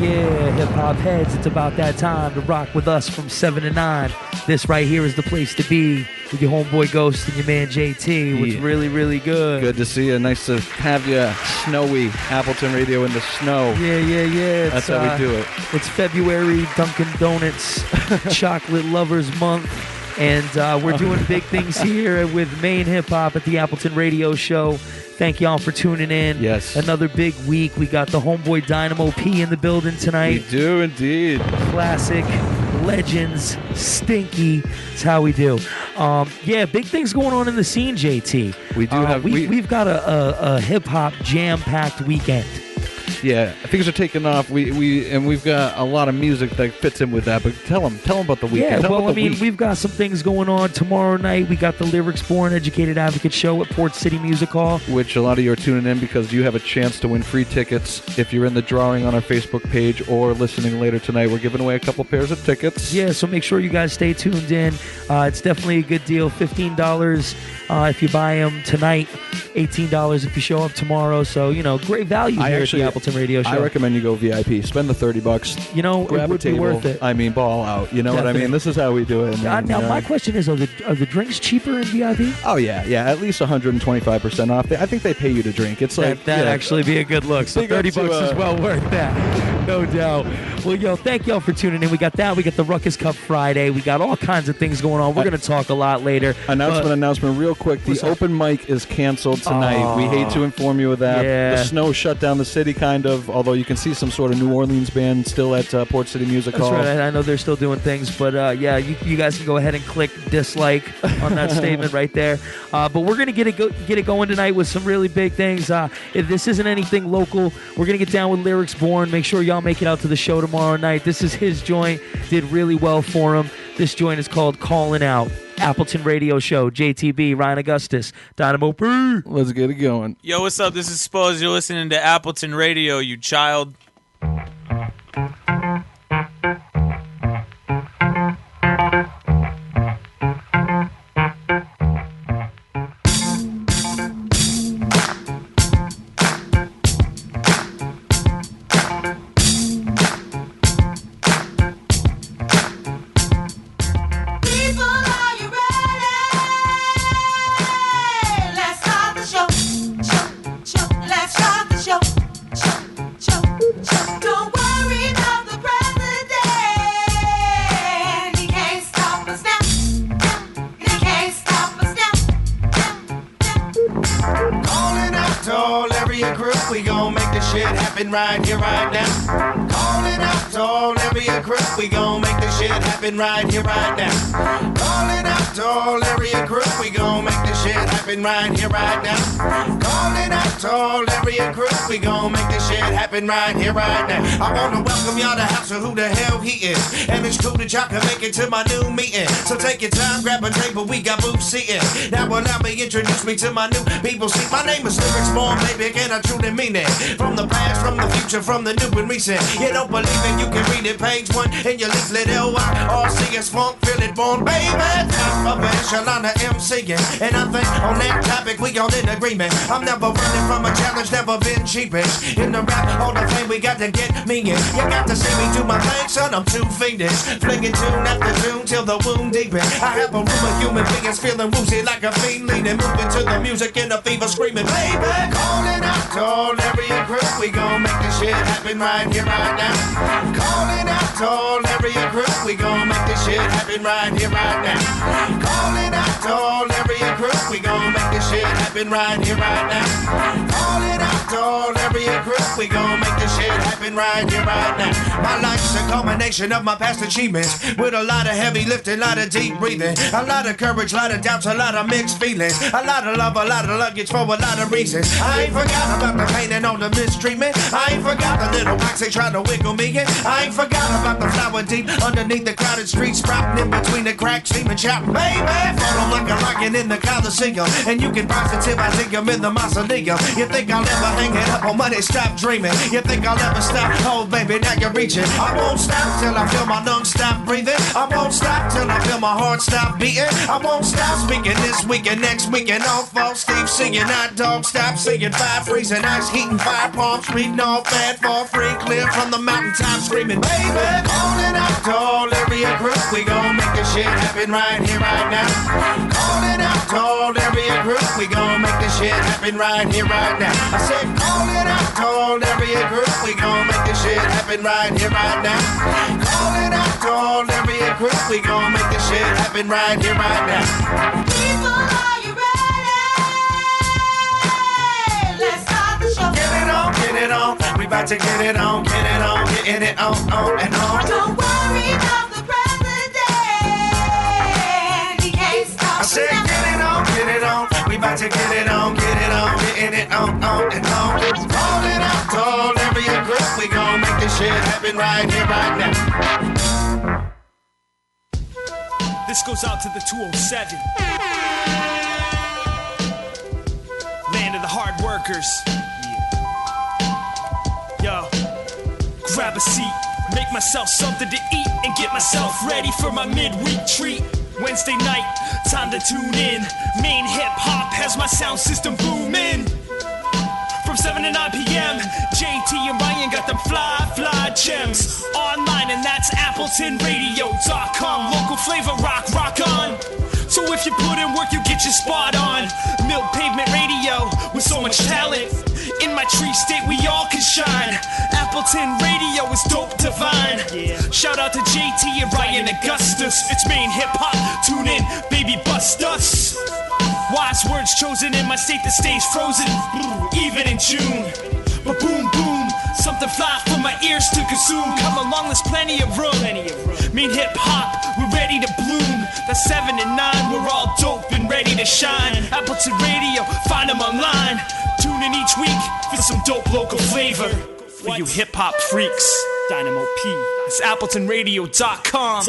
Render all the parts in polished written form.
Yeah, hip-hop heads, it's about that time to rock with us from 7 to 9. This right here is the place to be with your homeboy Ghost and your man JT. What's really, really good. Good to see you. Nice to have you. Snowy Appleton Radio in the snow. Yeah. That's how we do it. It's February, Dunkin' Donuts Chocolate Lovers Month. And we're doing big things here with Maine Hip Hop at the Appleton Radio Show. Thank y'all for tuning in. Yes. Another big week. We got the homeboy Dynamo P in the building tonight. We do indeed. Classic, legends, stinky. It's how we do. Yeah, big things going on in the scene, JT. We do have... We've got a hip-hop jam-packed weekend. Yeah, things are taking off. We've got a lot of music that fits in with that. But tell them about the weekend. Yeah, well, I mean, we've got some things going on tomorrow night. We got the Lyrics Born Educated Advocate Show at Port City Music Hall, which a lot of you are tuning in because you have a chance to win free tickets if you're in the drawing on our Facebook page or listening later tonight. We're giving away a couple pairs of tickets. Yeah, so make sure you guys stay tuned in. It's definitely a good deal. $15 if you buy them tonight. $18 if you show up tomorrow. So, you know, great value here at the Appleton Radio Show. I recommend you go VIP. Spend the $30. You know, grab it would a table. Be worth it. I mean, ball out. You know what I mean? This is how we do it. Now, my question is, are the drinks cheaper in VIP? Oh, yeah. At least 125% off. I think they pay you to drink. It's like that'd actually be a good look. So $30 is well worth that. No doubt. Well, yo, thank y'all for tuning in. We got that. We got the Ruckus Cup Friday. We got all kinds of things going on. We're going to talk a lot later. Announcement real quick. The open mic is canceled tonight. We hate to inform you of that. Yeah. The snow shut down the city, kind of, although you can see some sort of New Orleans band still at Port City Music Hall. That's right. I know they're still doing things, but yeah, you guys can go ahead and click dislike on that statement right there. But we're going to get it going tonight with some really big things. If this isn't anything local, we're going to get down with Lyrics Born. Make sure y'all make it out to the show tomorrow night. This is his joint. Did really well for him. This joint is called Calling Out. Appleton Radio Show, JTB, Ryan Augustus, Dynamo P. Let's get it going. Yo, what's up? This is Spose. You're listening to Appleton Radio, you child. Right here, right now. Calling out to all area crew. We gon' make this shit happen right here, right now. Calling out to all area crew. We gon' make this shit happen right here, right now. Calling out to all area crew. We gon' make this shit happen right here, right now. I wanna welcome y'all to house of who the hell he is. And it's cool that y'all can make it to my new meeting. So take your time, grab a table, we got booths seating. Now allow me introduce me to my new people. See, my name is Lyrics Born, baby, and I truly mean it. From the past, from the future, from the new and recent. You don't believe it, you can read it, page 1 in your leaflet. L-Y-R-C is funk, feel it born, baby. Top of an echelon of MCing. And I think on that topic we all in agreement. I'm never running from a challenge, never been cheapish. In the rap hall of fame, we got to get me in. You got to see me do my thing, son, I'm too fiendish. Flinging tune after tune till the wound deepen. I have a room of human beings feeling woozy like a fiend leaning, moving to the music in a fever, screaming, baby. Calling out to all area crew, we gon' make this shit happen right here, right now. Calling out to all area crew, we gon' make this shit happen right here, right now. Calling out to all area crew, we gon' make this shit happen right here, right now. Calling out to all area crew, we gon' make this shit happen right here, right now. My life's a culmination of my past achievements, with a lot of heavy lifting, a lot of deep breathing, a lot of courage, a lot of doubts, a lot of mixed feelings, a lot of love, a lot of luggage for a lot of reasons. I ain't forgot about the pain and all the mistreatment. I ain't forgot the little wax they try to wiggle me in. I ain't forgot about the flower deep underneath the crowded streets, sprouting in between the cracks, steaming shouting, baby. Follow like a lion in the Coliseum, and you can positive I think I'm in the mausoleum. You think I'll ever hang it up on money? Stop dreaming. You think I'll ever stop? Oh, baby, now you're reaching. I won't stop till I feel my lungs stop breathing. I won't stop till I feel my heart stop beating. I won't stop speaking this week and next week and all fall Steve singing hot dog. Stop singing fire freezing ice heating fire palms reading all fast. land for a free clear from the mountaintop screaming, baby. Calling out to all area group, we gon' make this shit happen right here, right now. Calling out to all area group, we gon' make this shit happen right here, right now. I said, calling out to all area group, we gon' make this shit happen right here, right now. Calling out to all area group, we gon' make this shit happen right here, right now. People, are you ready? Let's start the show. Get it on, we about to get it on, getting it on and on. Don't worry about the president, he can't stop I said, get it on, we about to get it on, getting it on and on. Calling out to all area group, we gon' make this shit happen right here, right now. This goes out to the 207. Land of the hard workers. Yo, grab a seat, make myself something to eat, and get myself ready for my midweek treat. Wednesday night, time to tune in. Maine Hip Hop has my sound system booming. From 7 to 9 p.m., JT and Ryan got them fly gems. Online, and that's AppletonRadio.com. Local flavor, rock on. So if you put in work, you get your spot on. Mill Pavement Radio with so much talent. In my tree state, we all can shine. Appleton Radio is dope divine. Shout out to JT and Ryan Augustus. It's Maine Hip Hop. Tune in, baby, bust us. Wise words chosen in my state that stays frozen, even in June. But boom, boom, something fly for my ears to consume. Come along, there's plenty of room. Maine Hip Hop, we're ready to bloom. That's 7 and 9, we're all dope and ready to shine. Appleton Radio, find them online. Tune in each week for some dope local flavor. For you hip hop freaks, Dynamo P. It's AppletonRadio.com.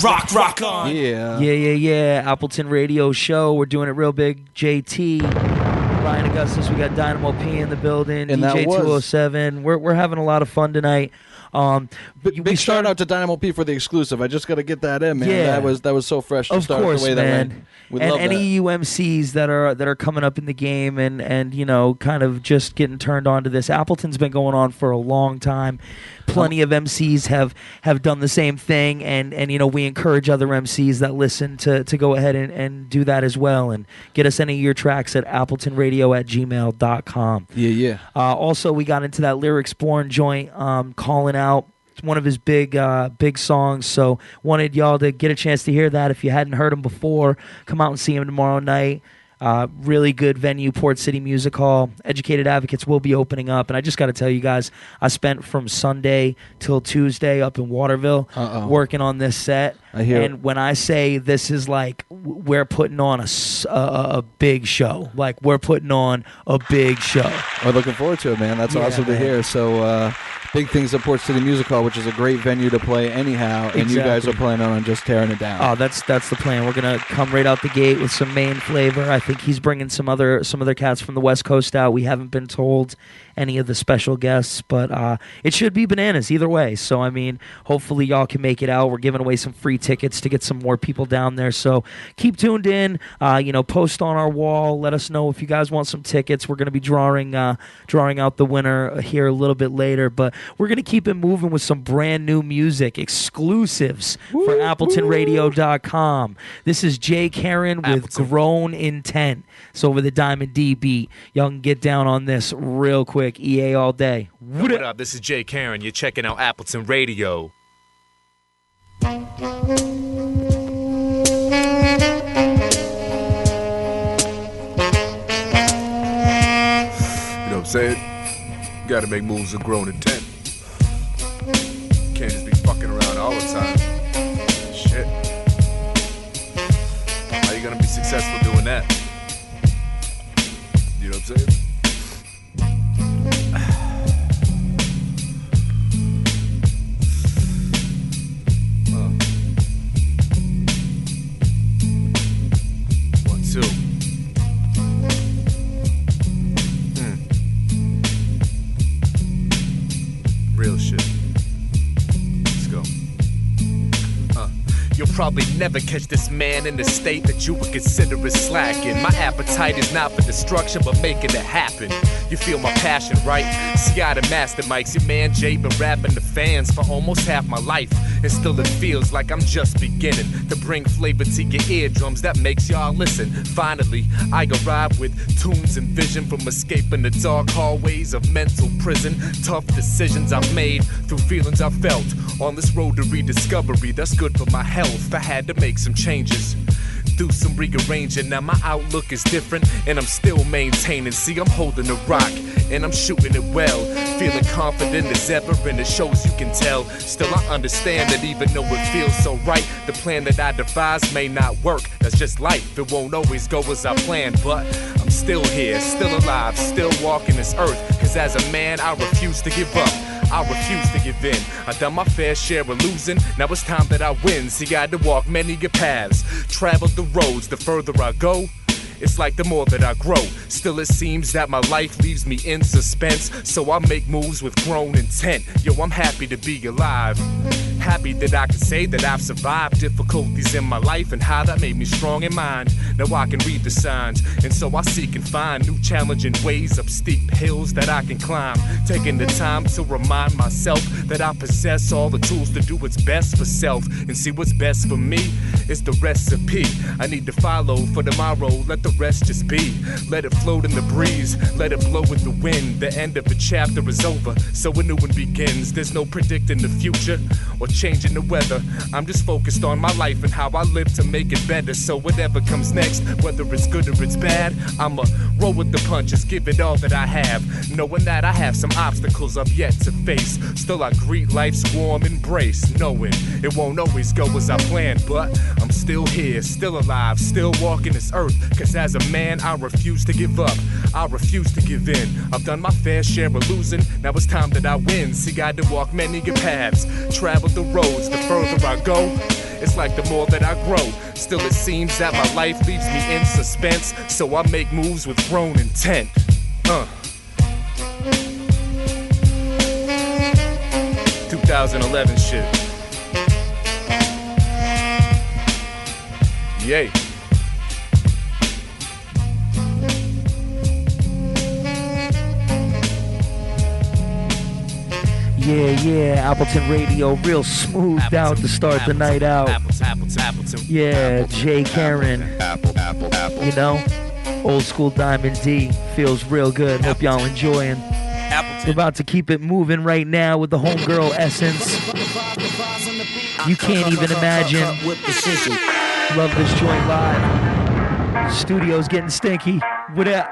Rock on. Yeah. Appleton Radio Show. We're doing it real big. JT, Ryan Augustus. We got Dynamo P in the building. And DJ that was 207. We're having a lot of fun tonight. Big shout out to Dynamo P for the exclusive. I just got to get that in, man. Yeah. That was so fresh to Of start course, the way man. that went. We and love any that. of you MCs that are coming up in the game and you know, kind of just getting turned on to this. Appleton's been going on for a long time. Plenty of MCs have done the same thing, and you know, we encourage other MCs that listen to go ahead and do that as well, and get us any of your tracks at appletonradio@gmail.com. Yeah. Also, we got into that Lyrics Born joint, Calling Out. It's one of his big songs, so wanted y'all to get a chance to hear that. If you hadn't heard him before, come out and see him tomorrow night. Really good venue, Port City Music Hall. Educated Advocates will be opening up. And I just got to tell you guys, I spent from Sunday till Tuesday up in Waterville working on this set. I hear and when I say this is like, we're putting on a big show. Like, we're putting on a big show. We're looking forward to it, man. That's awesome to hear. So, big things at Port City Music Hall, which is a great venue to play anyhow. And you guys are planning on just tearing it down. Oh, that's the plan. We're gonna come right out the gate with some Maine flavor. I think he's bringing some other cats from the West Coast out. We haven't been told any of the special guests, but it should be bananas either way. So I mean, hopefully y'all can make it out. We're giving away some free tickets to get some more people down there. So keep tuned in. You know, post on our wall. Let us know if you guys want some tickets. We're gonna be drawing out the winner here a little bit later, but we're gonna keep it moving with some brand new music exclusives for AppletonRadio.com. This is Jay Karen with Grown Intent. So over the Diamond D beat, y'all can get down on this real quick. EA all day. What up? This is Jay Karen. You're checking out Appleton Radio. You know what I'm saying? You gotta make moves with grown intent. Can't just be fucking around all the time. Shit. How you gonna be successful doing that? You know what I'm saying? probably never catch this man in the state that you would consider as slacking. My appetite is not for destruction, but making it happen. You feel my passion, right? See, I the master mics. Your man Jay been rapping to fans for almost half my life, and still it feels like I'm just beginning to bring flavor to your eardrums that makes y'all listen. Finally, I arrive with tunes and vision from escaping the dark hallways of mental prison. Tough decisions I've made through feelings I felt on this road to rediscovery that's good for my health. I had to make some changes, do some rearranging. Now my outlook is different and I'm still maintaining. See, I'm holding a rock and I'm shooting it well, feeling confident as ever, and it shows you can tell. Still I understand that even though it feels so right, the plan that I devised may not work. That's just life, it won't always go as I planned, but I'm still here, still alive, still walking this earth. Cause as a man I refuse to give up, I refuse to give in. I've done my fair share of losing, now it's time that I win. See, I had to walk many good paths, traveled the roads. The further I go, it's like the more that I grow. Still it seems that my life leaves me in suspense, so I make moves with grown intent. Yo, I'm happy to be alive, happy that I can say that I've survived difficulties in my life and how that made me strong in mind. Now I can read the signs, and so I seek and find new challenging ways up steep hills that I can climb, taking the time to remind myself that I possess all the tools to do what's best for self. And see, what's best for me is the recipe I need to follow for tomorrow. Let the rest just be, let it float in the breeze, let it blow with the wind. The end of the chapter is over, so a new one begins. There's no predicting the future or changing the weather. I'm just focused on my life and how I live to make it better. So whatever comes next, whether it's good or it's bad, I'ma roll with the punches, give it all that I have, knowing that I have some obstacles I've yet to face. Still I greet life's warm embrace, knowing it won't always go as I planned, but I'm still here, still alive, still walking this earth. Cause as a man I refuse to give up, I refuse to give in. I've done my fair share of losing, now it's time that I win. See, got to walk many good paths, travel the roads. The further I go, it's like the more that I grow. Still it seems that my life leaves me in suspense, so I make moves with grown intent. 2011 shit. Yay. Yeah, Appleton Radio, real smoothed out to start the night out. Appleton. Yeah, Jay Karen. You know, old school Diamond D feels real good. Hope y'all enjoying. We're about to keep it moving right now with the homegirl essence. You can't even imagine. Love this joint live. Studio's getting stinky. What up?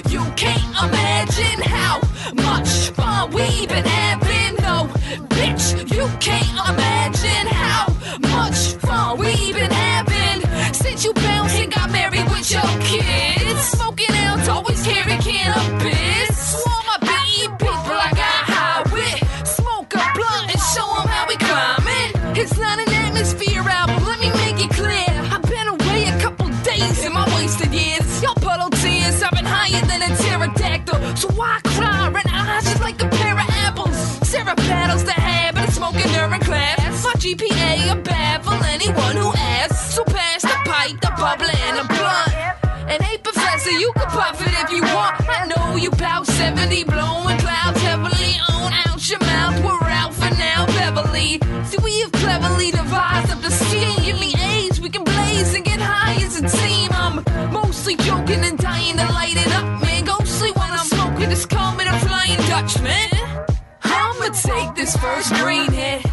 You can't imagine how much fun we've been having. No, bitch, you can't imagine how much fun we've been having since you bounced and got married with your kids. Smoking out, always carry cannabis. All my BE people I got high with. Smoke a blunt and show them how we climbing. It's not an atmosphere album, let me make it clear. I've been away a couple days in my wasted years. Y'all puddle tears, I've been higher than a pterodactyl. So why cry? Red eyes just like a pair of apples. Sarah battles the habit of smoking during class. My GPA a bad for anyone who asks. So pass the pipe, the bubble, and the blunt. And hey, professor, you can puff it if you want. I know you bout 70, blowing clouds heavily on out your mouth. We're out for now, Beverly. See, we have cleverly devised up the scheme. Give me AIDS, we can blaze and get high as a team. I'm mostly joking and dying to light it up, man. Go sleep when I'm smoking, it's coming a flying Dutchman. I'ma take this first green hit.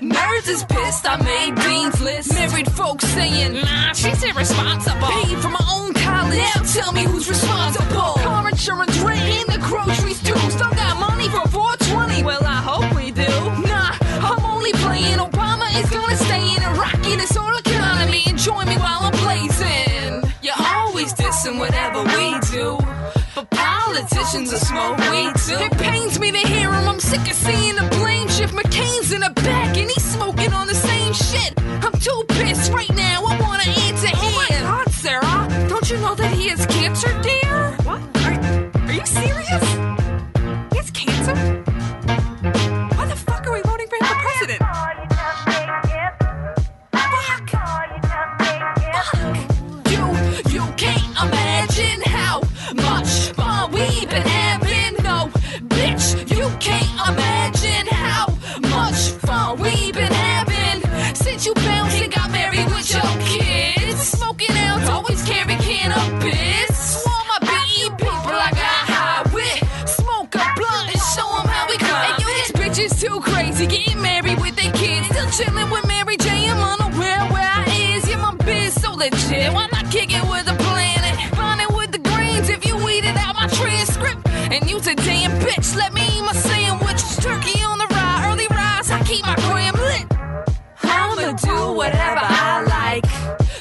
Nerds is pissed I made Dean's List. Married folks saying, nah, she's irresponsible. Paid for my own college, now tell me who's responsible. Car insurance, rent, and the groceries too. Still got money for 420, well I hope we do. Nah, I'm only playing, Obama is gonna stay in and rocking this whole economy. And join me while I'm blazing. You're always dissing whatever we do, but politicians will smoke weed too. It pains me to hear him, I'm sick of seeing the blame shift. McCain's in the back and he's smoking on the same shit. I'm too pissed right now, I wanna answer him. Oh my God, Sarah, don't you know that he has cancer, dear? What? Are you serious? He has cancer? Why the fuck are we voting for him for president? too crazy, getting married with their kids. Still chilling with Mary J. I'm unaware where I is. Yeah, my biz so legit. Why not kick it with the planet? Find it with the greens if you weed it out my transcript. And use a damn bitch. Let me eat my sandwich. Turkey on the rye, early rise. I keep my gram lit. I'ma do whatever I like.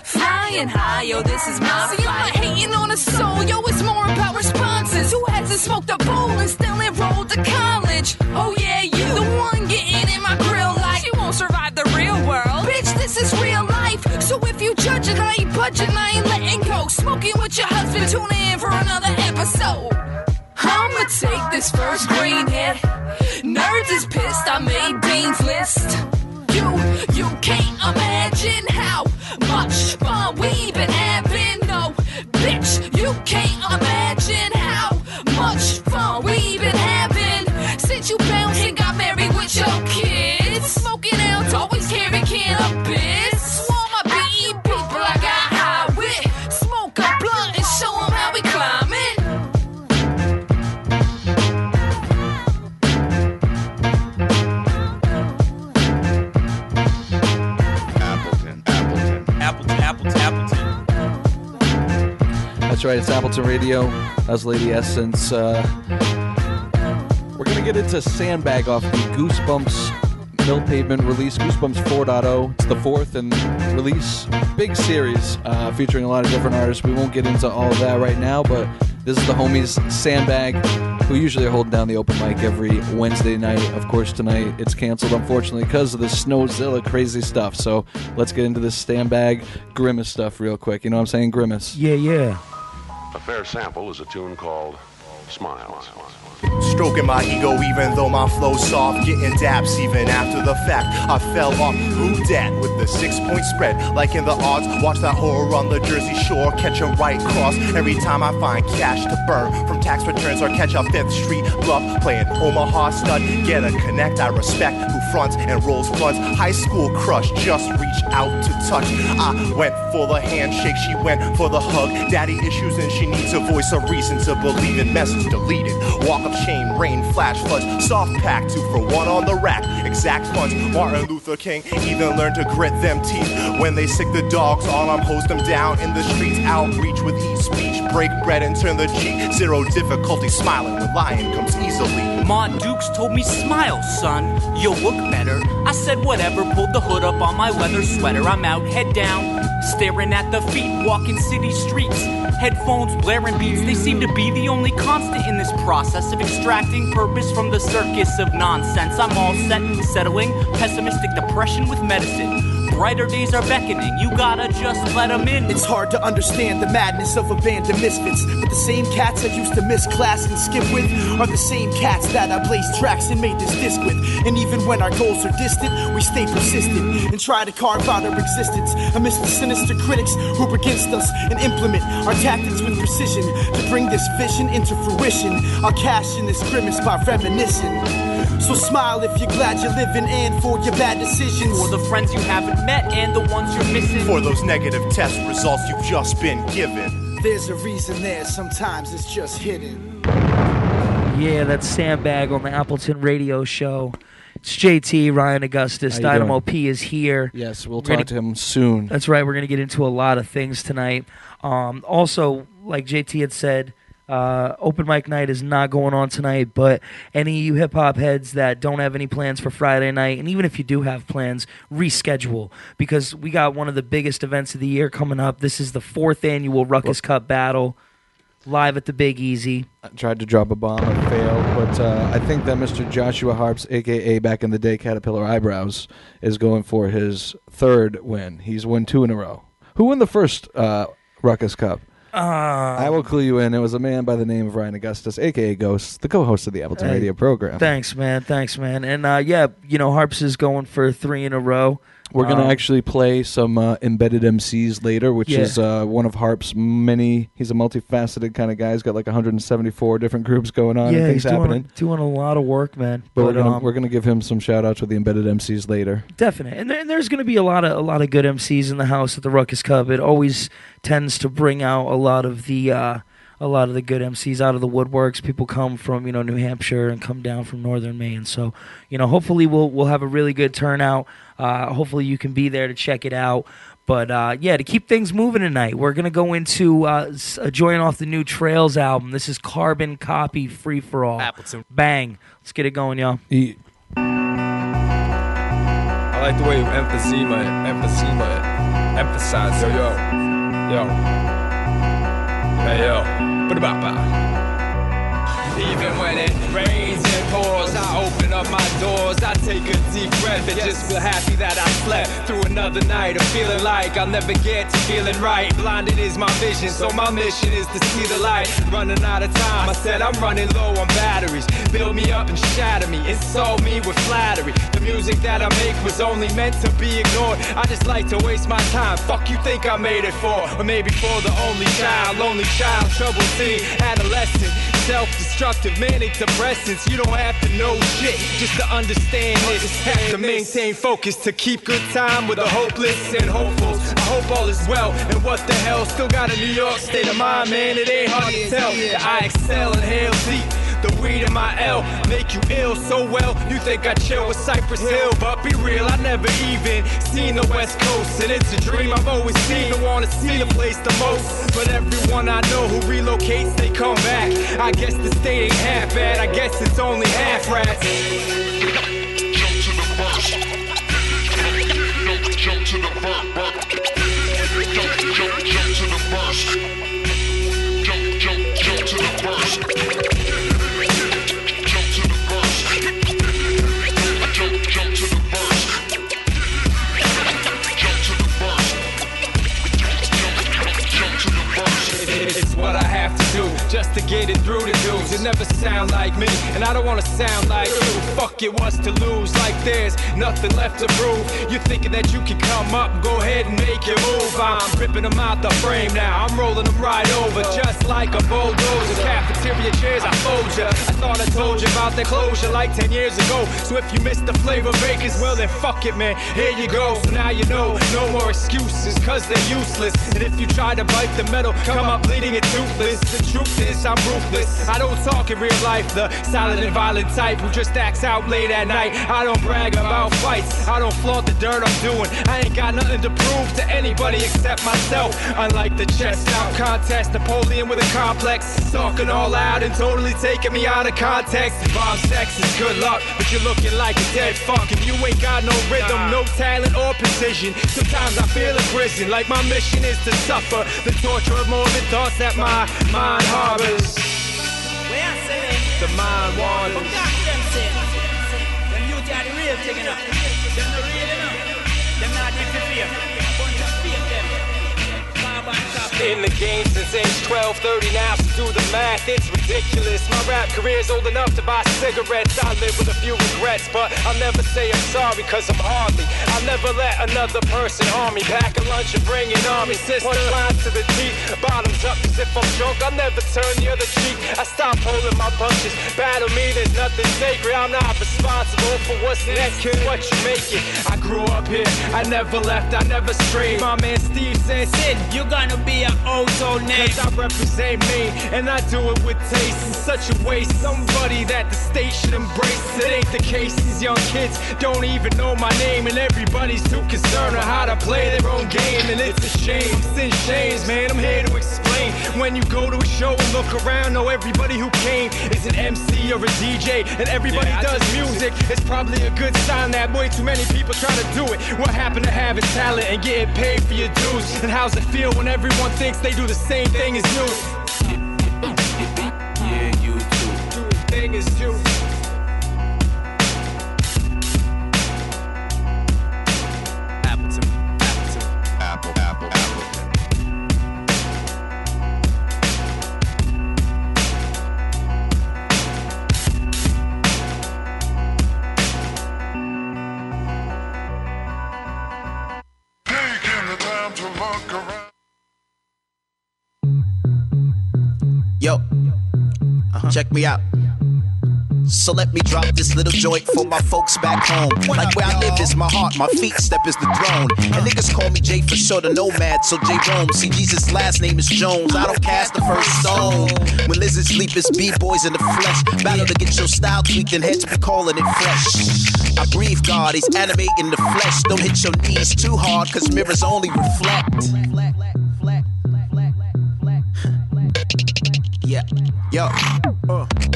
Flying high, yo, this is my See, I'm not hating on a soul, yo, it's more about responses. Who hasn't smoked a bowl and still enrolled to college? Oh yeah, you, the one getting in my grill like you won't survive the real world. Bitch, this is real life. So if you judge it, I ain't budging, I ain't letting go. Smoking with your husband, tune in for another episode. I'ma take this first green hit. Nerds is pissed, I made Dean's list. You can't imagine how much fun we've been having. No, bitch, you can't imagine how much fun we've been having. Since you bounced and got married with your kids. Smoking out, always carry cannabis. All my BE people I got high with. Smoke a blunt and show them how we climbing. Appleton. That's right, it's Appleton Radio. That's Lady Essence. We're going to get into Sandbag off the Goosebumps Mill Pavement release, Goosebumps 4.0. It's the fourth and release. Big series featuring a lot of different artists. We won't get into all of that right now, but this is the homies Sandbag, who usually are holding down the open mic every Wednesday night. Of course, tonight it's canceled, unfortunately, because of the Snowzilla crazy stuff. So let's get into this Sandbag Grimace stuff real quick. You know what I'm saying? Grimace. Yeah. A fair sample is a tune called Smile. Stroking my ego even though my flow's soft. Getting daps even after the fact. I fell off. Who dat with the 6-point spread? Like in the odds, watch that horror on the Jersey Shore. Catch a right cross every time I find cash to burn. From tax returns or catch a 5th Street bluff. Playing Omaha stud. Get a connect I respect. Who fronts and rolls blunts. High school crush, just reach out to touch. I went for the handshake, she went for the hug. Daddy issues and she needs a voice, a reason to believe in. Message deleted. Walk up chain, rain, flash floods, soft pack, 2 for 1 on the rack, exact funds. Martin Luther King even learned to grit them teeth when they sick the dogs. All I'm hose them down in the streets, outreach with e-speech, break bread and turn the cheek. Zero difficulty smiling when lying comes easily. Ma Dukes told me, smile, son, you'll look better. I said whatever, pulled the hood up on my leather sweater. I'm out, head down, staring at the feet, walking city streets. Headphones, blaring beats, they seem to be the only constant in this process of extracting purpose from the circus of nonsense. I'm all set, settling, pessimistic depression with medicine. Brighter days are beckoning, you gotta just let them in. It's hard to understand the madness of a band of misfits, but the same cats I used to miss class and skip with are the same cats that I blazed tracks and made this disc with. And even when our goals are distant, we stay persistent and try to carve out our existence amidst the sinister critics who are against us and implement our tactics with precision to bring this vision into fruition. I'll cash in this grimace by reminiscing. So smile if you're glad you're living, and for your bad decisions, for the friends you haven't met and the ones you're missing, for those negative test results you've just been given. There's a reason there, sometimes it's just hidden. Yeah, that's Sandbag on the Appleton Radio Show. It's JT, Ryan Augustus, Dynamo P is here. Yes, we'll talk to him soon. That's right, we're going to get into a lot of things tonight. Also, like JT had said, open mic night is not going on tonight, but any of you hip-hop heads that don't have any plans for Friday night, and even if you do have plans, reschedule, because we got one of the biggest events of the year coming up. This is the 4th annual Ruckus Cup battle, live at the Big Easy. I tried to drop a bomb and failed, but I think that Mr. Joshua Harps, a.k.a. back in the day Caterpillar Eyebrows, is going for his 3rd win. He's won 2 in a row. Who won the first Ruckus Cup? I will clue you in. It was a man by the name of Ryan Augustus, a.k.a. Ghost, the co-host of the Appleton Radio program. Thanks, man. And, Harps is going for 3 in a row. We're going to actually play some embedded MCs later, which is one of Harp's many. He's a multifaceted kind of guy. He's got like 174 different groups going on and things happening. Doing a lot of work, man. But we're gonna give him some shout-outs with the embedded MCs later. Definitely. And there's going to be a lot of good MCs in the house at the Ruckus Cup. It always tends to bring out a lot of the a lot of the good MCs out of the woodworks. People come from, New Hampshire and come down from northern Maine. So, hopefully we'll have a really good turnout. Hopefully you can be there to check it out. But, to keep things moving tonight, we're going to go into joining off the new Trails album. This is Carbon Copy Free For All. Appleton. Bang. Let's get it going, y'all. I like the way you emphasize it. Yo. Hey, yo. Even when it rains and pours, I open up my doors. I take a deep breath and just feel happy that I slept through another night of feeling like I'll never get to feeling right. Blinded is my vision, so my mission is to see the light. Running out of time, I said I'm running low on batteries. Build me up and shatter me, insult me with flattery. The music that I make was only meant to be ignored. I just like to waste my time. Fuck you think I made it for? Or maybe for the only child, lonely child, troubled teen, adolescent, self-destructive, manic depressants. You don't have to know shit just to understand this. Have to maintain focus to keep good time with the hopeless and hopefuls. I hope all is well, and what the hell, still got a New York state of mind, man. It ain't hard to tell that I excel and hail deep. The weed in my L make you ill so well. You think I chill with Cypress Hill, but be real, I never even seen the West Coast. And it's a dream I've always seen to wanna see the place the most. But everyone I know who relocates, they come back. I guess the state ain't half bad, I guess it's only half rats. Jump to the verse. Jump to the verse. Jump to the verse. Jump to the verse. It's what I have to do just to get it through the dudes. It never sound like me, and I don't wanna sound like you. Fuck it, what's to lose? Like there's nothing left to prove. You're thinking that you can come up, go ahead and make your move. I'm ripping them out the frame now, I'm rolling them right over, just like a bulldozer. Cafeteria chairs, I fold ya. I thought I told you about that closure like 10 years ago. So if you missed the flavor bakers, well then fuck it, man. Here you go. So now you know, no more excuses, cause they're useless. And if you try to bite the metal, come up bleeding and toothless. The truth is I'm ruthless. I don't talk in real life, the silent and violent type who just acts out late at night. I don't brag about fights, I don't flaunt the dirt I'm doing. I ain't got nothing to prove to anybody except myself. Unlike the chest out contest, Napoleon with a complex, talking all out and totally taking me out of context. Bomb sex is good luck, but you're looking like a dead fuck. If you ain't got no rhythm, no talent or precision, sometimes I feel in prison, like my mission is to suffer the torture of morbid thoughts that my mind harbors. The mind wanders. Them youth are the real thing enough. Them the real enough. Them not disappear. Bunch of fake them. In the game since age 12, 30 now, so do the math, it's ridiculous. My rap career's old enough to buy cigarettes. I live with a few regrets, but I'll never say I'm sorry, cause I'm hardly. I'll never let another person harm me. Pack a lunch and bring an army, sister. Punchlines to the teeth, bottoms up, cause if I'm drunk, I'll never turn the other cheek. I stop holding my punches, battle me, there's nothing sacred. I'm not responsible for what's next, kid, what you make it. I grew up here, I never left, I never strayed. My man Steve said, Sid, you're gonna be an ozone name. Cause I represent Maine, and I do it with taste. It's such a waste, somebody that the state should embrace. It ain't the case, these young kids don't even know my name, and everybody's too concerned on how to play their own game. And it's a shame, sin shames, man, I'm here to explain. When you go to a show and look around, know everybody who came is an MC or a DJ, and everybody does music. It's probably a good sign that way too many people try to do it. What happened to having talent and getting paid for your dues? And how's it feel when everyone thinks they do the same thing as you? Yeah, you too. Do the thing as you. Apple. Taking the time to look around. Yo, check me out. So let me drop this little joint for my folks back home. Like where I live is my heart, my feet step is the throne. And niggas call me Jay for short, a nomad, so J Rome. See, Jesus' last name is Jones. I don't cast the first stone. When lizards sleep, it's B-boys in the flesh. Battle to get your style tweaked and heads be calling it fresh. I breathe God, he's animating the flesh. Don't hit your knees too hard, cause mirrors only reflect. Yeah, yo.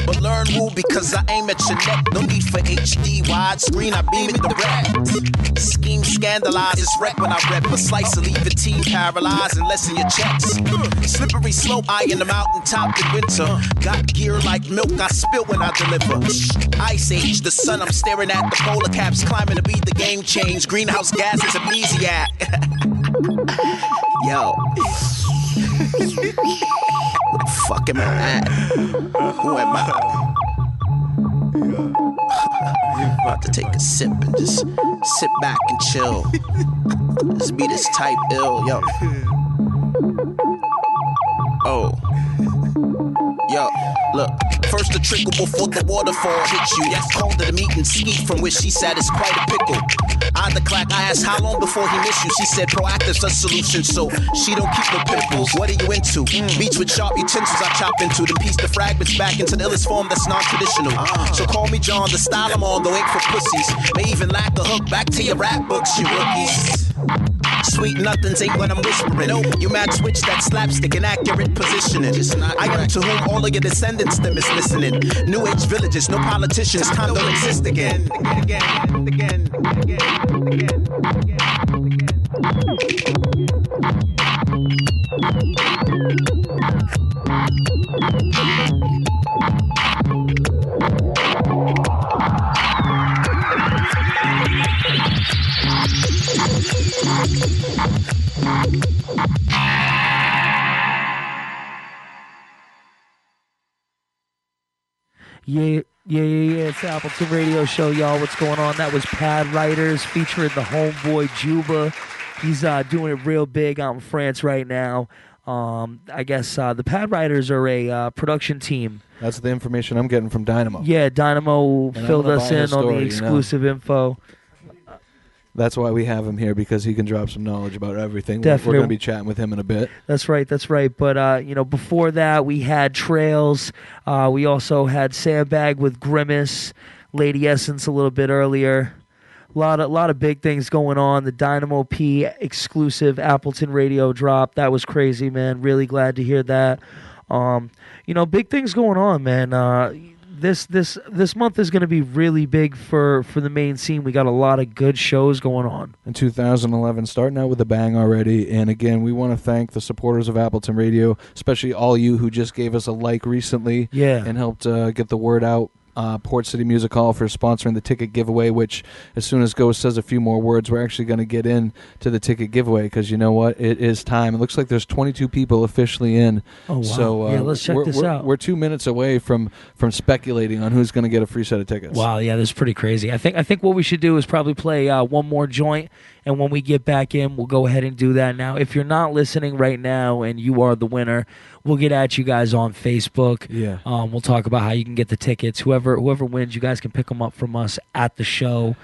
But learn woo because I aim at your neck. No need for HD widescreen, I beam it direct. Scheme scandalizes rep when I rep. A slice of leave a team paralyzed and lessen your checks. Slippery slope, eye in the mountain top in winter. Got gear like milk, I spill when I deliver. Ice age, the sun I'm staring at. The polar caps climbing to beat the game change. Greenhouse gas is amnesiac. Yo. Where the fuck am I at? Who am I? About to take a sip and just sit back and chill. This beat is type ill, yo. Oh. Yo, look, first the trickle before the waterfall hits you. Called it a meet and skeet from where she sat is quite a pickle. I the clack, I asked how long before he missed you. She said proactive's a solution, so she don't keep no pimples. What are you into? Beats with sharp utensils I chop into. Then piece the fragments back into the illest form that's non-traditional. So call me John, the style I'm on, though ain't for pussies. May even lack a hook, back to your rap books, you rookies. Sweet nothings ain't what I'm whispering. No, you mad switch that slapstick and accurate positioning. I am to whom all of your descendants them is listening. New age villages, no politicians, time don't exist again. Yeah. It's the Appleton Radio Show, y'all. What's going on? That was Pad Writers featuring the homeboy Juba. He's doing it real big out in France right now. I guess the Pad Writers are a production team. That's the information I'm getting from Dynamo. Yeah, Dynamo filled us in on the exclusive info. That's why we have him here, because he can drop some knowledge about everything. Definitely. We're going to be chatting with him in a bit. That's right. But, before that, we had Trails. We also had Sandbag with Grimace, Lady Essence a little bit earlier. A lot of big things going on. The Dynamo P exclusive Appleton Radio drop. That was crazy, man. Really glad to hear that. Big things going on, man. This month is going to be really big for the Maine scene. We got a lot of good shows going on. In 2011, starting out with a bang already. And again, we want to thank the supporters of Appleton Radio, especially all you who just gave us a like recently and helped get the word out. Port City Music Hall for sponsoring the ticket giveaway, which as soon as Ghost says a few more words, we're actually going to get into the ticket giveaway, because you know what? It is time. It looks like there's 22 people officially in. Oh, wow. So, let's check this out. We're 2 minutes away from speculating on who's going to get a free set of tickets. Wow, yeah, this is pretty crazy. I think what we should do is probably play one more joint, and when we get back in, we'll go ahead and do that now. If you're not listening right now and you are the winner, we'll get at you guys on Facebook. Yeah. We'll talk about how you can get the tickets. Whoever wins, you guys can pick them up from us at the show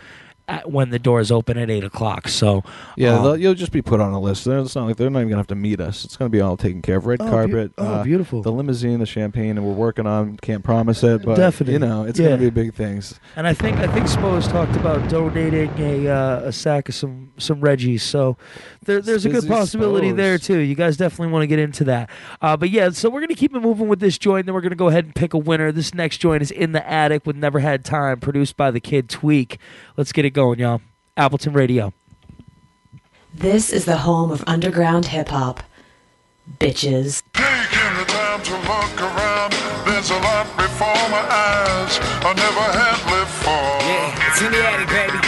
when the doors open at 8 o'clock. So yeah, you'll just be put on a list. It's not like they're not even gonna have to meet us. It's gonna be all taken care of. Red carpet. Beautiful. The limousine, the champagne, and we're working on. Can't promise it, but definitely, it's gonna be big things. And I think Spo's talked about donating a sack of some Reggies. So there's a good possibility there too. You guys definitely want to get into that. But yeah, so we're gonna keep it moving with this joint. Then we're gonna go ahead and pick a winner. This next joint is In the Attic with Never Had Time, produced by the Kid Tweak. Let's get it going, y'all. Appleton Radio. This is the home of underground hip-hop. Bitches. Taking the time to look around. There's a lot before my eyes I never had lived for. Yeah, it's in the attic, baby.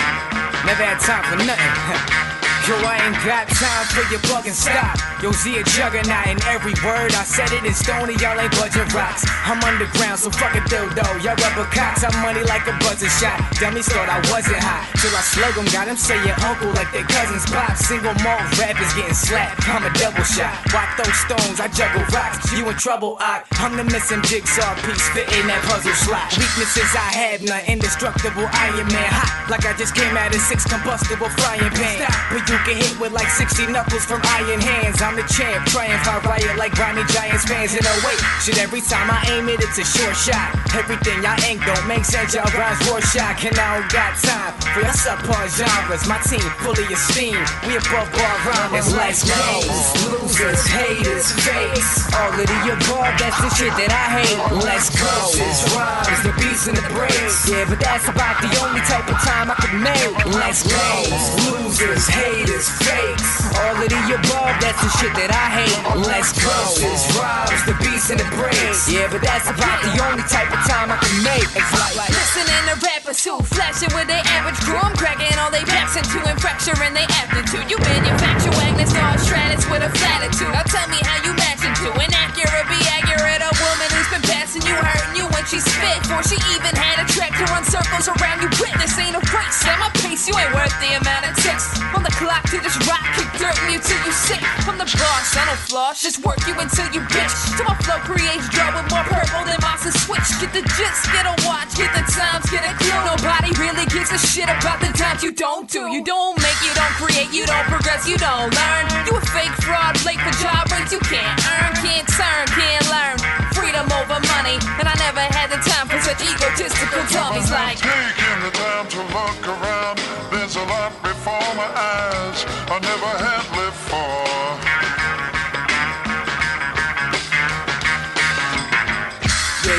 Never had time for nothing. yo, I ain't got time for your bugging stop. Yo, Z a juggernaut in every word. I said it in stony, y'all ain't budget rocks. I'm underground, so fuck a dildo. Y'all rubber cocks, I'm money like a buzzer shot. Dummies thought I wasn't hot, till I slug them. Got them say your uncle like their cousins pop. Single malt rappers getting slapped, I'm a double shot. Why throw stones, I juggle rocks. You in trouble, I'm the missing jigsaw piece, fit in that puzzle slot. Weaknesses I have none, indestructible Iron Man. Hot, like I just came out of 6 combustible frying pan. But you can hit with like 60 knuckles from iron hands. I'm the champ, triumph, I riot like Ronnie Giants fans in a way. Shit, every time I aim it, it's a short shot. Everything y'all ain't don't make sense, y'all rhymes war shot. And I don't got time for your subpar genres. My team fully esteemed, we above bar rhymes. Let's go. Losers, haters, fakes, all of the above, that's the shit that I hate. Let's go. This rhymes, the beats and the breaks. Yeah, but that's about the only type of time I could make. Let's go. Losers, haters, fakes, all of the above, that's the shit that I hate. Let's go. This rhymes, the beats and the breaks. Yeah, but that's about the only type of time I can make. It's like listening to rappers who flashing with their average crew. I'm cracking all they backs into and fracturing their aptitude. You manufacture Agnes or Stratus with a flatitude. Now tell me how you match into an accurate, be accurate. A woman who's been passing you, hurting you when she spit. Before she even had a track to run circles around you with. This ain't a race, at my pace, you ain't worth the amount it takes. On the clock to this rock, kick dirt in you till you sick. I'm the boss, I don't floss, just work you until you bitch. So my flow creates draw with more purple than mouse and switch. Get the gist, get a watch, get the times, get a clue. Nobody really gives a shit about the times you don't do. You don't make, you don't create, you don't progress, you don't learn. You a fake fraud, late for job rates you can't earn, can't turn, can't learn. Freedom over money, and I never had the time for such egotistical dummies like taking the time to look around. There's a lot before my eyes I never had lived for.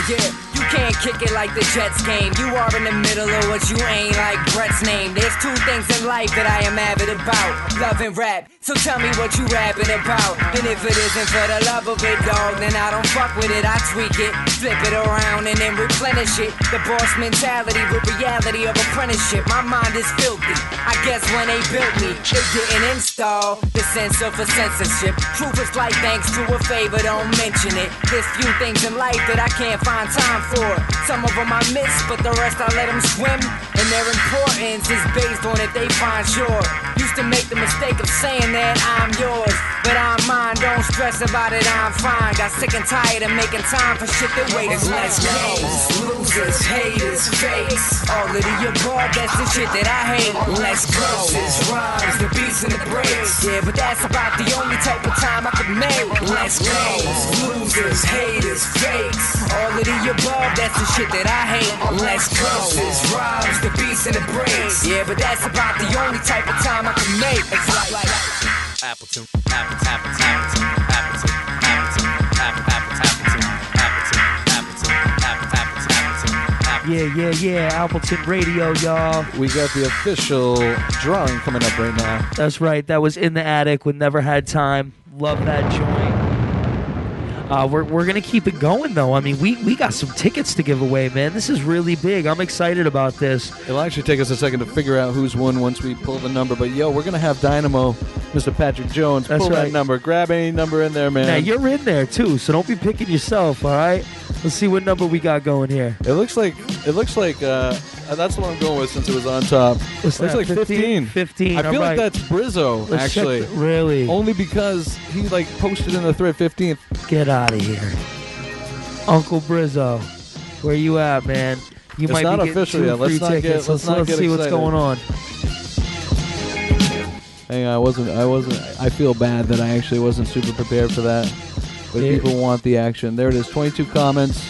Yeah, you can't kick it like the Jets game. You are in the middle of what you ain't, like Brett's name. There's 2 things in life that I am avid about, love and rap. So tell me what you rapping about. And if it isn't for the love of it, dog, then I don't fuck with it. I tweak it, flip it around and then replenish it. The boss mentality with reality of apprenticeship. My mind is filthy, I guess when they built me, they didn't install the sense of a censorship. Truth is like thanks to a favor, don't mention it. There's few things in life that I can't find time for. Some of them I miss, but the rest I let them swim. And their importance is based on if they find sure. Used to make the mistake of saying that I'm yours, but I'm mine, don't stress about it, I'm fine. Got sick and tired of making time for shit that waits. Let's go. Losers, haters, fakes, all of the above, that's the shit that I hate. Let's go. This rhymes, the beats and the breaks. Yeah, but that's about the only type of time I could make. Let's go. Losers, haters, fakes, all of the above, that's the shit that I hate. Let's go. This rhymes, the beats and the breaks. Yeah, but that's about the only type of time I can make. It's like Appleton, Appleton, Appleton, Appleton, Appleton, Appleton, Yeah, Appleton Radio, y'all. We got the official drawing coming up right now. That's right. That was In the Attic with Never Had Time. Love that joint. We're going to keep it going, though. I mean, we got some tickets to give away, man. This is really big. I'm excited about this. It'll actually take us a second to figure out who's won once we pull the number. But, yo, we're going to have Dynamo, Mr. Patrick Jones, pull that number. Grab any number in there, man. Now, you're in there, too, so don't be picking yourself, all right? Let's see what number we got going here. It looks like that's what I'm going with since it was on top. What's looks that, like 15. 15. I feel like that's Brizzo, Let's actually. check really? Only because he posted in the thread 15th. Get out of here. Uncle Brizzo. Where you at, man? You It's might not be getting official 2 yet. free Let's not get- tickets. let's not get see what's excited. going on. Hang on, I feel bad that I actually wasn't super prepared for that. But people want the action. There it is, 22 comments.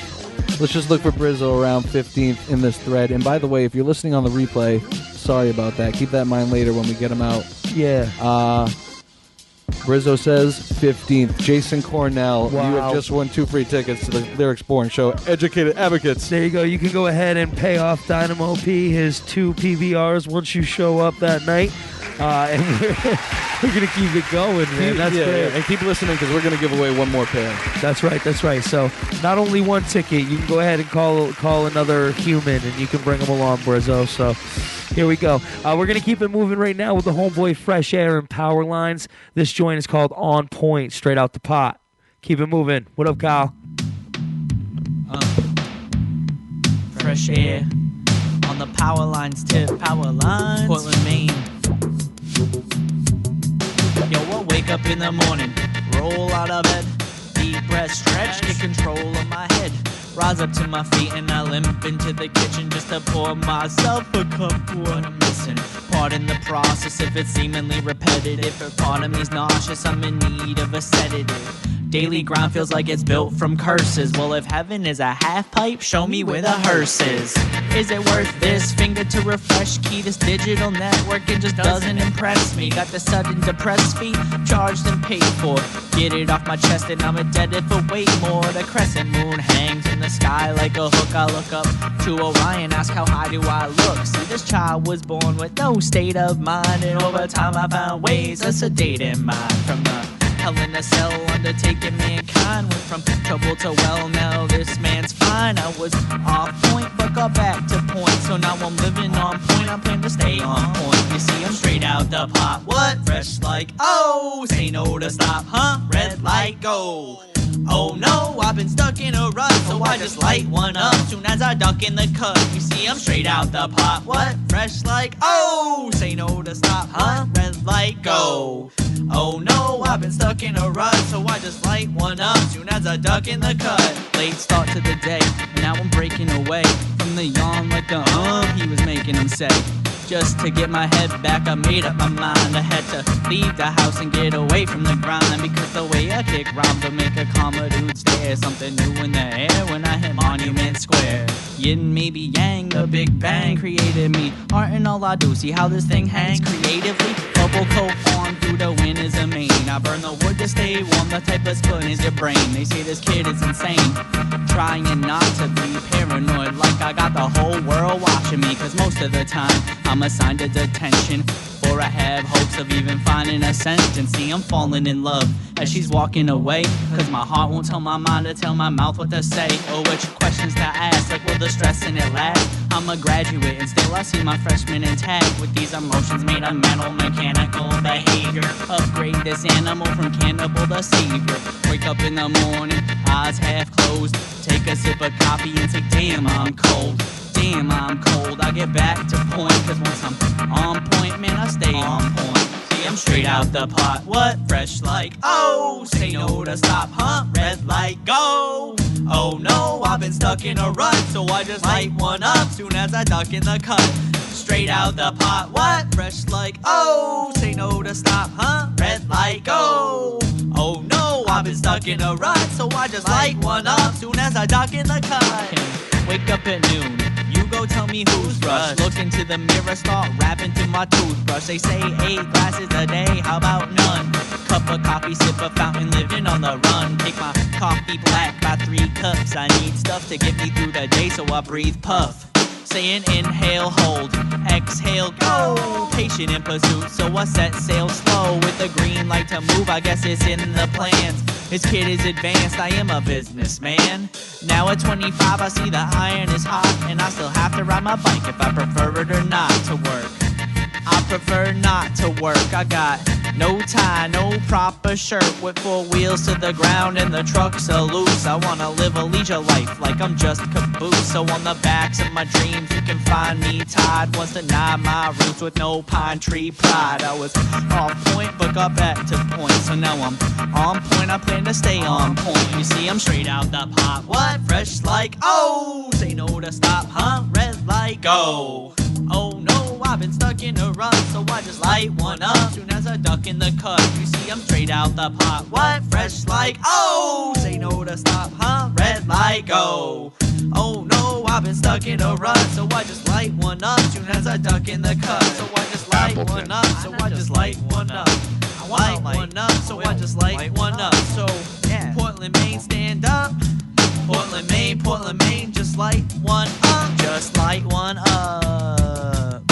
Let's just look for Brizzo around 15th in this thread. And by the way, if you're listening on the replay, sorry about that. Keep that in mind later when we get them out. Yeah. Brizzo says 15th. Jason Cornell, Wow. you have just won 2 free tickets to the Lyrics Born Show. Educated Advocates. There you go. You can go ahead and pay off Dynamo P his 2 PVRs once you show up that night. And we're going to keep it going, man. That's great. Yeah. And keep listening because we're going to give away 1 more pair. That's right. So not only 1 ticket, you can go ahead and call another human and you can bring them along, Brizzo. So Here we go. We're going to keep it moving right now with the homeboy Fresh Air and Power Lines. This joint is called On Point, straight out the pot. Keep it moving. What up, Kyle? Fresh air on the power lines tip. Power lines. Portland, Maine. Yo, I wake up in the morning, roll out of bed, deep breath, stretch, get control of my head. Rise up to my feet and I limp into the kitchen just to pour myself a cup. What I'm missing. Pardon the process if it's seemingly repetitive. If part of me's nauseous, I'm in need of a sedative. Daily grind feels like it's built from curses. Well, if heaven is a half pipe, show me where the hearse is. Is it worth this? Finger to refresh key. This digital network, it just doesn't impress me. Got the sudden depressed feet, charged and paid for. Get it off my chest and I'm indebted for way more. The crescent moon hangs in the sky like a hook. I look up to Orion, ask how high do I look. See, this child was born with no state of mind, and over time I found ways to sedate in mind. From the hell in a cell, undertaking mankind. Went from trouble to well, now this man's fine. I was off point, but got back to point. So now I'm living on point, I'm planning to stay on point. You see, I'm straight out the pot. What? Fresh like, oh, say no to stop, huh? Red light, go. Oh no, I've been stuck in a rut, so I just light one up soon as I duck in the cut. You see, I'm straight out the pot. What? Fresh like, oh, say no to stop, huh? Red light, go. Oh no, I've been stuck in a rut, so I just light one up soon as I duck in the cut. Late start to the day, and now I'm breaking away from the yawn like the he was making him say. Just to get my head back, I made up my mind. I had to leave the house and get away from the grind, because the way I kick rhymes will make a calmer dude stare. Something new in the air when I hit Monument Square. Yin, maybe yang, the Big Bang created me. Art and all I do, see how this thing hangs creatively. Bubble coat on through the winters of Maine. I burn the wood to stay warm, the type of spoon is your brain. They say this kid is insane, trying not to be paranoid, like I got the whole world watching me. Cause most of the time I'm assigned to detention, or I have hopes of even finding a sentence. See, I'm falling in love as she's walking away, cause my heart won't tell my mind to tell my mouth what to say, or which questions to ask, like will the stress in it last? I'm a graduate and still I see my freshman intact, with these emotions made of metal, mechanical behavior. Upgrade this animal from cannibal to savior. Wake up in the morning, eyes half closed, take a sip of coffee and say, damn, I'm cold. Damn, I'm cold. I get back to point, cause once I'm on point, man, I stay on point. See, I'm straight out the pot. What? Fresh like, oh, say no to stop, huh? Red light, go. Oh no, I've been stuck in a rut, so I just light one up soon as I duck in the cut. Straight out the pot. What? Fresh like, oh, say no to stop, huh? Red light, go. Oh no, I've been stuck in a rut, so I just light one up soon as I duck in the cut. Wake up at noon, you go tell me who's rushed. Look into the mirror, start rapping to my toothbrush. They say 8 glasses a day, how about none? Cup of coffee, sip a fountain, living on the run. Take my coffee black by 3 cups. I need stuff to get me through the day, so I breathe puff. Saying inhale, hold, exhale, go. Patient in pursuit, so I set sail slow. With the green light to move, I guess it's in the plans. This kid is advanced, I am a businessman. Now at 25, I see the iron is hot, and I still have to ride my bike if I prefer it or not to work. I prefer not to work. I got no tie, no proper shirt, with 4 wheels to the ground and the trucks are loose. I wanna live a leisure life like I'm just caboose. So on the backs of my dreams you can find me tied. Once denied my roots with no pine tree pride. I was off point but got back to point, so now I'm on point. I plan to stay on point. You see, I'm straight out the pot. What? Fresh like, oh, say no to stop, huh? Red light, go. Oh no, I've been stuck in a rut, so I just light one up soon as I duck in the cut. You see, I'm straight out the pot. What? Fresh like, oh, say no to stop, huh? Red light, go. Oh no, I've been stuck in a rut, so I just light one up soon as I duck in the cut. So I just light one up, so I just light one up. I light one up, so I just light one up. So Portland, Maine, stand up. Portland, Maine, just light one up. Just light one up.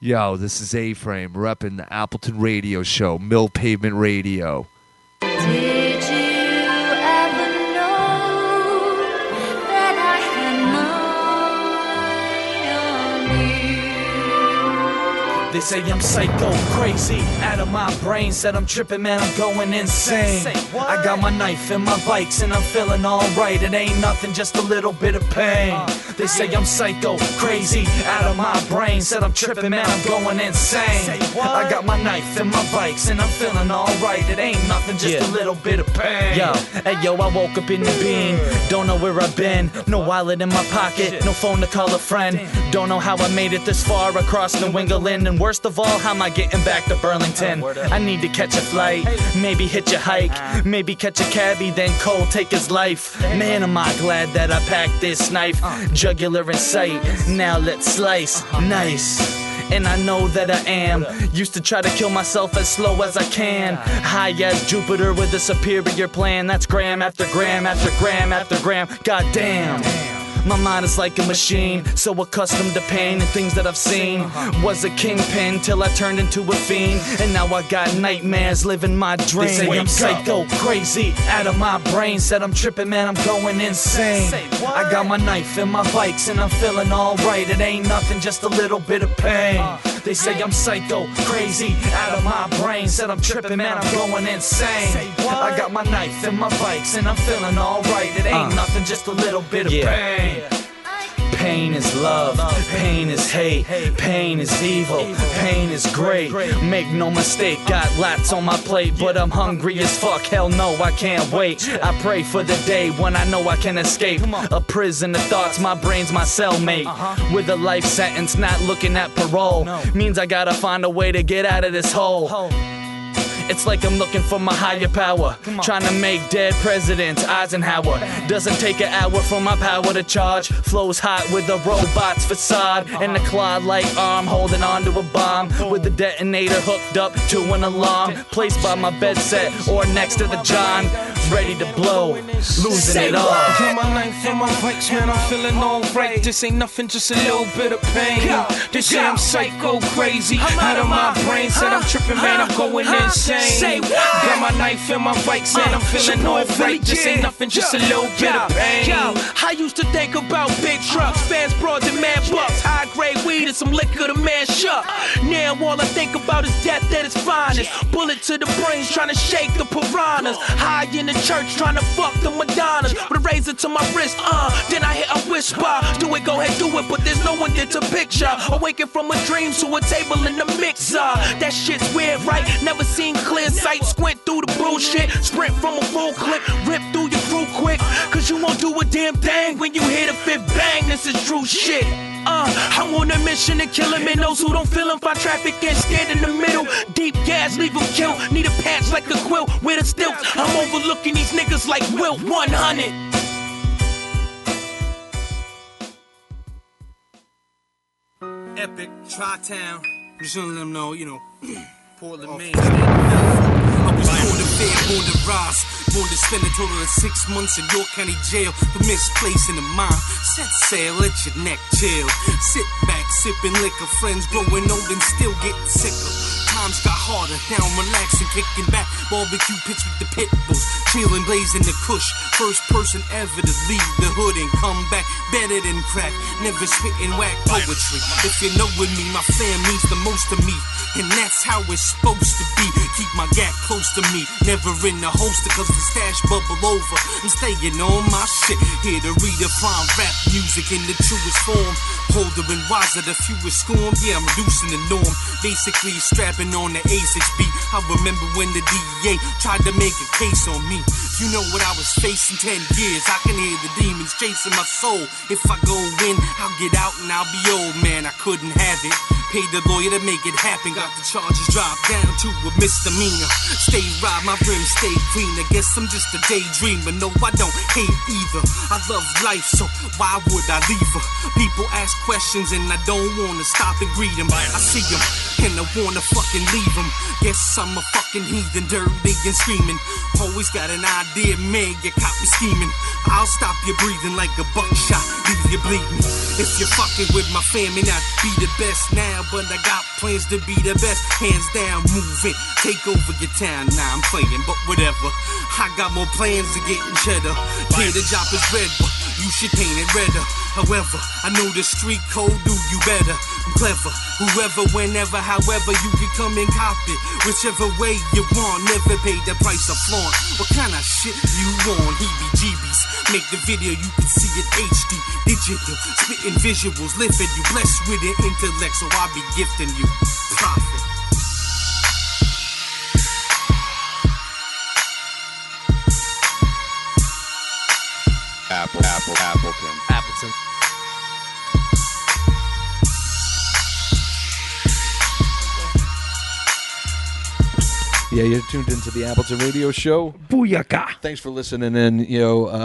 Yo, this is A-Frame repping the Appleton Radio Show, Mill Pavement Radio. Did you ever know that I had mine They say I'm psycho, crazy, out of my brain. Said I'm tripping, man, I'm going insane. I got my knife and my bikes and I'm feeling alright. It ain't nothing, just a little bit of pain. They say I'm psycho, crazy, out of my brain. Said I'm tripping, man, I'm going insane. I got my knife and my bikes and I'm feeling alright. It ain't nothing, just a little bit of pain. Yo, hey yo, I woke up in the bean. Don't know where I've been. No wallet in my pocket, no phone to call a friend. Don't know how I made it this far across New England. And worst of all, how am I getting back to Burlington? I need to catch a flight, maybe hitch a hike, maybe catch a cabbie, then Cole take his life. Man, am I glad that I packed this knife. Jugular in sight, now let's slice. Nice. And I know that I am. Used to try to kill myself as slow as I can. High as Jupiter with a superior plan. That's gram after gram after gram after gram. God damn. My mind is like a machine, so accustomed to pain and things that I've seen. Was a kingpin till I turned into a fiend, and now I got nightmares living my dream. They say I'm psycho, crazy, out of my brain. Said I'm tripping, man, I'm going insane. I got my knife and my bikes and I'm feeling alright. It ain't nothing, just a little bit of pain. They say I'm psycho, crazy, out of my brain. Said I'm tripping, man, I'm going insane. I got my knife and my bikes and I'm feeling alright. It ain't nothing, just a little bit of pain. Pain is love, pain is hate, pain is evil, pain is great. Make no mistake, got lots on my plate, but I'm hungry as fuck, hell no, I can't wait. I pray for the day when I know I can escape a prison of thoughts, my brain's my cellmate. With a life sentence, not looking at parole, means I gotta find a way to get out of this hole. It's like I'm looking for my higher power, trying to make dead presidents Eisenhower. Doesn't take an hour for my power to charge. Flows hot with a robot's facade and a claw-like arm holding onto a bomb with the detonator hooked up to an alarm placed by my bed set or next to the John. Ready to blow, losing it all. Got my knife and my bikes, man, I'm feeling alright. This ain't nothing, just a little bit of pain. They say I'm psycho, crazy, out of my brain. Said I'm tripping, man, I'm going insane. Got my knife and my bikes, and I'm feeling alright. This ain't nothing, just a little bit of pain. Yo, I used to think about big trucks, fans, broads, and mad bucks, high grade weed and some liquor to man shut. Now all I think about is death at its finest. Bullet to the brains, trying to shake the piranhas. High in the church, trying to fuck the Madonnas. With a razor to my wrist, then I hear a whisper. Do it, go ahead, do it, but there's no one there to picture. Awaken from a dream to a table in the mixer. That shit's weird, right? Never seen clear sight. Squint through the bullshit. Sprint from a full clip. Rip through your crew quick. Cause you won't do a damn thing when you hear the fifth bang. This is true shit. I'm on a mission to kill him and those who don't feel him. Find traffic and scared in the middle. Deep gas, leave him killed. Need a patch like a quilt with a stilt. I'm overlooking these niggas like Wilt 100. Epic, Tri-Town. Just letting them know, you know, Portland, Maine. I was born to fair, born to rise. Born to spend a total of 6 months in York County Jail for misplacing the mind. Set sail, let your neck chill. Sit back, sipping liquor. Friends growing old and still getting sicker. Times got harder, now I'm relaxing, kicking back. Barbecue pits with the pit bulls, chilling, blazing the kush. First person ever to leave the hood and come back better than crack. Never spitting whack poetry. If you know with me, my fam means the most to me, and that's how it's supposed to be. Keep my gap close to me, never in the holster, cause the stash bubble over. I'm staying on my shit, here to redefine rap music in the truest form. Colder and wiser, the fewest storm. Yeah, I'm reducing the norm. Basically strapping on the A6 beat. I remember when the DEA tried to make a case on me. You know what I was facing 10 years. I can hear the demons chasing my soul. If I go in, I'll get out and I'll be old. Man, I couldn't have it. Paid the lawyer to make it happen. Got the charges dropped down to a misdemeanor. Stay right, my rims stay clean. I guess I'm just a daydreamer. No, I don't hate either. I love life, so why would I leave her? People ask questions and I don't wanna stop and greet them. I see them and I wanna fucking leave them. Guess I'm a fucking heathen, dirty and screaming. Always got an idea, man, you caught me scheming. I'll stop you breathing like a buckshot, leave you bleeding. If you're fucking with my family, not be the best now, but I got plans to be the best. Hands down, move it, take over your town. Nah, I'm playing, but whatever. I got more plans to get in cheddar. Here the job is red, but You should paint it redder. However, I know the street code do you better. I'm clever. Whoever, whenever, however, you can come and cop it. Whichever way you want, never pay the price of flaunt. What kind of shit you want? Heebie-jeebies. Make the video, you can see it HD, digital, spitting visuals, living you, blessed with an intellect, so I'll be gifting you profit. Appleton. Yeah, you're tuned into the Appleton Radio Show. Booyaka. Thanks for listening in.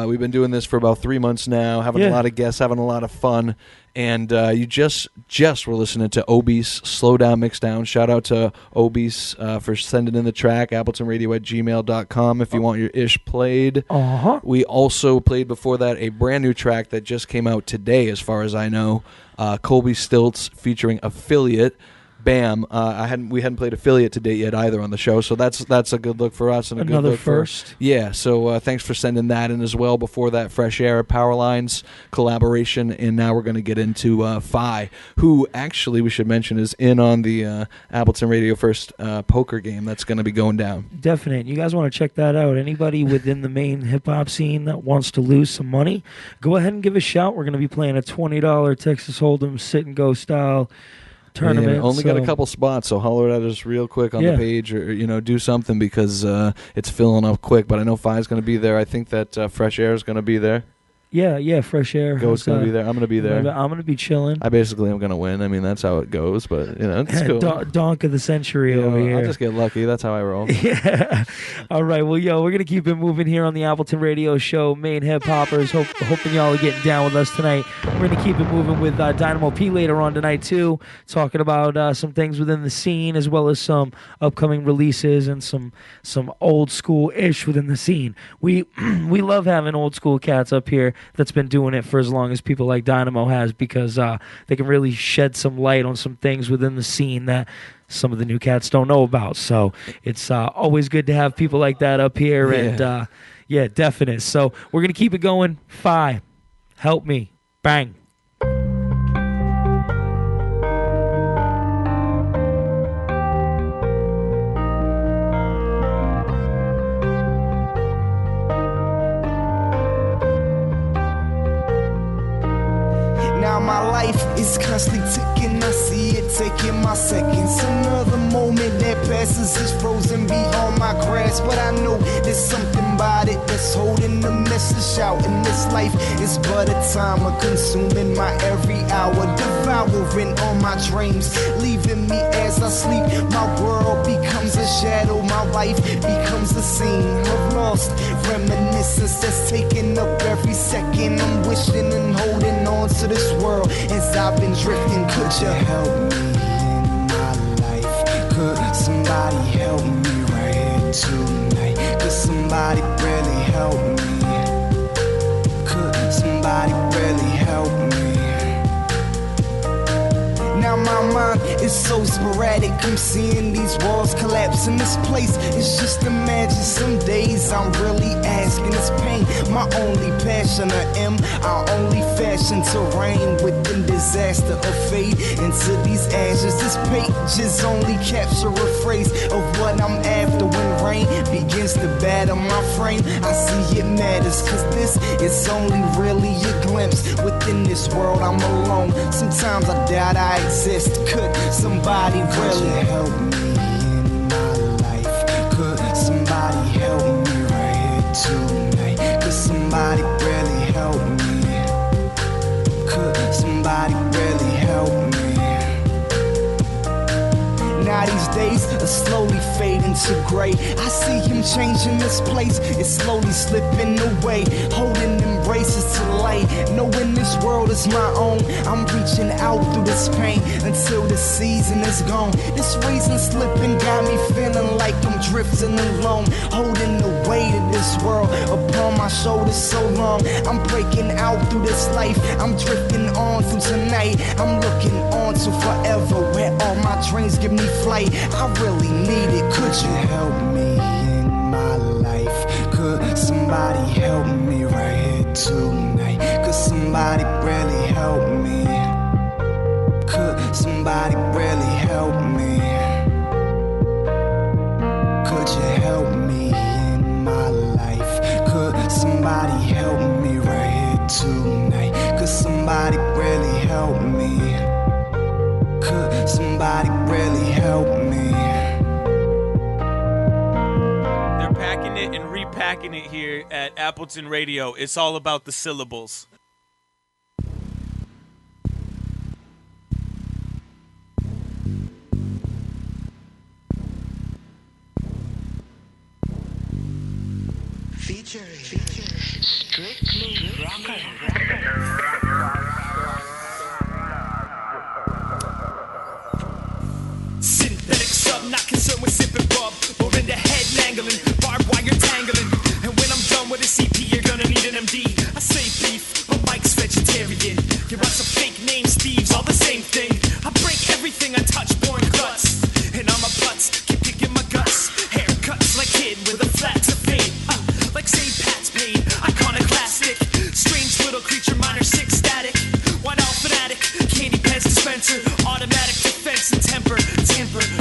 We've been doing this for about 3 months now, having a lot of guests, having a lot of fun. And you just were listening to Obese, Slow Down, Mix Down. Shout out to Obese for sending in the track, appletonradio@gmail.com if you want your ish played. Uh-huh. We also played before that a brand new track that just came out today, as far as I know. Colby Stilts featuring Affiliate. Bam! We hadn't played Affiliate to date yet either on the show, so that's a good look for us and another good look first. Yeah, so thanks for sending that in as well. Before that, Fresh Air, Powerlines collaboration, and now we're going to get into Phi, who actually we should mention is in on the Appleton Radio First poker game that's going to be going down. Definite. You guys want to check that out? Anybody within the Maine hip hop scene that wants to lose some money, go ahead and give a shout. We're going to be playing a $20 Texas Hold'em sit and go style tournament. Yeah, only got a couple spots, so holler at us real quick on the page, or do something because it's filling up quick. But I know Phi's going to be there. I think that Fresh Air is going to be there. Yeah, Fresh Air. Go's going to be there. I'm going to be there. I'm going to be chilling. I basically am going to win. I mean, that's how it goes, but it's cool. Donk of the century over here. I'll just get lucky. That's how I roll. Yeah. All right. Well, we're going to keep it moving here on the Appleton Radio Show. Maine Hip Hoppers. Hoping y'all are getting down with us tonight. We're going to keep it moving with Dynamo P later on tonight, too. Talking about some things within the scene, as well as some upcoming releases and some old school-ish within the scene. We love having old school cats up here that's been doing it for as long as people like Dynamo has, because they can really shed some light on some things within the scene that some of the new cats don't know about. So it's always good to have people like that up here. And definite. So we're going to keep it going. Phi, help me. Bang. Now my life is constantly ticking, I see it taking my seconds. Another moment that passes is frozen beyond my grasp, but I know there's something about it that's holding the message out. And this life is but a timer, consuming my every hour, devouring all my dreams, leaving me as I sleep. My world becomes a shadow, my life becomes a scene of lost reminiscence that's taking up every second. I'm wishing and holding on to this world as I've been drifting. Could you help me in my life? Could somebody help me right here tonight? Could somebody really help me? Could somebody really help me? Now my mind is so sporadic, I'm seeing these walls collapse, and this place is just imagine. Some days I'm really asking, is pain my only passion, or am I only fashioned to reign within disaster or fade into these ashes? This page is only capture a phrase of what I'm after. When rain begins to batter my frame, I see it matters, cause this is only really a glimpse. Within this world I'm alone, sometimes I doubt I exist. Could somebody really help me in my life? Could somebody help me right here tonight? Could somebody really help me? Could somebody really help me? Now these days are slowly fading to gray. I see him changing this place, it's slowly slipping away, holding embraces to light, knowing this world is my own. I'm reaching out through this pain until the season is gone. This reason slipping got me feeling like I'm drifting alone, holding the weight of this world upon my shoulders so long. I'm breaking out through this life, I'm drifting on through tonight. I'm looking on to forever, where all my dreams give me flight. I really need it. Could you help me in my life? Could somebody help me right here tonight? somebody really help me? Could somebody really help me? Could you help me in my life? Could somebody help me right here tonight? Could somebody really help me? Could somebody really help me? They're packing it and repacking it here at Appleton Radio. It's all about the syllables. Featuring Strictly Rocker. Synthetic sub, not concerned with sipping bub or in the head mangling, barbed wire tangling. And when I'm done with a CP, you're gonna need an MD. I say beef, but Mike's vegetarian. You're on some fake names, thieves, all the same thing. I break everything I touch, born guts. And I'm a putz, keep kicking my guts. Haircuts like kid with a flat to fade. Like St. Pat's paid, iconoclastic. Strange little creature, minor sick static. White out fanatic, candy pens dispenser. Automatic defense and temper.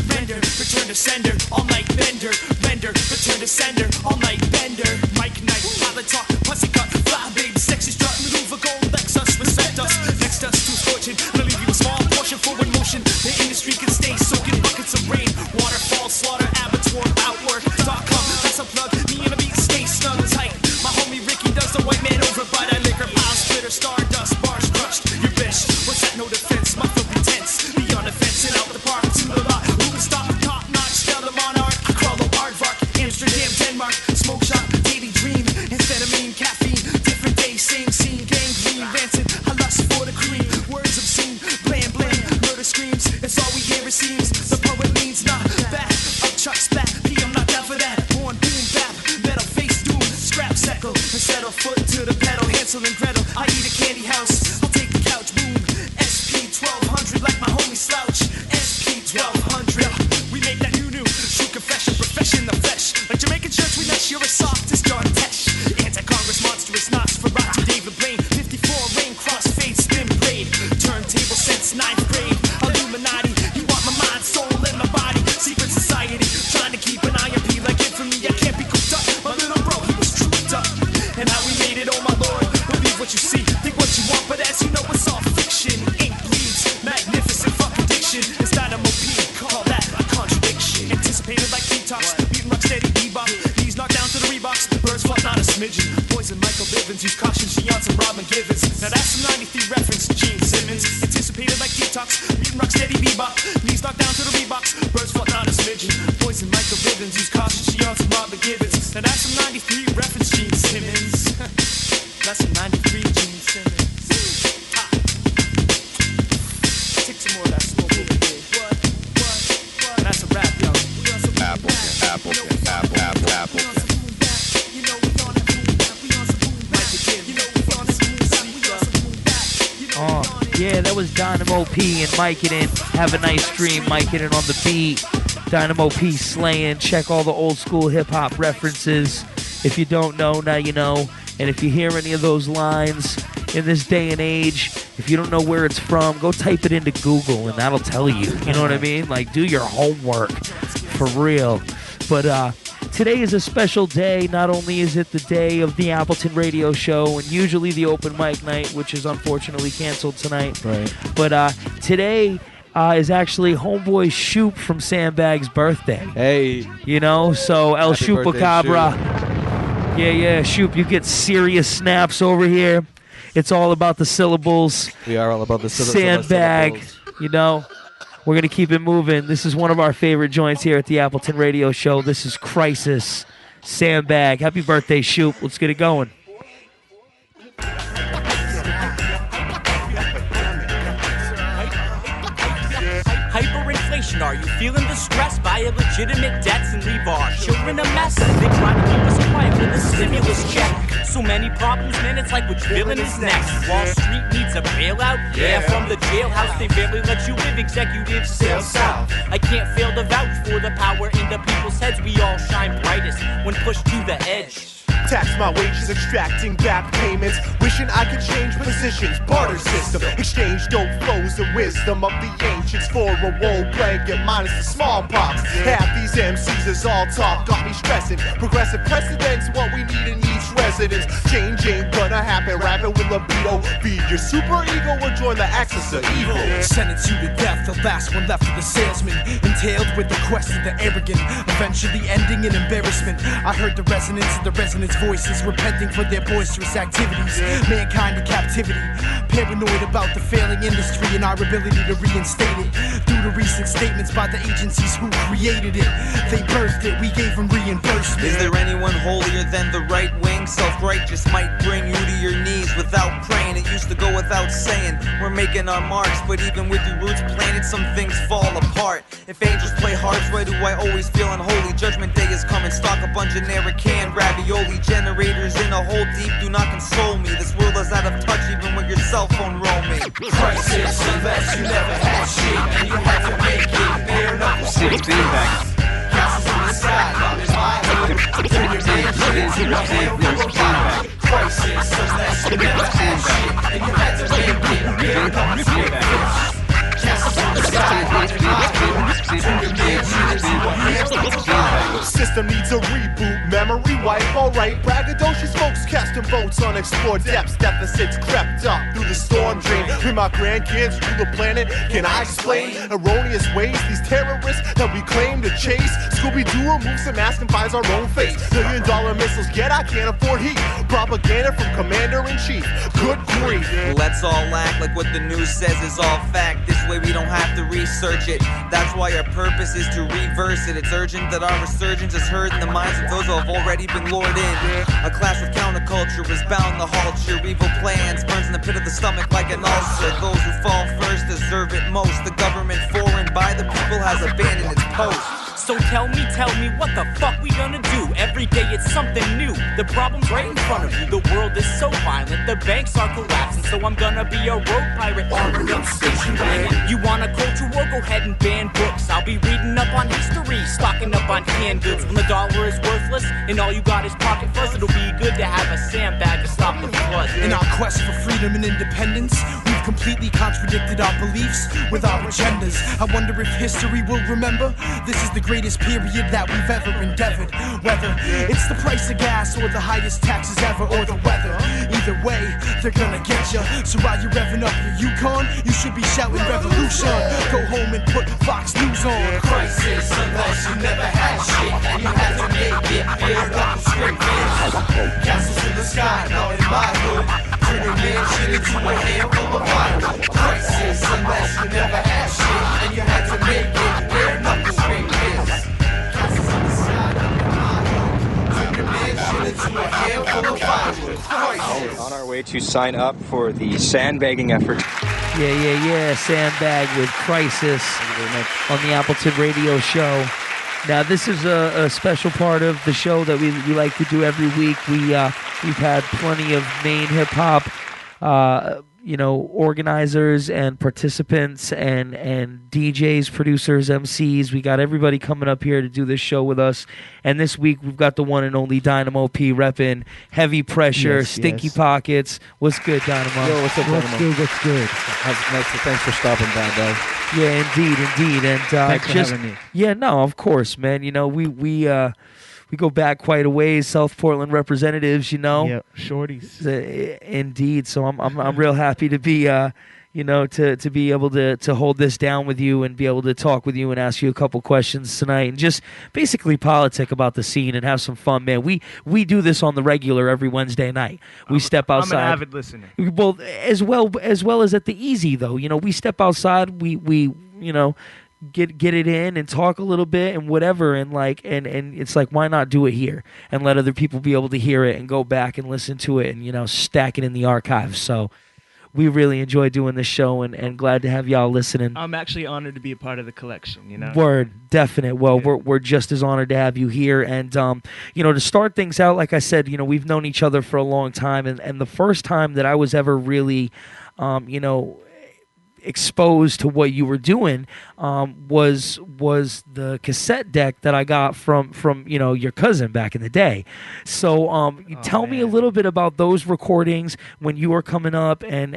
Render, return to sender. All night bender, render, return to sender. All night bender. Mike Knight, pilot talk, pussy cut. Fly baby, sexy strut, maneuver, gold Lexus. Respect us, next us to fortune. I'll leave you a small portion for in motion. The industry can stay soaking buckets of rain. Waterfall, slaughter, abattoir, outwork.com. That's a plug, me and a beat, stay snug tight. My homie Ricky does the white man over, but I liquor pile, splitter, stardust, bars crushed. Your bitch, what's that? No defense, my filthy tense. Beyond the fence and out the park to the lot. Who can stop the top notch? Stellar monarch, Crawlo, Aardvark, Amsterdam, Denmark, smoke shop, daily dream, amphetamine, caffeine, different day, same scene, gangrene, rancid. I lust for the cream, words obscene, blam blam, murder screams. It's all we hear it seems. The poet leans not back, up chuck spat. P, I'm not down for that. Born boom bap, metal face doom, scrap seckle, and settle foot to the pedal. Hansel and Gretel, I eat a candy house. I'll take the couch, boom. SP 1200 like my homie slouch. SP 1200. We make that new. True confession, profession, the flesh. Like Jamaican church, we nuts, you're as soft as John Tesh. Anti-Congress, monstrous, Nosferatu, David Blaine. 54 rain, crossfade, spin braid. Turntable since 9th grade. Illuminati, you want my mind, soul, and my body. Secret society, trying to keep an eye on P like infamy. I can't be cooped up. My little bro, he was trooped up. And how we made it, oh my lord. Believe what you see, think what you want, but as you know, it's all fiction. Ink bleeds, magnificent fuck addiction. It's Dynamo P, call that a contradiction. Anticipated like detox, beating rock steady bebop. Knees knocked down to the Reeboks, birds fought not a smidgen. Poison Michael Bivins, use caution, she on some Robin Givens. Now that's some 93 reference, Gene Simmons. Anticipated like detox, beating rock steady bebop. Knees knocked down to the Reeboks, birds fought not a smidgen. Poison Michael Bivins, use caution, she on some Robin Givens. Now that's some 93 reference, Gene Simmons. That's some 93 Gene Simmons. Take some more of that smoke over here. What? That's a rap, yo. Apple. Oh, yeah, that was Dynamo P and Mike It In. Have a nice stream, Mike It In on the beat. Dynamo P slaying. Check all the old school hip hop references. If you don't know, now you know. And if you hear any of those lines in this day and age, if you don't know where it's from, go type it into Google and that'll tell you. You know what I mean? Like, do your homework for real. But today is a special day. Not only is it the day of the Appleton Radio Show and usually the open mic night, which is unfortunately canceled tonight. Right. But today is actually Homeboy Shoop from Sandbag's birthday. Hey. You know, so El Happy birthday, Chupacabra. Yeah, Shoop, you get serious snaps over here. It's all about the syllables. We are all about the Sandbag, you know. We're going to keep it moving. This is one of our favorite joints here at the Appleton Radio Show. This is Crisis, Sandbag. Happy birthday, Shoop. Let's get it going. Hyperinflation, are you feeling distressed by illegitimate debts and leave our children a mess? They try to keep us quiet with a stimulus check. So many problems, man, it's like which villain is next? Wall Street needs a bailout? Yeah, from the jailhouse they barely let you live, executives sail south. I can't fail to vouch for the power in the people's heads. We all shine brightest when pushed to the edge. Tax my wages, extracting back payments. Wishing I could change positions, barter system. Exchange dope flows, the wisdom of the ancients for a wool blanket minus the smallpox. Half these MCs is all talk, got me stressing. Progressive precedents, what we need in each residence. Change ain't gonna happen, rapping with libido. Feed your super ego or join the axis of evil. Sentence you to death, the last one left of the salesman. Entailed with the quest of the arrogant, eventually ending in embarrassment. I heard the resonance of the resonance voices, repenting for their boisterous activities. Mankind in captivity, paranoid about the failing industry and our ability to reinstate it. Due to recent statements by the agencies who created it, they birthed it, we gave them reimbursement. Is there anyone holier than the right wing? Self-righteous might bring you to your knees without praying. It used to go without saying, we're making our marks, but even with your roots planted, some things fall apart. If angels play harps, why do I always feel unholy? Judgment day is coming, stock up on generic canned ravioli. Generators in a hole deep do not console me. This world is out of touch even with your cell phone roaming. Crisis, unless you never had shit and you had to make it. Bare knuckles, castles in the sky, not in my hood. Turn your damn shit into a handful of pie. Crisis, unless you never had shit and you had to make it. Bare knuckles, castles in the sky, not in my hood. Turn your damn shit into a handful of pie. System needs a reboot, memory wipe, alright. Braggadocious folks casting votes on explored depths. Deficits crept up through the storm drain. When my grandkids rule the planet, can I explain erroneous ways these terrorists that we claim to chase? Scooby-Doo removes the mask and finds our own face. $1 million missiles, yet I can't afford heat. Propaganda from Commander-in-Chief. Good grief. Let's all act like what the news says is all fact. This way we don't have to research it. That's why our purpose is to reverse it. It's urgent that our resurgence is heard in the minds of those who have already been lured in. A clash with counterculture is bound to halt your evil plans. Burns in the pit of the stomach like an ulcer. Those who fall first deserve it most. The government for and by the people has abandoned its post. So tell me, what the fuck we gonna do? Every day it's something new. The problem's right in front of you. The world is so violent, the banks are collapsing. So I'm gonna be a road pirate, armored up station wagon. You want a culture war? Go ahead and ban books. I'll be reading up on history, stocking up on canned goods. When the dollar is worthless and all you got is pocket fuzz, it'll be good to have a sandbag to stop the flood. In our quest for freedom and independence, we've completely contradicted our beliefs with our agendas. I wonder if history will remember this is the greatest period that we've ever endeavored. Whether it's the price of gas or the highest taxes ever or the weather, either way, they're gonna get ya. So while you're revving up your Yukon, you should be shouting revolution. Go home and put Fox News on. Crisis, unless you never had shit and you had to make it. Bare knuckles, straight fist. Castles in the sky, not in my hood. Turn your mansion into a handful of vinyl. Crisis, unless you never had shit and you had to make it. Bare knuckles, straight fist. Castles in the sky, not in my hood. Turn your mansion into a handful of vinyl. Crisis. On our way to sign up for the sandbagging effort. Yeah. Sandbag with Crisis on the Appleton Radio Show. Now, this is a special part of the show that we like to do every week. We've had plenty of Maine Hip Hop, organizers and participants and DJs, producers, MCs. We got everybody coming up here to do this show with us. And this week we've got the one and only Dynamo P repping Heavy Pressure, Stinky Pockets. What's good, Dynamo? Yo, what's up, Dynamo? What's good? Thanks for stopping by, Dave. Yeah, indeed. And thanks for having me. Yeah, no, of course, man. We go back quite a ways, South Portland representatives, Yeah, shorties. Indeed. So I'm real happy to be to be able to hold this down with you and be able to talk with you and ask you a couple questions tonight and just basically politic about the scene and have some fun, man. We do this on the regular every Wednesday night. We step outside. I'm an avid listener. Well, as well as at the Easy though. We step outside. We get it in and talk a little bit and whatever and it's like, why not do it here and let other people be able to hear it and go back and listen to it and stack it in the archives. So we really enjoy doing this show and glad to have y'all listening. I'm actually honored to be a part of the collection, Word, definite. Well, we're just as honored to have you here. And, to start things out, like I said, we've known each other for a long time. And the first time that I was ever really, exposed to what you were doing was the cassette deck that I got from your cousin back in the day. So tell me a little bit about those recordings when you were coming up, and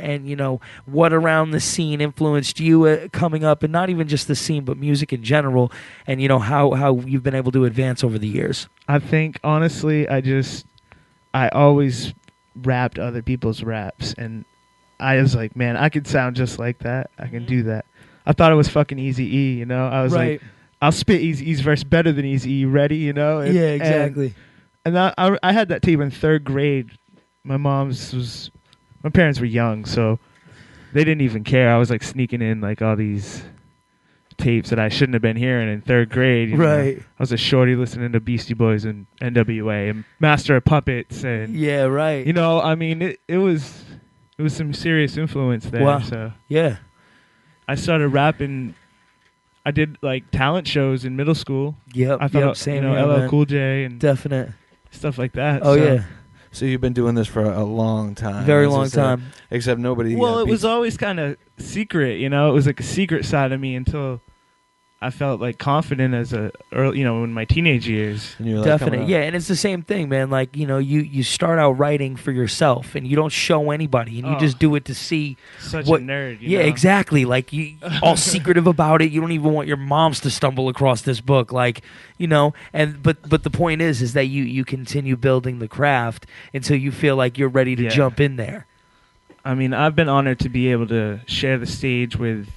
what around the scene influenced you coming up, and not even just the scene but music in general, and how you've been able to advance over the years. I think honestly, I always rapped other people's raps, and I was like, man, I could sound just like that. I can do that. I thought it was fucking Eazy-E, I was like, I'll spit Eazy-E's verse better than Eazy-E, ready, Yeah, exactly. And I had that tape in 3rd grade. My parents were young, so they didn't even care. I was like sneaking in like all these tapes that I shouldn't have been hearing in 3rd grade. Right. I was a shorty listening to Beastie Boys and NWA and Master of Puppets, and yeah, right. I mean, it was some serious influence there. Wow. So yeah, I started rapping. I did like talent shows in middle school. Yep. I thought same. LL Cool J and definite stuff like that. Oh so. yeah. So you've been doing this for a long time. Very long time. Except nobody. Well, it was always kind of secret, It was like a secret side of me until I felt like confident as in my teenage years. And you're Definitely, yeah, and it's the same thing, man. Like you start out writing for yourself, and you don't show anybody, and you just do it to see. Such what, a nerd. Yeah, exactly. Like you, all secretive about it. You don't even want your moms to stumble across this book, but the point is that you continue building the craft until you feel like you're ready to jump in there. I mean, I've been honored to be able to share the stage with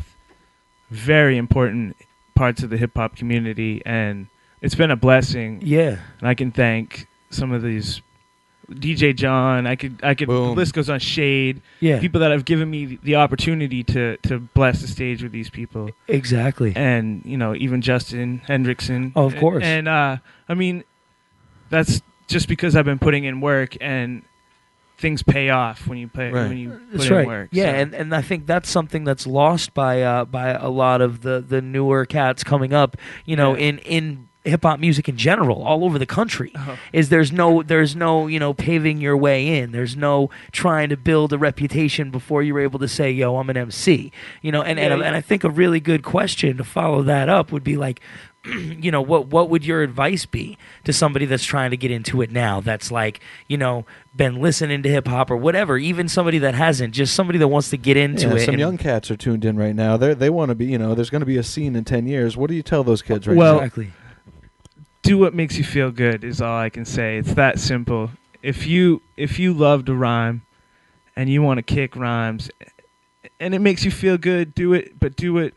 very important parts of the hip hop community, and it's been a blessing. Yeah, and I can thank some of these DJ John. I could. Boom. The list goes on. Shade. Yeah, people that have given me the opportunity to bless the stage with these people. Exactly. And even Justin Hendrickson. Oh, of course. And I mean, that's just because I've been putting in work, and things pay off when you put in work. Yeah, so. and I think that's something that's lost by a lot of the newer cats coming up, in hip hop music in general, all over the country. Is there's no paving your way in. There's no trying to build a reputation before you're able to say, yo, I'm an MC. And I think a really good question to follow that up would be like, what would your advice be to somebody that's trying to get into it now, that's like, been listening to hip hop or whatever, even somebody that hasn't, just somebody that wants to get into it. Some young cats are tuned in right now. They want to be, there's going to be a scene in 10 years. What do you tell those kids right now? Exactly. Do what makes you feel good is all I can say. It's that simple. If you love to rhyme and you want to kick rhymes and it makes you feel good, do it, but do it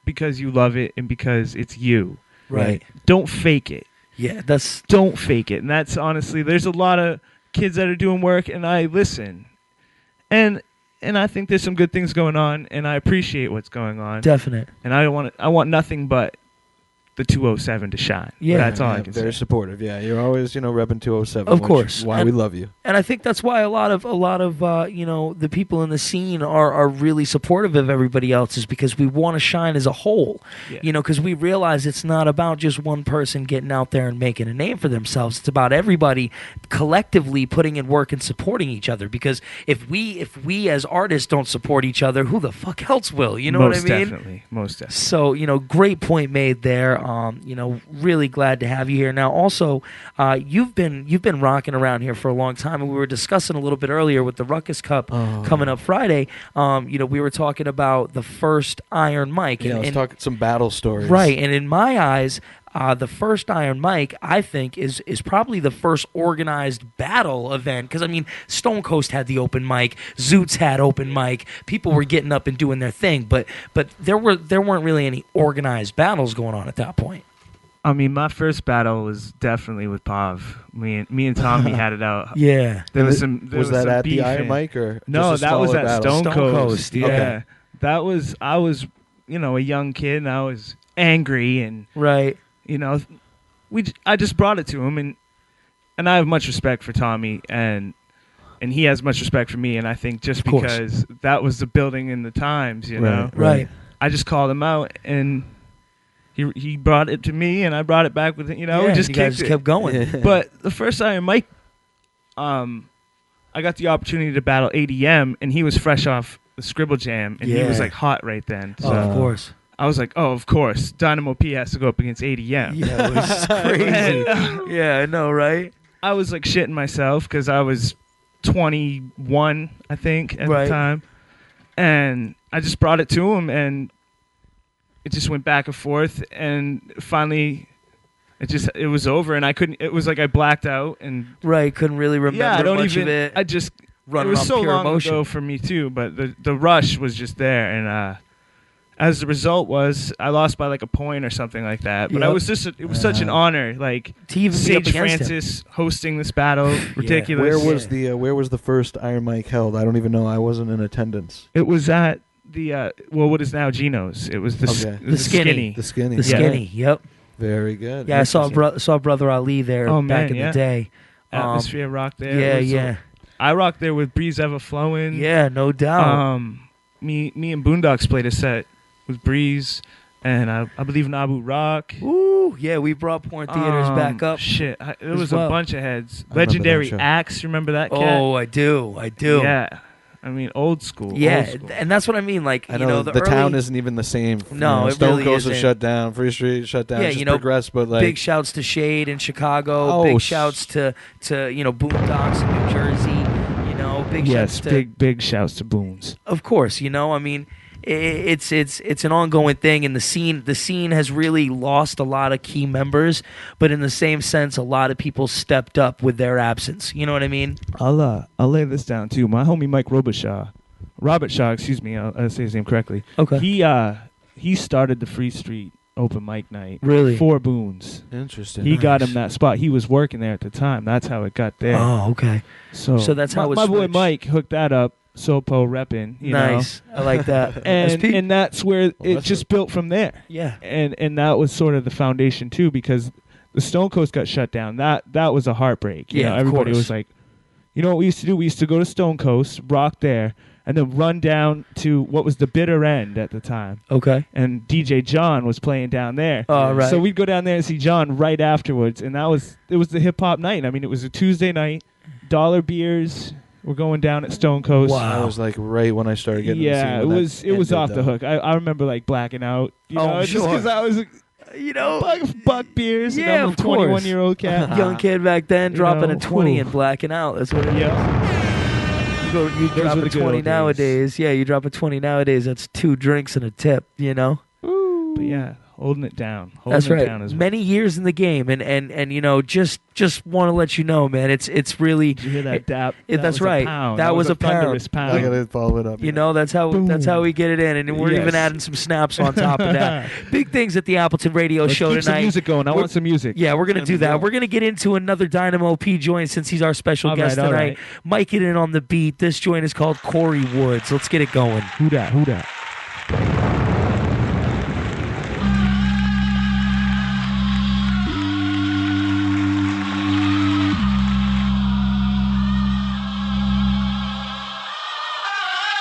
because you love it and because it's you. Right. Don't fake it. Yeah, don't fake it. And that's honestly, there's a lot of kids that are doing work, and I listen. And I think there's some good things going on, and I appreciate what's going on. Definite. And I want nothing but the 207 to shine. Yeah. That's all I can say. Very supportive. Yeah, you're always, repping 207. Of course. Why we love you. And I think that's why a lot of the people in the scene are really supportive of everybody else, is because we want to shine as a whole. Yeah. Because we realize it's not about just one person getting out there and making a name for themselves. It's about everybody collectively putting in work and supporting each other. Because if we as artists don't support each other, who the fuck else will? You know what I mean? Most definitely. So, great point made there. Really glad to have you here. Now, also, you've been rocking around here for a long time, and we were discussing a little bit earlier with the Ruckus Cup coming up Friday. We were talking about the first Iron Mike. Yeah, let's talk some battle stories. Right, and in my eyes, the first Iron Mike, I think, is probably the first organized battle event. Because, Stone Coast had the open mic. Zoots had open mic. People were getting up and doing their thing. But there weren't really any organized battles going on at that point. My first battle was definitely with Pav. Me and Tommy had it out. Yeah. Was that at the Iron Mike or no? just a that was smaller at battle? Stone Coast. Yeah, Okay. I was a young kid, and I was angry, and right. I just brought it to him, and I have much respect for Tommy, and he has much respect for me, and I think just because that was the building in the times, Right. I just called him out, and he brought it to me, and I brought it back with it. We just kept going. But the first Iron Mike, I got the opportunity to battle ADM, and he was fresh off the Scribble Jam, and he was Yeah. like hot right then. So Oh, of course. I was like, oh, of course, Dynamo P has to go up against ADM. Yeah, it was crazy. Yeah, I know, right? I was like shitting myself because I was 21, I think, at the time. And I just brought it to him, and it just went back and forth. And finally, it was over, and I couldn't. It was like I blacked out, and couldn't really remember I don't much even. of it. I just running it was on so pure long emotion. ago for me too, but the rush was just there, and as the result was, I lost by like a point or something like that. But I Yep. was just it was such an honor, like to even be up Sage against him. Francis hosting this battle, ridiculous. Where was the first Iron Mike held? I don't even know. I wasn't in attendance. It was at the what is now Geno's. It was the Okay. the skinny. The skinny. The skinny. Yep. Very good. Yeah, I saw Brother Ali there Oh, back man, in the day. Atmosphere rock there. Yeah, It was, yeah. I rocked there with Breeze Ever Flowing. Yeah, no doubt. Me and Boondocks played a set with Breeze, and I believe Nabu Rock. Ooh, yeah, we brought Porn Theaters back up. Shit, there as was well. a bunch of heads. I remember Legendary that show. Axe, remember that cat? Oh, I do. Yeah, I mean old school. Yeah, old school. and that's what I mean. Like, I you know, the town early- isn't even the same. No, it Stone really Coast was isn't. shut down. Free Street shut down. Yeah, It's just you know, progressed, but like big shouts to Shade in Chicago. Oh, Big shouts to Boondocks in New Jersey. You know, big Yes, shouts to big shouts to Boons. Of course, you know, I mean, it's an ongoing thing, and the scene has really lost a lot of key members, but in the same sense, a lot of people stepped up with their absence. You know what I mean? I'll lay this down too. My homie Mike Robert Shaw, excuse me, I'll say his name correctly. Okay. He started the Free Street open mic night. Really? For Boons. Interesting. He got him that spot. He was working there at the time. That's how it got there. Oh, okay. So that's how it my boy switched. Mike hooked that up. Sopo repping, you Nice. know. I like that. and that's where it that's just built from there. Yeah. And that was sort of the foundation too, because the Stone Coast got shut down. That was a heartbreak. You Yeah, know, of everybody course. was like, you know what we used to do? We used to go to Stone Coast, rock there, and then run down to what was the Bitter End at the time. Okay. And DJ John was playing down there. Oh, right. So we'd go down there and see John right afterwards, and it was the hip hop night. I mean, it was a Tuesday night, dollar beers. We're going down at Stone Coast. That was like right when I started getting. to the scene Yeah, when it was that off ended, the though. hook. I remember like blacking out. You Oh, know, just sure. because I was, You know, buck beers. yeah, and I'm of a course. 21-year-old cat. Young kid back then, You dropping know, a 20 whew. and blacking out. That's what it is. Yeah. You drop were a the good 20 old days. nowadays. Yeah, you drop a 20 nowadays. That's 2 drinks and a tip. You know. But yeah, holding it down. That's Holding it right. down as well. Many years in the game, and you know, just want to let you know, man. It's really. Did you hear that dap? That's was a right. pound. That was a pound. thunderous pound. I gotta follow it up. You know, that's how we get it in, and we're Yes. even adding some snaps on top of that. Big things at the Appleton Radio Let's Show keep tonight. some music going. I We're- want some music. Yeah, we're gonna Let do me that. go. We're gonna get into another Dynamo P joint since he's our special All guest right, all tonight. right. Mike it in on the beat. This joint is called Corey Woods. Let's get it going. Who dat? Who dat?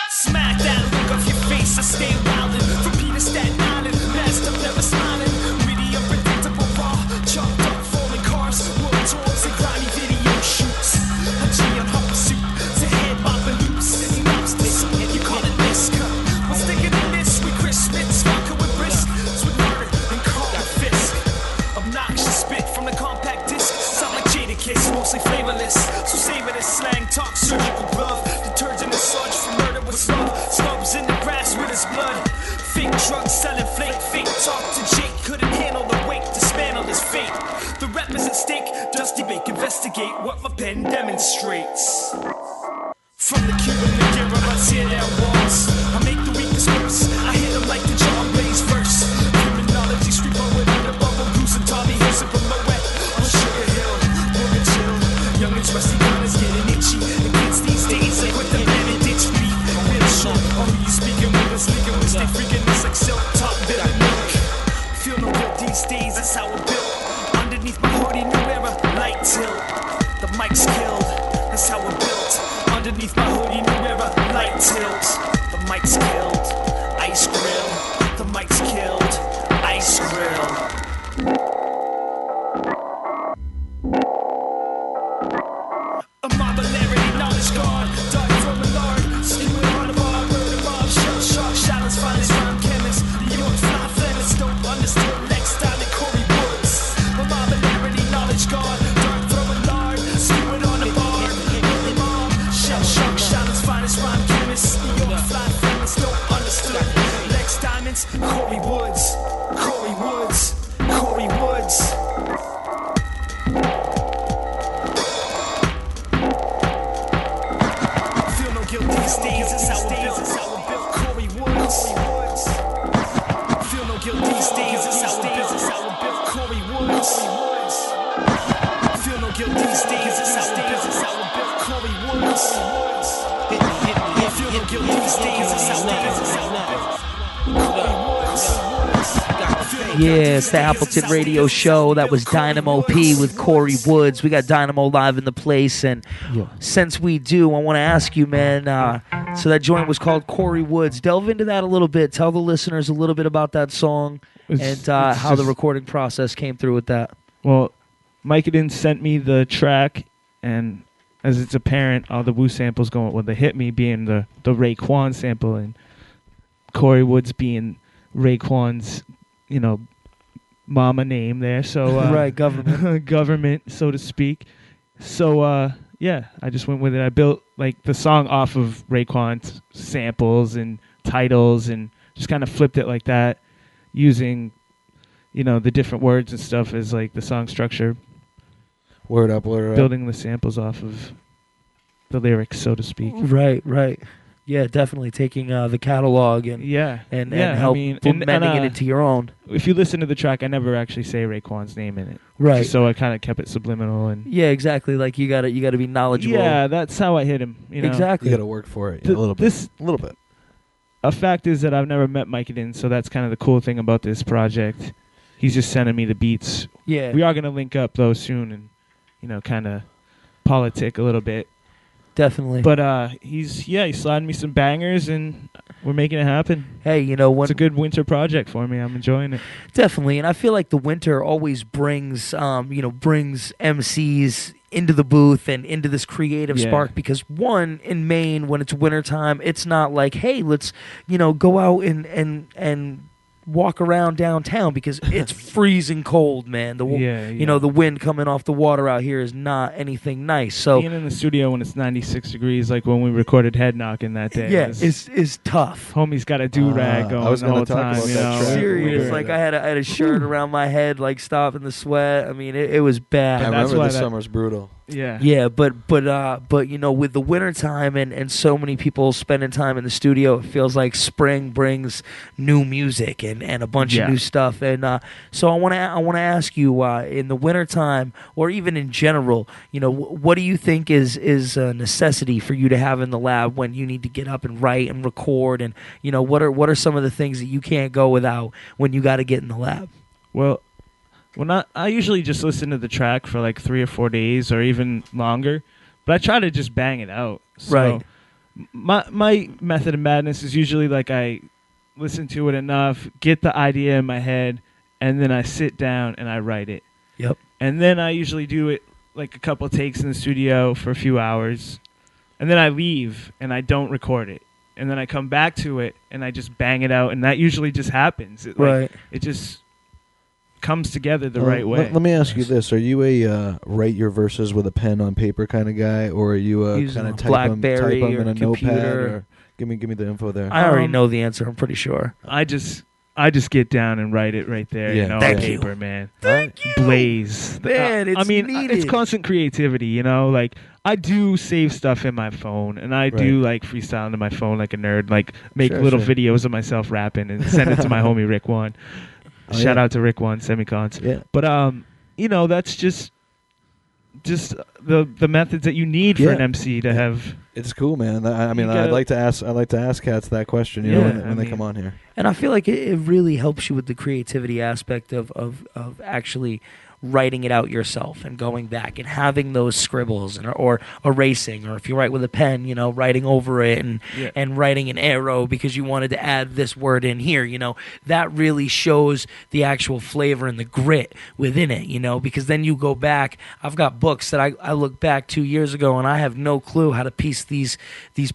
Smack that look off your face, I stay wildin'. From Peter Staten Island, masked up, never smiling. Witty, unpredictable, raw, chopped up, falling cars, world tours and grimy video shoots. A G on hot pursuit, to head mopping loops, city lobsters, and you call it this cut. I'm sticking in this with Chris Smith's vodka with brisk, with murder and Carl Fisk. Obnoxious spit from the compact disc, sound like Jada Kiss, mostly flavorless. So savor this slang talk, surgical glove, detergent and sludge from murder with slug. Snubs in the grass with his blood. Fake drugs selling flake, fake talk to Jake. Couldn't handle the weight, dismantle his fate. The rep is at stake, Dusty Bake, investigate what my pen demonstrates. From the Cuban Madeira, I tear down walls. I make the weakness worse. I hit them like the John Blaze verse. Criminology, street poet, under bubble goose and Tommy Hills and below it. On Sugar Hill, Morgan Chill. Young and trusty gunners getting itchy. The kids these days, like with the man and ditch beat. Real short, all who you speaking with us, leaking with stay freaking this like silk top bitter milk. Feel no guilt these days, that's how we're built. Underneath my hoodie, new era, light tilt. The mic's killed, that's how we're built. Underneath my hoodie, new era, light tilt. The mic's killed, ice grill. The mic's killed, ice grill. A mob hilarity, knowledge guard. Dark from a lard, skewing on a bar, murder Lex Diamonds, Corey Woods, Corey Woods, Corey Woods. Feel no guilt these days, it's how we're built. Corey Woods. Feel no guilt these days, it's how we're built. Corey Woods. Feel no guilt these days, it's how we're built. Corey Woods. Feel no guilt these days, it's how we're built. Yeah, it's the Appleton Radio Show. That was Dynamo P with Corey Woods. We got Dynamo live in the place, and since we do, I want to ask you, man. So that joint was called Corey Woods. Delve into that a little bit. Tell the listeners a little bit about that song and how the recording process came through with that. Well, Mike Edin sent me the track, and as it's apparent, all the Wu samples going. Well, the Hit Me being the Raekwon sample, and Corey Woods being Raekwon's, mama name there. So right, government, government, so to speak. So yeah, I just went with it. I built like the song off of Raekwon's samples and titles, and just kind of flipped it like that, using the different words and stuff as like the song structure. Word up, word up. Building the samples off of the lyrics, so to speak. Right. Yeah, definitely taking the catalog and help blending it into your own. If you listen to the track, I never actually say Raekwon's name in it. Right. Just so I kind of kept it subliminal and. Yeah, exactly. Like you gotta be knowledgeable. Yeah, that's how I hit him. Exactly. You gotta work for it a little bit. A fact is that I've never met Mike Edin, so that's kind of the cool thing about this project. He's just sending me the beats. Yeah. We are gonna link up though soon and kind of politic a little bit. Definitely. But he's sliding me some bangers, and we're making it happen. Hey, it's a good winter project for me. I'm enjoying it. Definitely, and I feel like the winter always brings MCs into the booth and into this creative spark, because one, in Maine, when it's wintertime, it's not like, hey, let's go out and walk around downtown, because it's freezing cold, man. The wind coming off the water out here is not anything nice. So being in the studio when it's 96 degrees, like when we recorded Head Knocking that day, is tough. Homie's got a do-rag going all the time. Serious. Like I had a shirt around my head, like stopping the sweat. I mean, it was bad. I remember this summer's brutal. Yeah, but with the winter time and so many people spending time in the studio, it feels like spring brings new music and a bunch of new stuff. And so I want to ask you, in the winter time, or even in general, what do you think is a necessity for you to have in the lab when you need to get up and write and record, and what are some of the things that you can't go without when you got to get in the lab? Well, I usually just listen to the track for like 3 or 4 days or even longer, but I try to just bang it out. So right. My method of madness is usually like I listen to it enough, get the idea in my head, and then I sit down and I write it. Yep. And then I usually do it like a couple takes in the studio for a few hours, and then I leave and I don't record it. And then I come back to it and I just bang it out, and that usually just happens. Right. It just comes together the right way. Let me ask you this: are you a write your verses with a pen on paper kind of guy, or are you a kind of type them in a notepad? Or give me the info there. I already know the answer. I'm pretty sure. I just get down and write it right there. Thank on you. paper, man. Thank you. Blaze, man. It's needed. It's constant creativity. Like I do save stuff in my phone, and I do like freestyle into my phone like a nerd. Like make little videos of myself rapping and send it to my homie Rick One. Shout out to Rick One, Semicons. Yeah. But that's just the methods that you need for an MC to have. It's cool, man. I mean, I'd like to ask cats that question, when they come on here. And I feel like it really helps you with the creativity aspect of actually writing it out yourself and going back and having those scribbles or erasing, or if you write with a pen, writing over it and writing an arrow because you wanted to add this word in here, that really shows the actual flavor and the grit within it, because then you go back. I've got books that I look back 2 years ago and I have no clue how to piece these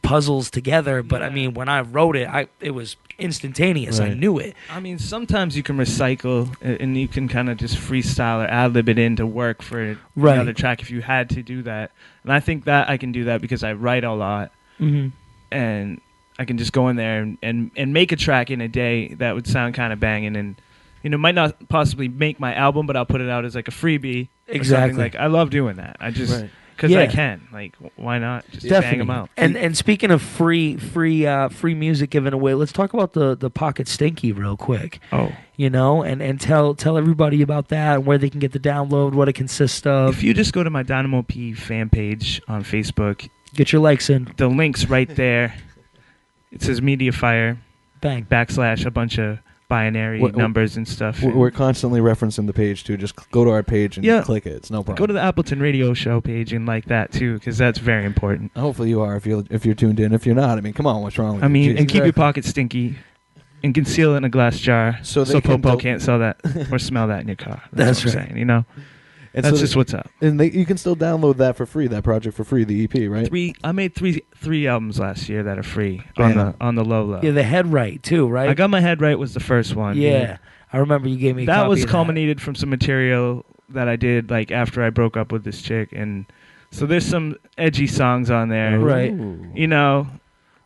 puzzles together, but I mean, when I wrote it, it was instantaneous. Right. I knew it. I mean, sometimes you can recycle and you can kind of just freestyle or ad-lib it in to work for another track if you had to do that. And I think that I can do that because I write a lot. Mm-hmm. And I can just go in there and make a track in a day that would sound kind of banging, and might not possibly make my album, but I'll put it out as like a freebie. Exactly. Like I love doing that. I just because I can. Like, why not just bang them out? And speaking of free music given away, let's talk about the Pocket Stinky real quick. Oh, and tell everybody about that and where they can get the download, what it consists of. If you just go to my Dynamo P fan page on Facebook, get your likes in. The link's right there. It says Mediafire. Bang. / a bunch of binary numbers and stuff. We're constantly referencing the page too. Just go to our page and click it. It's no problem. Go to the Appleton Radio Show page and like that too, because that's very important. Hopefully you are if you're tuned in. If you're not, I mean, come on, what's wrong with you? And keep your pockets stinky, and conceal it in a glass jar so Popo can't sell that or smell that in your car. That's what I'm saying. And that's just what's up. And you can still download that for free. That project for free, the EP, right? I made three albums last year that are free on the low. Yeah, the Head Right too, right? I got my Head Right was the first one. Yeah. I remember you gave me a that copy was of culminated from some material that I did like after I broke up with this chick, and so there's some edgy songs on there, right?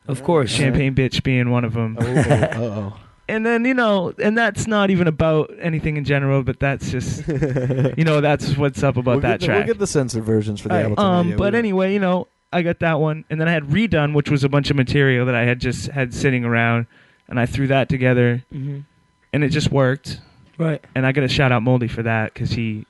Of course, Champagne Bitch being one of them. And then, and that's not even about anything in general, but that's just, that's what's up about that track. We'll get the censored versions for the Appleton Radio. But anyway, I got that one. And then I had Redone, which was a bunch of material that I had just had sitting around. And I threw that together. Mm-hmm. And it just worked. Right. And I got to shout out Moldy for that because he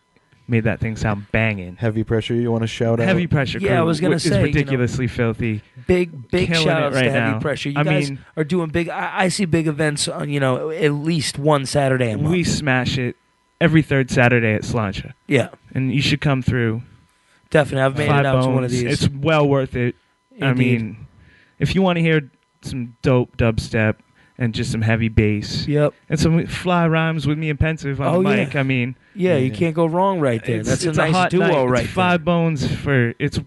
made that thing sound banging. Heavy Pressure, you want to shout out? Heavy Pressure crew. Yeah, I was going to say. It's ridiculously filthy. Big shout outs right to now. Heavy Pressure. You guys are doing big. I see big events on, at least one Saturday a month. We smash it every third Saturday at Slancha. Yeah. And you should come through. Definitely. I've made it out to one of these. It's well worth it. Indeed. I mean, if you want to hear some dope dubstep and just some heavy bass. Yep. And some fly rhymes with me and Pensive on the mic. Yeah. I mean. Yeah, you can't go wrong right there. That's a nice hot duo night. right it's 5 bones for it's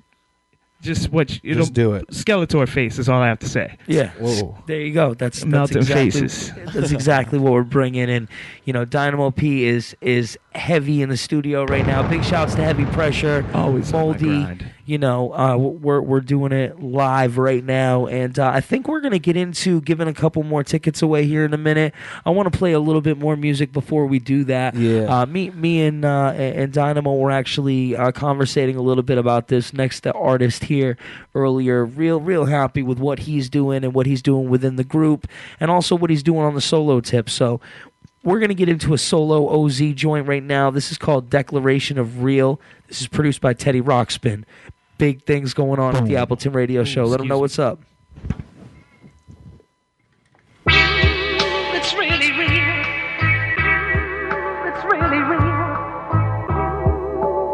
just what just do it. Skeletor face is all I have to say. Yeah. Whoa. There you go. That's melting exactly, faces. That's exactly what we're bringing in. Dynamo P is heavy in the studio right now. Big shouts to Heavy Pressure. Always Moldy. We're doing it live right now, and I think we're gonna get into giving a couple more tickets away here in a minute. I want to play a little bit more music before we do that. Yeah. Me and Dynamo were actually conversating a little bit about this next to artist here earlier. Real happy with what he's doing and what he's doing within the group, and also what he's doing on the solo tip. So we're going to get into a solo OZ joint right now. This is called Declaration of Real. This is produced by Teddy Rockspin. Big things going on at the Appleton Radio Show. Let them know what's up. It's really real. It's really real.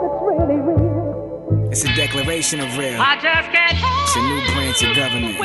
It's really real. It's a declaration of real. I just can't It's a new branch of government.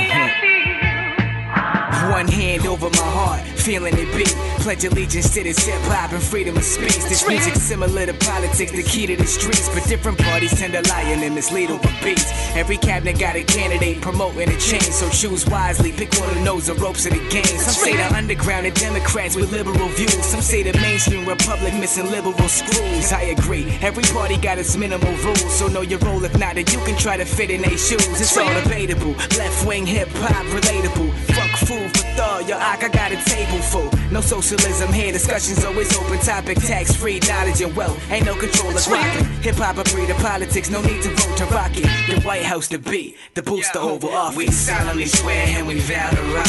One hand over my heart, feeling it beat. Pledge allegiance to this hip-hop and freedom of speech. This music's similar to politics, the key to the streets. But different parties tend to lie and mislead over beats. Every cabinet got a candidate promoting a change, so choose wisely. Pick one who knows the ropes of the game. Some say the underground are Democrats with liberal views. Some say the mainstream Republic missing liberal screws. I agree, every party got its minimal rules. So know your role, if not, then you can try to fit in their shoes. It's all debatable, left-wing hip-hop relatable. Fuck food for thought, yo, I got a table full. No socialism here, discussions always open topic. Tax-free knowledge and wealth, ain't no control of rockin'. Hip-hop a breed of politics, no need to vote to rock it. The White House to beat, the boost the Oval Office. We solemnly swear and we vow to rock.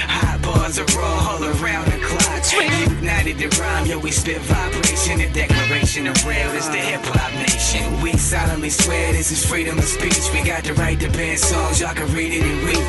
Hot bars are raw all around the clock. United to rhyme, yo, we spit vibration. The declaration of real is the hip-hop nation. We solemnly swear this is freedom of speech. We got the right to ban songs, y'all can read it and read.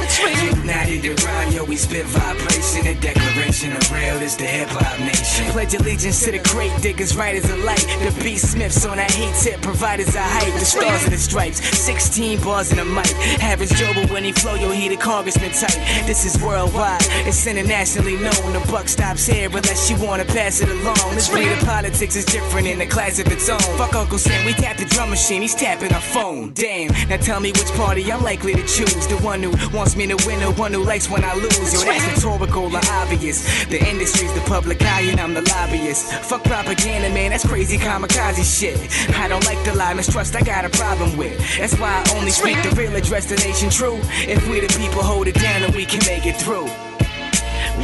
United to rhyme, yo, we spit vibration. The declaration of real is the hip-hop nation. Pledge allegiance to the crate diggers, right as a light. The B Smiths on that heat tip, provide as a hype. The stars and the stripes, 16 bars in a mic. Average Joe, but when he flow, yo, he the congressman type. This is worldwide, it's internationally known. The buck stops here unless you wanna pass it along. This way the politics is different in a class of its own. Fuck Uncle Sam, we tap the drum machine, he's tapping our phone. Damn, now tell me which party I'm likely to choose. The one who wants me to win, the one who likes when I lose. Yo, that's rhetorical or obvious. The industry's the public eye and I'm the lobbyist. Fuck propaganda, man, that's crazy kamikaze shit. I don't like the lie, mistrust I got a problem with. That's why I only speak the real, address the nation true. If we the people hold it down, then we can make it through.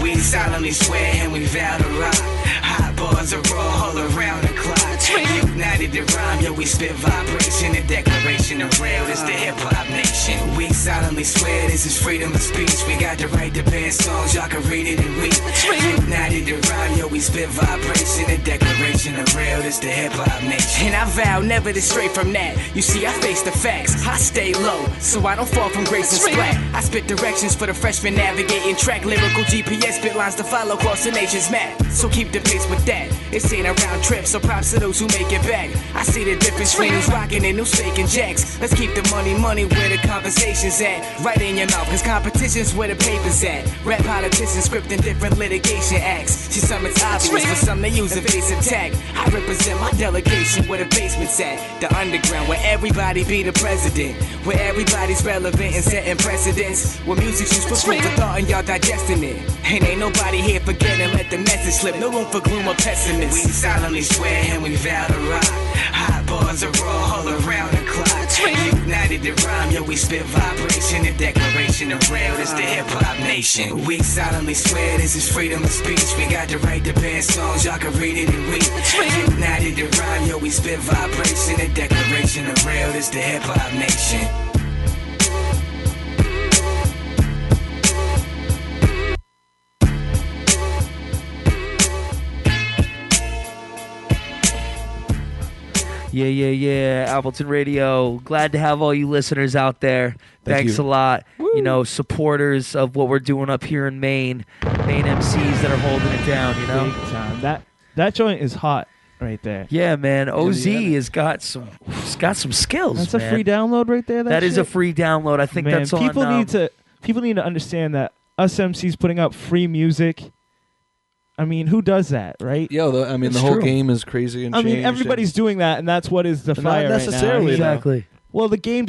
We solemnly swear and we vow to rock. Hot bars are raw all around the clock. United to rhyme, yo, we spit vibration. The declaration of real is the hip-hop nation. We solemnly swear this is freedom of speech. We got the right to ban songs, y'all can read it and weep. United to rhyme, yo, we spit vibration. The declaration of real is the hip-hop nation. And I vow never to stray from that. You see, I face the facts, I stay low, so I don't fall from grace and splat. I spit directions for the freshmen navigating track. Lyrical GPS spit lines to follow across the nation's map. So keep the pace with that. It's ain't a round trip, so props to those who make it back. I see the difference between who's rocking and who's faking jacks. Let's keep the money where the conversation's at. Right in your mouth, cause competition's where the paper's at. Rap politicians scripting different litigation acts. See, some it's obvious, for some they use evasive tag. I represent my delegation where the basement's at. The underground, where everybody be the president. Where everybody's relevant and setting precedents. Where music's used for food for thought and y'all digesting it. And ain't nobody here forgetting, let the message slip. No room for gloom or pessimism. We solemnly swear and we vow to rock. Hot bars are raw all around the clock. United to rhyme, yo, we spit vibration. The declaration of real is the hip-hop nation. We solemnly swear this is freedom of speech. We got the right to ban songs, y'all can read it and weep. United to rhyme, yo, we spit vibration. The declaration of real is the hip-hop nation. Yeah. Appleton Radio. Glad to have all you listeners out there. Thanks a lot. Woo. You know, supporters of what we're doing up here in Maine. Maine MCs that are holding it down, you know? Big time. That joint is hot right there. Yeah, man. OZ has got some skills. That's man. A free download right there. That is a free download. I think that's on. People need to understand that us MCs putting out free music. I mean, who does that, right? Yo, the whole game is crazy and changed. I mean, everybody's doing that, and that's what is the fire not necessarily, right now. Exactly. Well, the game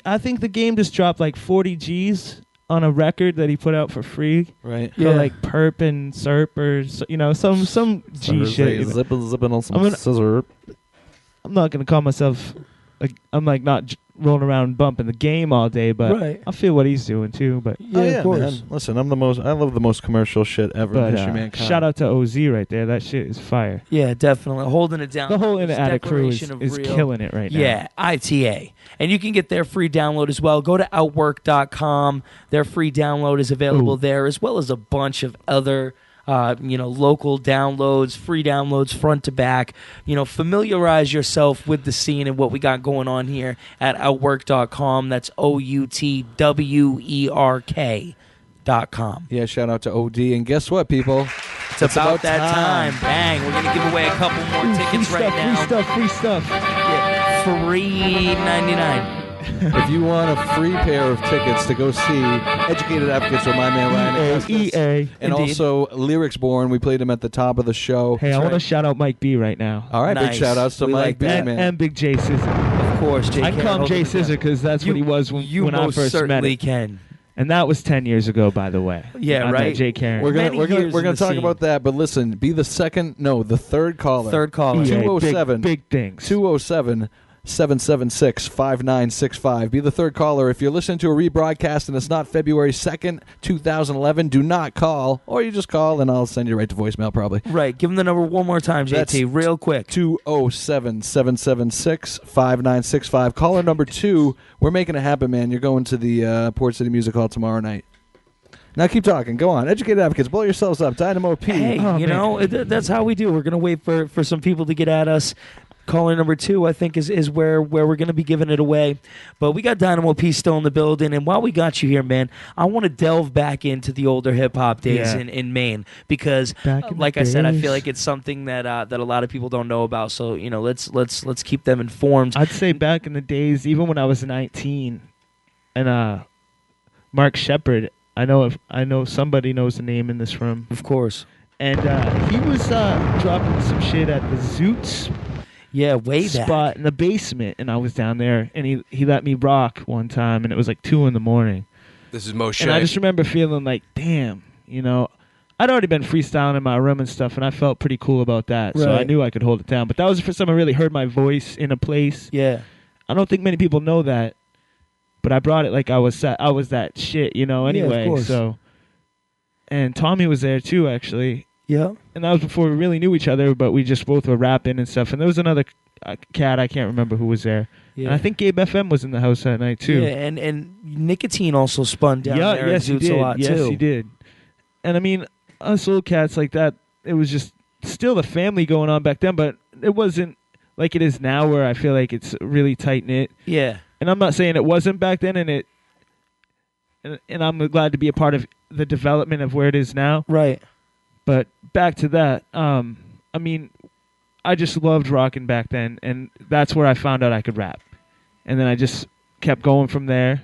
I think the game just dropped like 40 G's on a record that he put out for free. Right. For like Perp and Serp or, some G shit. Zipping on some scissor. I'm not going to call myself, I'm like not rolling around bumping the game all day, but I feel what he's doing too. But of course. Man. Listen, I love the most commercial shit ever in history, mankind. Shout out to OZ right there. That shit is fire. Yeah, definitely. Holding it down. The whole In the Attic crew is killing it right now. Yeah, ITA. And you can get their free download as well. Go to outwork.com. Their free download is available there, as well as a bunch of other local downloads, free downloads, front to back. Familiarize yourself with the scene and what we got going on here at outwork.com. That's OUTWERK.com. Yeah, shout out to OD. And guess what, people? It's about that time. Bang. We're going to give away a couple more tickets right now. Free stuff. Yeah, $3.99. If you want a free pair of tickets to go see Educated Advocates with my man Ryan EA. And also Lyrics Born, we played him at the top of the show. Hey, I want to shout out Mike B right now. All right, big shout outs to Mike B, man. And Big J Scissor. Of course, J. I call him J Scissor because that's what he was when I first met him. Can. And that was 10 years ago, by the way. Yeah, right. J. Karen. We're gonna talk about that, but listen, be the third caller. Third caller. 207. Big things. 207-776-5965. Be the third caller. If you're listening to a rebroadcast and it's not February 2nd, 2011, do not call. Or you just call and I'll send you right to voicemail probably. Right. Give them the number one more time, JT, That's real quick. 207-776-5965. Caller number 2. We're making it happen, man. You're going to the Port City Music Hall tomorrow night. Now keep talking. Go on. Educated Advocates. Blow yourselves up. Dynamo P. Hey, that's how we do. We're going to wait for some people to get at us. Caller number 2, I think, is where we're going to be giving it away. But we got Dynamo P still in the building. And while we got you here, man, I want to delve back into the older hip-hop days in Maine. Because, like I said, I feel like it's something that a lot of people don't know about. So, let's keep them informed. I'd say back in the days, even when I was 19, and Mark Shepard, I know somebody knows the name in this room. Of course. And he was dropping some shit at the Zoots way back. spot in the basement, and I was down there, and he let me rock one time, and it was like 2 a.m. This is Moshe. And I just remember feeling like, damn, you know, I'd already been freestyling in my room and stuff, and I felt pretty cool about that. So I Right. knew I could hold it down. But that was the first time I really heard my voice in a place. Yeah. I don't think many people know that, but I brought it like I was that shit, you know, Yeah, of anyway. course. So, and Tommy was there too, actually. Yeah. And that was before we really knew each other, but we just both were rapping and stuff. And there was another cat, I can't remember who was there. Yeah. And I think Gabe FM was in the house that night too. Yeah, and Nicotine also spun down there yes, at he Zoots did. a lot yes, too. he did. And I mean, us little cats like that, it was just still the family going on back then, but it wasn't like it is now where I feel like it's really tight-knit. Yeah. And I'm not saying it wasn't back then, and I'm glad to be a part of the development of where it is now. Right. But back to that, I mean, I just loved rocking back then, and that's where I found out I could rap. And then I just kept going from there.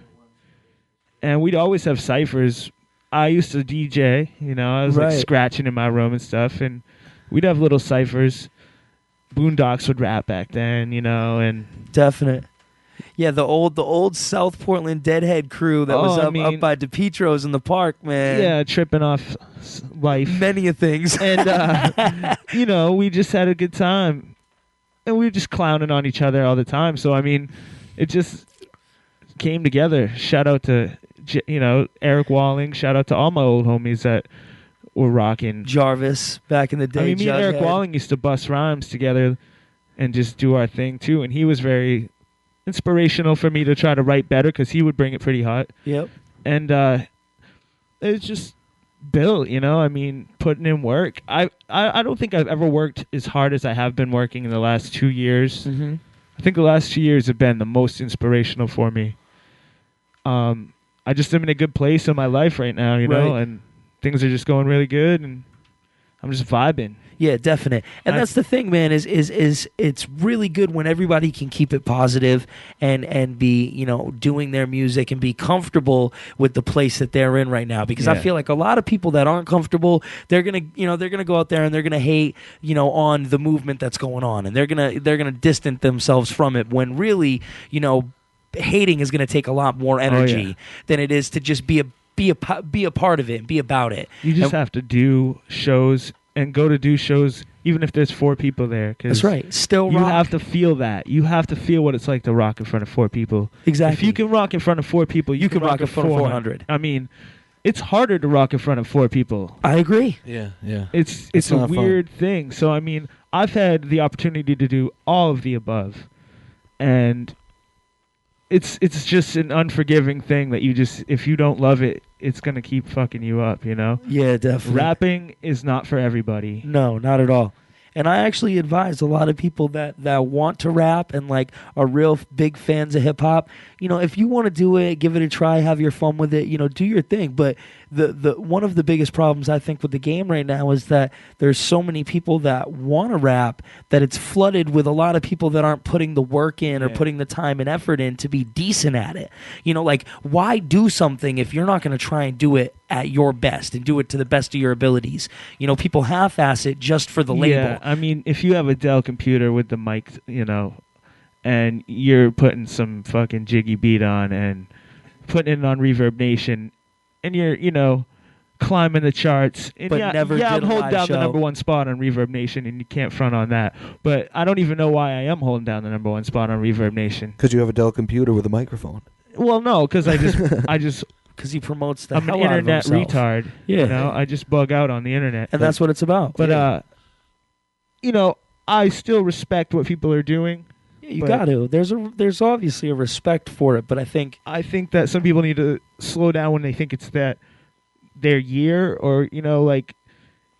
And we'd always have ciphers. I used to DJ, you know, I was like Right. scratching in my room and stuff, and we'd have little ciphers. Boondocks would rap back then, you know, and Definite. Yeah, the old South Portland Deadhead crew that was up by DePietro's in the park, man. yeah, tripping off life. Many of things. And, you know, we just had a good time. And we were just clowning on each other all the time. So, I mean, it just came together. Shout out to, you know, Eric Walling. Shout out to all my old homies that were rocking. Jarvis, back in the day. I mean, me and Eric Jughead. Walling used to bust rhymes together and just do our thing, too. And he was very inspirational for me to try to write better because he would bring it pretty hot. Yep. And it's just built, you know, I mean, putting in work. I don't think I've ever worked as hard as I have been working in the last 2 years. Mm-hmm. I think the last 2 years have been the most inspirational for me. I just am in a good place in my life right now, you know, Right. and things are just going really good, and I'm just vibing. Yeah, definite. And that's the thing, man, is it's really good when everybody can keep it positive and be, you know, doing their music and be comfortable with the place that they're in right now. Because I Yeah. feel like a lot of people that aren't comfortable, they're gonna go out there and they're gonna hate, you know, on the movement that's going on, and they're gonna distance themselves from it when really, you know, hating is gonna take a lot more energy than it is to just be a part of it and be about it. You just have to do shows and go to do shows even if there's 4 people there. 'Cause That's right. Still you rock. have to feel that. You have to feel what it's like to rock in front of 4 people. Exactly. If you can rock in front of 4 people, you can rock in front of 400. I mean, it's harder to rock in front of 4 people. I agree. Yeah, yeah. It's a not fun. weird thing. So I mean, I've had the opportunity to do all of the above, and it's just an unforgiving thing that you just, if you don't love it, it's gonna keep fucking you up, you know? Yeah, definitely. Rapping is not for everybody. No, not at all. And I actually advise a lot of people that want to rap and like are real big fans of hip hop. You know, if you want to do it, give it a try, have your fun with it. You know, do your thing. But the one of the biggest problems I think with the game right now is that there's so many people that want to rap that it's flooded with a lot of people that aren't putting the work in or putting the time and effort in to be decent at it. You know, like why do something if you're not going to try and do it at your best and do it to the best of your abilities? You know, people half-ass it just for the label. Yeah, I mean, if you have a Dell computer with the mic, you know, and you're putting some fucking jiggy beat on and putting it on Reverb Nation, and you're, you know, climbing the charts. And But never did I'm a holding live down show. the number 1 spot on Reverb Nation, and you can't front on that. But I don't even know why I am holding down the number 1 spot on Reverb Nation. Because you have a Dell computer with a microphone. Well, no, because I just because he promotes the I'm an hell out of internet himself. retard. Yeah. You know, I just bug out on the internet. And that's what it's about. But you know, I still respect what people are doing. Yeah, you but got to. There's obviously a respect for it, but I think that some people need to slow down when they think it's that their year, or you know, like,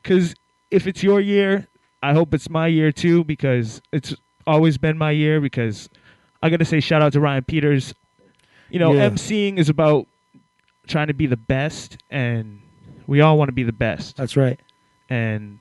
because if it's your year, I hope it's my year too, because it's always been my year. Because I got to say, shout out to Ryan Peters. You know, Yeah. MCing is about trying to be the best, and we all want to be the best. That's right. And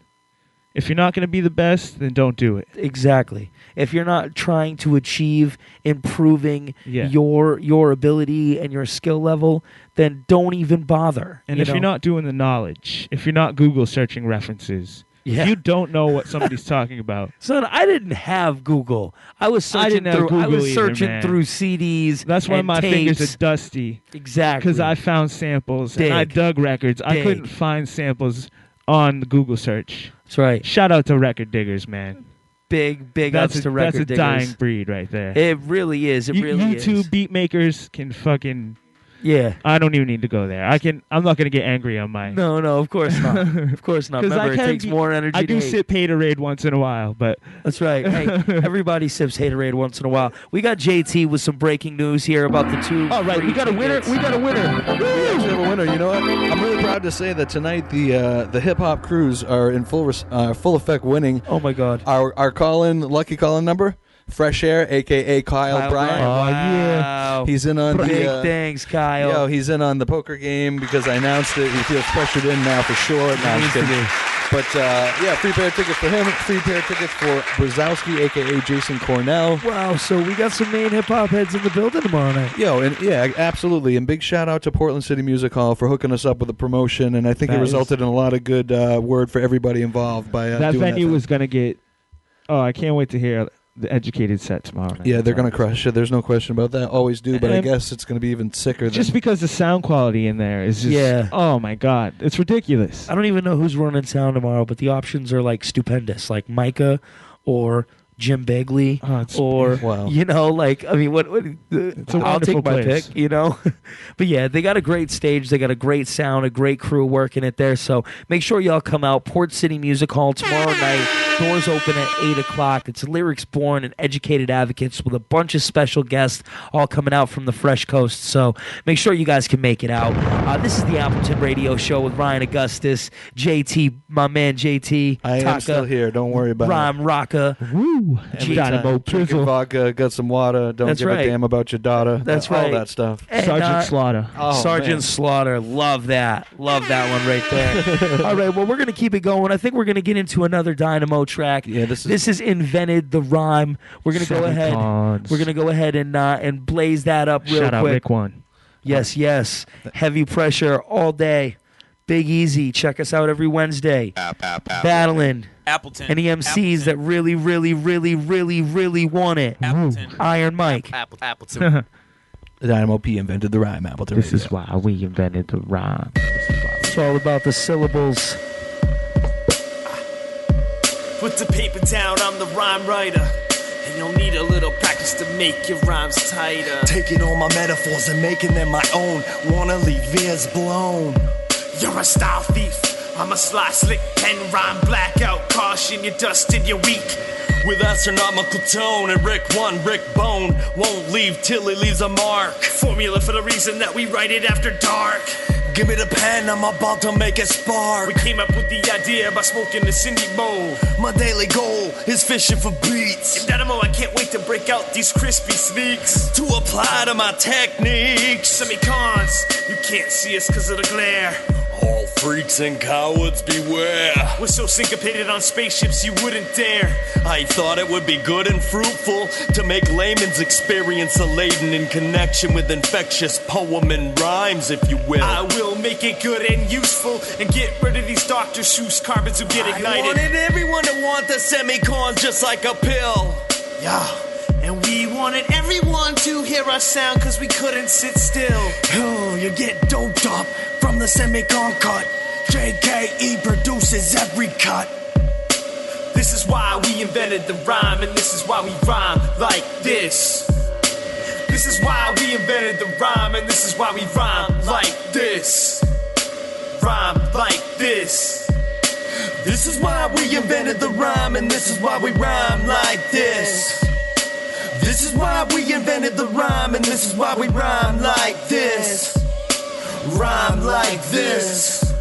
If you're not going to be the best, then don't do it. Exactly. If you're not trying to achieve improving your ability and your skill level, then don't even bother. And if you're not doing the knowledge, if you're not Google searching references, if you don't know what somebody's talking about. Son, I didn't have Google. I was searching through CDs. That's why my tapes. fingers are dusty. Exactly. Because I found samples and I dug records. I couldn't find samples on the Google search. That's right. Shout out to record diggers, man. Big ups to record diggers. That's a dying breed right there. It really is. It really is. YouTube beat makers can fucking... Yeah. I don't even need to go there. I'm not going to get angry on my... No, of course not. Of course not. Remember, it takes more energy I do to sip Haterade once in a while, but... That's right. Hey, everybody sips Haterade once in a while. We got JT with some breaking news here about the two... All right, we got a winner. We got a winner. We actually have a winner. You know what? I'm really proud to say that tonight the hip hop crews are in full effect winning. Oh my God! Our lucky call-in number. Fresh Air, a.k.a. Kyle Bryant. Oh, yeah. He's in on Big things, Kyle. Yo, he's in on the poker game because I announced it. He feels pressured in now for sure. No, I'm just kidding. But, free pair of tickets for him. Free pair of tickets for Brzezowski, a.k.a. Jason Cornell. Wow, so we got some Maine Hip Hop heads in the building tomorrow night. Yo, and yeah, absolutely. And big shout out to Portland City Music Hall for hooking us up with a promotion. And I think it resulted in a lot of good word for everybody involved by that doing venue that was going to get... Oh, I can't wait to hear... the educated set tomorrow night. Yeah, they're going to crush it. There's no question about that. Always do, but I guess it's going to be even sicker. Just because the sound quality in there is just, oh my God, it's ridiculous. I don't even know who's running sound tomorrow, but the options are like stupendous, like Micah or Jim Begley, I'll take my pick, But yeah, they got a great stage, they got a great sound, a great crew working it there. So make sure y'all come out. Port City Music Hall tomorrow night. Doors open at 8 o'clock. It's lyrics born and educated advocates with a bunch of special guests all coming out from the Fresh Coast. So make sure you guys can make it out. This is the Appleton Radio Show with Ryan Augustus, JT, my man JT. I am still here. Don't worry about Rhyme Rocka. Woo. Dynamo P. Vodka, got some water. Don't give a damn about your daughter. That's all right. that stuff. And, Sergeant Slaughter. Sergeant Slaughter. Love that. Love that one right there. All right, well, we're going to keep it going. I think we're going to get into another Dynamo track. Yeah, this is Invented the Rhyme. We're going to go ahead. We're going to go ahead and blaze that up real quick. Shout out Rick One. Yes. Heavy Pressure all day. Big Easy. Check us out every Wednesday. Battling. Appleton. Any MCs that really, really, really, really, really want it. Appleton. Iron Mike. Appleton. Dynamo P invented the rhyme. Appleton. This is why we invented the rhyme. It's all about the syllables. Put the paper down, I'm the rhyme writer. And you'll need a little practice to make your rhymes tighter. Taking all my metaphors and making them my own. Wanna leave ears blown. You're a style thief. I'm a sly, slick pen rhyme blackout. Caution, you're dusted, you're weak. With astronomical tone and Rick Bone won't leave till he leaves a mark. Formula for the reason that we write it after dark. Give me the pen, I'm about to make it spark. We came up with the idea by smoking the Cindy bowl. My daily goal is fishing for beats. In Dynamo, I can't wait to break out these crispy sneaks. To apply to my techniques. Semi-cons, you can't see us cause of the glare. All freaks and cowards beware. We're so syncopated on spaceships you wouldn't dare. I thought it would be good and fruitful to make layman's experience a laden in connection with infectious poem and rhymes, if you will. I will make it good and useful and get rid of these Dr. Seuss carbons who get ignited. I wanted everyone to want the semicons just like a pill. Yeah. And we wanted everyone to hear our sound cause we couldn't sit still. Oh, you get doped up from the semicon cut. JKE produces every cut. This is why we invented the rhyme, and this is why we rhyme like this. This is why we invented the rhyme, and this is why we rhyme like this. Rhyme like this. This is why we invented the rhyme, and this is why we rhyme like this. This is why we invented the rhyme, and this is why we rhyme like this. Rhyme like this.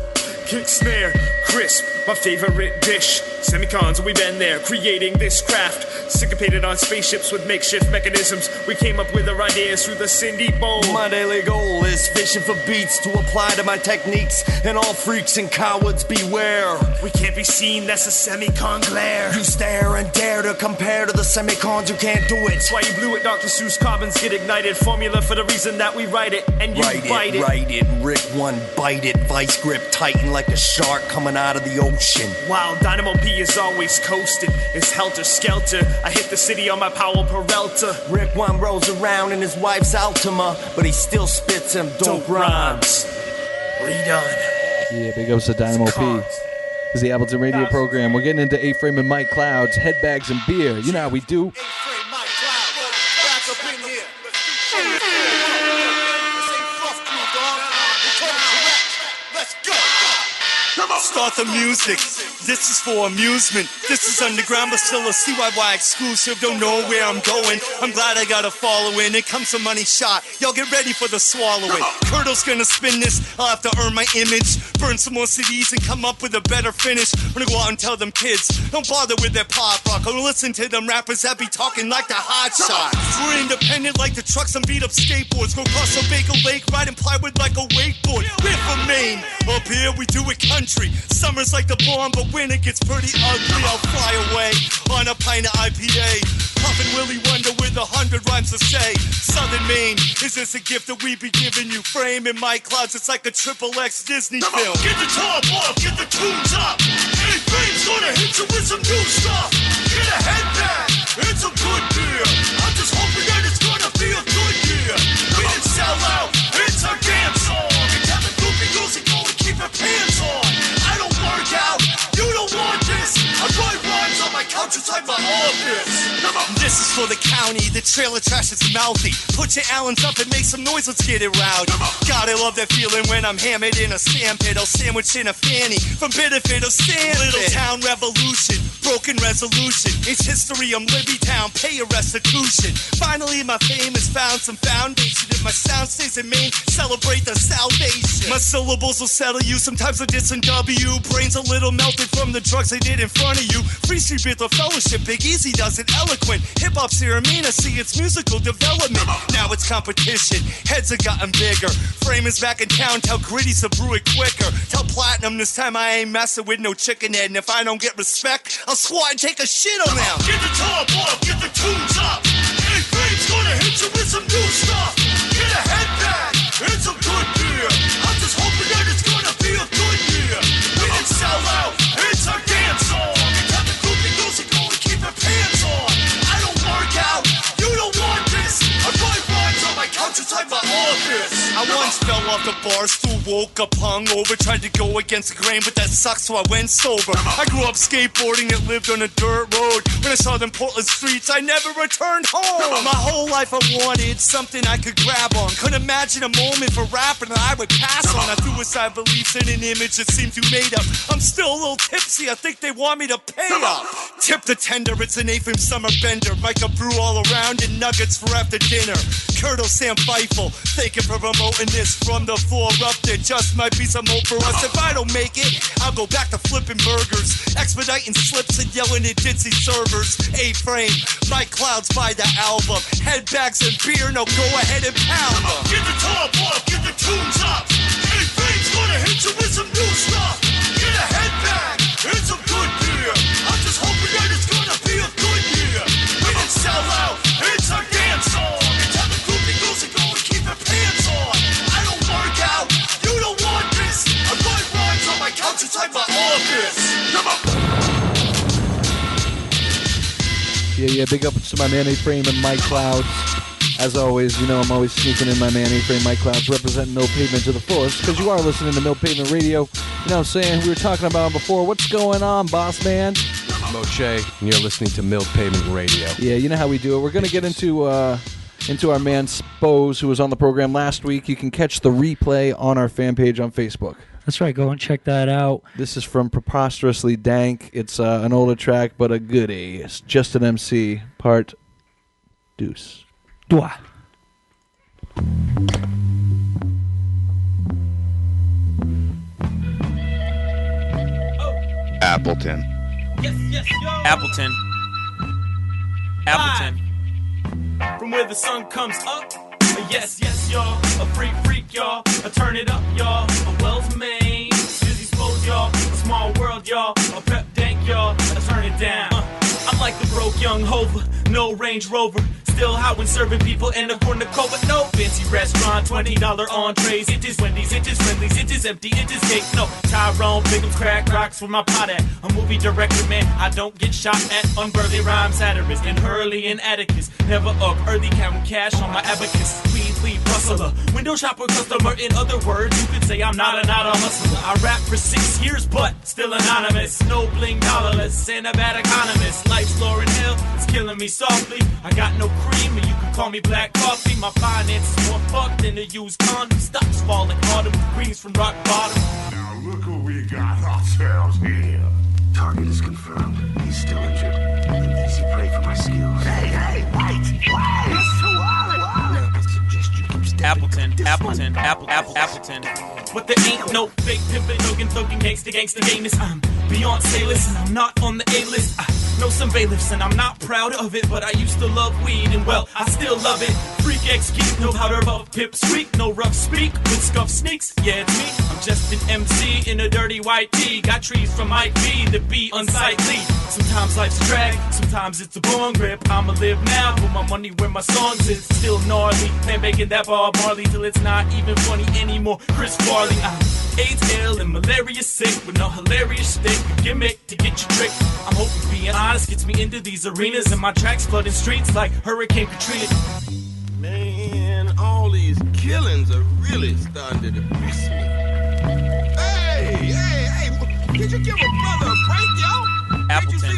Kick snare, crisp, my favorite dish. Semicons, we've been there, creating this craft. Syncopated on spaceships with makeshift mechanisms. We came up with our ideas through the Cindy Bowl. My daily goal is fishing for beats to apply to my techniques, and all freaks and cowards beware. We can't be seen, that's a semicon glare. You stare and dare to compare to the semicons, you can't do it. That's why you blew it, Dr. Seuss, carbons get ignited. Formula for the reason that we write it, and you bite it. Write it, Rick one, bite it. Vice grip tighten like a shark coming out of the ocean. While Dynamo P is always coasting, it's helter-skelter. I hit the city on my Powell Peralta. Rick one rolls around in his wife's Altima, but he still spits them dope rhymes. Redone. Yeah, big ups to Dynamo P. This is the Appleton Radio program. We're getting into A-Frame and Mike Clouds, headbags and beer. You know how we do. Start the music. This is for amusement. This is underground, but still a CYY exclusive. Don't know where I'm going. I'm glad I got a following. It comes a money shot. Y'all get ready for the swallowing. Kurtle's gonna spin this. I'll have to earn my image. Burn some more CDs and come up with a better finish. I'm gonna go out and tell them kids, don't bother with their pop rock. Or listen to them rappers that be talking like the hot shots. We're independent like the trucks and beat up skateboards. Go cross a Baker Lake, riding plywood like a wakeboard. We're from Maine. Up here we do it country. Summer's like the bomb, but when it gets pretty ugly, I'll fly away on a pint of IPA. Puffin' Willie Wonder with 100 rhymes to say. Southern Maine, is this a gift that we be giving you? Frame in my clouds, it's like a XXX Disney film. Get the top off, get the tunes up. A-Frame's gonna hit you with some new stuff. Get a headband, it's a good beer. I'm just hoping that it's gonna be a good year. We didn't sell out, it's our dance song. And tell the goofy goosey go and keep your pants on. I don't work out, you don't want this. I write rhymes on my couch inside my office. This is for the county, the trailer trash is mouthy. Put your Allens up and make some noise, let's get it rowdy. God, I love that feeling when I'm hammered in a sandpit. I'll sandwich in a fanny from benefit of stand. Little town revolution, broken resolution. It's history, I'm Libby Town, pay a restitution. Finally my fame has found some foundation. If my sound stays in Maine, celebrate the salvation. My syllables will settle you, sometimes I diss and W. Brains a little melted from the drugs I did in front of you. Free Street Beat the Fellowship, Big Easy does it eloquent. Hip-hop's here in Maine, I see its musical development. Now it's competition, heads have gotten bigger. Frame is back in town, tell Gritty's to brew it quicker. Tell Platinum this time I ain't messing with no chicken head. And if I don't get respect, I'll squat and take a shit on them. Get the top off, get the tunes up. A-Frame's gonna hit you with some new stuff. Get a headband, it's a good beer. I'm just hoping that it's gonna be a good year. We didn't sell out, it's our dance song. And tell the goofy goosey go and keep your pants on. I don't work out, you don't want this. I write rhymes on my couch inside my office. I once fell off the bar stool, woke up hungover, tried to go against the grain, but that sucks, so I went sober. I grew up skateboarding and lived on a dirt road. When I saw them Portland streets, I never returned home. My whole life I wanted something I could grab on. Couldn't imagine a moment for rapping that I would pass on. I threw aside beliefs in an image that seemed too made up. I'm still a little tipsy, I think they want me to pay up. Tip the tender, it's an A-Frame summer bender. Micah brew all around and nuggets for after dinner. Kurtle, Sam Feifel, thank you for promoting this from the floor up. There just might be some hope for us. If I don't make it, I'll go back to flipping burgers, expediting slips and yelling at ditzy servers. A-Frame, Mike Clouds by the album. Headbags and beer, no go ahead and pound them. Get the top off, get the tunes up. A-Frame's gonna hit you with some new stuff. Get a headband, it's a good beer. I'm just hoping that it's gonna be a good year. We didn't sell out, it's our dance song. And tell the goofy goosey go and keep your pants on. I don't work out, you don't want this. I write rhymes on my couch inside my office. Yeah, big ups to my man A-Frame and Mike Clouds. As always, you know I'm always sneaking in my man A-Frame, Mike Clouds, representing Mill Pavement to the fullest, because you are listening to Mill Pavement Radio. You know what I'm saying? We were talking about him before. What's going on, boss man? Moshe, and you're listening to Mill Pavement Radio. Yeah, you know how we do it. We're going to get into our man Spose, who was on the program last week. You can catch the replay on our fan page on Facebook. That's right. Go and check that out. This is from Preposterously Dank. It's an older track, but a goodie. It's Just an MC, part deuce. Dwa. Appleton, Appleton. From where the sun comes up. Yes, y'all. A freak, y'all. I turn it up, y'all. A Wells, Maine. Dizzy Spose, y'all. A small world, y'all. A pep dank, y'all. I turn it down. I'm like the broke young Hover. No Range Rover. Still hot when serving people in a cornucopia. No fancy restaurant, $20 entrees. It is Wendy's, it is Friendly's, it is empty, it is cake. No Tyrone, Bigum's crack rocks for my pot at. A movie director, man, I don't get shot at. Unworthy rhyme satirist and Hurley and Atticus. Never up early, counting cash on my abacus. Weed rustler, window shopper customer. In other words, you could say I'm not a hustler. I rap for 6 years, but still anonymous. No bling dollarless and a bad economist. Life's lower in hell, it's killing me softly. I got no cream, and you can call me black coffee. My finances more fucked than a used condom. Stocks falling autumn, greens from rock bottom. Now look who we got ourselves here. Target is confirmed. He's still injured. Easy prey for my skills. Hey, wait! It's too early! I suggest you keep stepping. Appleton. But there ain't no fake pimpin', thuggin', gangsta gayness. I'm Beyonce-less and I'm not on the A-list. I know some bailiffs and I'm not proud of it, but I used to love weed and well, I still love it. Freak X-geek, no powder above pip squeak, no rough speak with scuff sneaks. Yeah, it's me. I'm just an MC in a dirty white tee. Got trees from Mike B to be unsightly. Sometimes life's a drag, sometimes it's a bong grip. I'ma live now, put my money where my songs is. Still gnarly, man, baking that ball barley till it's not even funny anymore. Chris Farley, I'm AIDS ill and malaria sick with no hilarious stick, a gimmick to get you tricked. I'm hoping being honest gets me into these arenas and my tracks flooding streets like Hurricane Katrina. Man, all these killings are really starting to depress me. Hey, did you give a brother a break, yo? Appleton.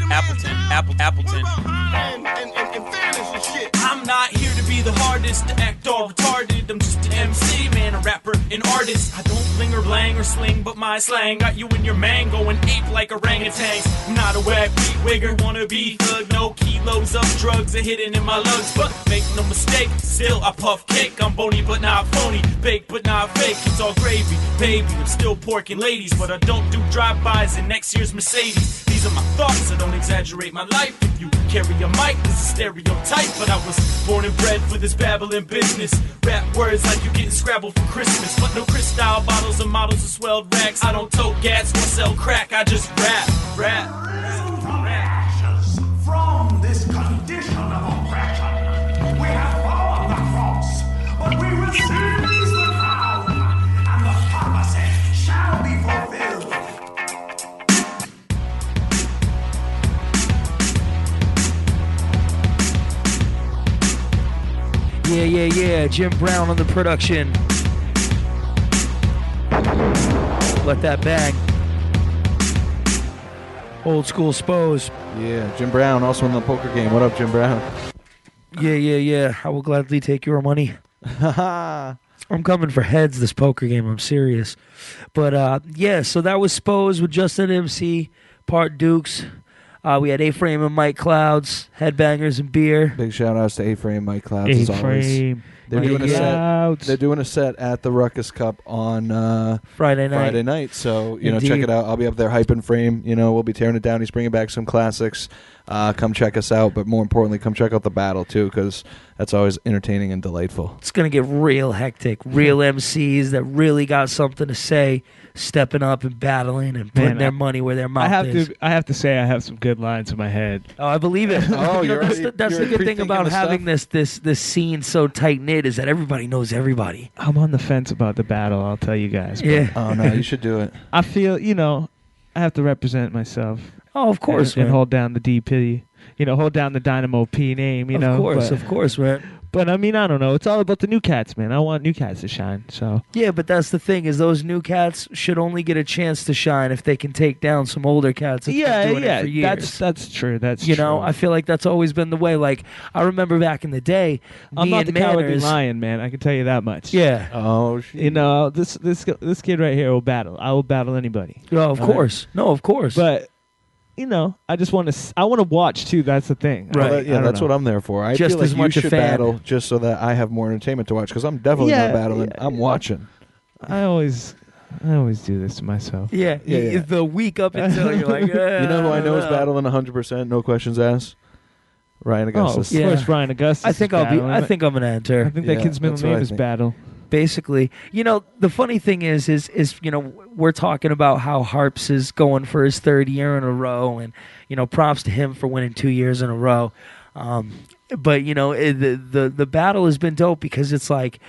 And fairness and shit. I'm not here to be the hardest, to act all retarded. I'm just an MC, man, a rapper, an artist. I don't bling or blang or sling, but my slang got you and your man going ape like orangutans. I'm not a whack weed wigger, wanna be thug. No kilos of drugs are hidden in my lungs, but make no mistake, still I puff cake. I'm bony but not phony, baked but not fake. It's all gravy, baby. I'm still porking ladies, but I don't do drive-bys in next year's Mercedes. These are my thoughts, I don't exaggerate my life. If you carry a mic, this is stereotype, but I was born and bred for this babbling business. Rap words like you getting Scrabble for Christmas, but no crystal bottles and models of swelled racks. I don't tote gats or sell crack, I just rap. From this condition of oppression, we have borne the cross, but we will soon seize the crown, and the prophecy shall be fulfilled. Yeah. Jim Brown on the production. Let that bang. Old school Spose. Yeah, Jim Brown, also in the poker game. What up, Jim Brown? Yeah. I will gladly take your money. I'm coming for heads this poker game. I'm serious. But, so that was Spose with Justin MC, Part Dukes. We had A-Frame and Mike Clouds, Headbangers and Beer. Big shout-outs to A-Frame, Mike Clouds, as always. They're doing a set at the Ruckus Cup on Friday night. So, check it out. I'll be up there hyping Frame. We'll be tearing it down. He's bringing back some classics. Come check us out. But more importantly, come check out the battle, too, because that's always entertaining and delightful. It's going to get real hectic. Real MCs that really got something to say, stepping up and battling and putting their money where their mouth is. I have to say I have some good lines in my head. Oh, I believe it. That's the good thing about having this scene so tight-knit is that everybody knows everybody. I'm on the fence about the battle, I'll tell you guys. Yeah. Oh, no, you should do it. I feel, I have to represent myself. Oh, of course, and hold down the DP, hold down the Dynamo P name, Of course, man. But, I don't know. It's all about the new cats, man. I want new cats to shine, so. Yeah, but that's the thing, is those new cats should only get a chance to shine if they can take down some older cats that's been doing it for years. That's true. That's true. I feel like that's always been the way. Like, I remember back in the day, I'm not the cowardly lion, man. I can tell you that much. Yeah. Oh, shit. This kid right here will battle. I will battle anybody. Oh, of course. No, of course. But... I just want to. I want to watch too. That's the thing, right? That's what I'm there for. I just feel like as much you should a fan. battle just so that I have more entertainment to watch. Because I'm definitely not battling. I'm watching. I always I always do this to myself. Yeah, the week up until you're like, You know who I know is battling 100%, no questions asked? Ryan Augustus. Of course, Ryan Augustus. I think I think I'm gonna enter. I think that kid's middle name is Battle. Basically, the funny thing is we're talking about how Harps is going for his third year in a row, and props to him for winning 2 years in a row. But the battle has been dope because it's like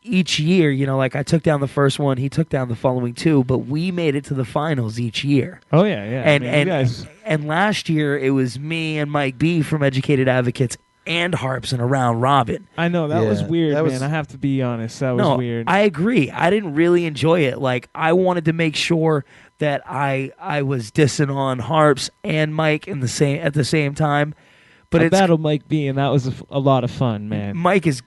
each year, like I took down the first one, he took down the following two, but we made it to the finals each year. Oh yeah. And last year it was me and Mike B from Educated Advocates and Harps in a round robin. I know that was weird, man. I have to be honest, that was weird. I agree. I didn't really enjoy it. Like I wanted to make sure that I was dissing on Harps and Mike at the same time. But I battled Mike B, and that was a lot of fun, man. Mike is.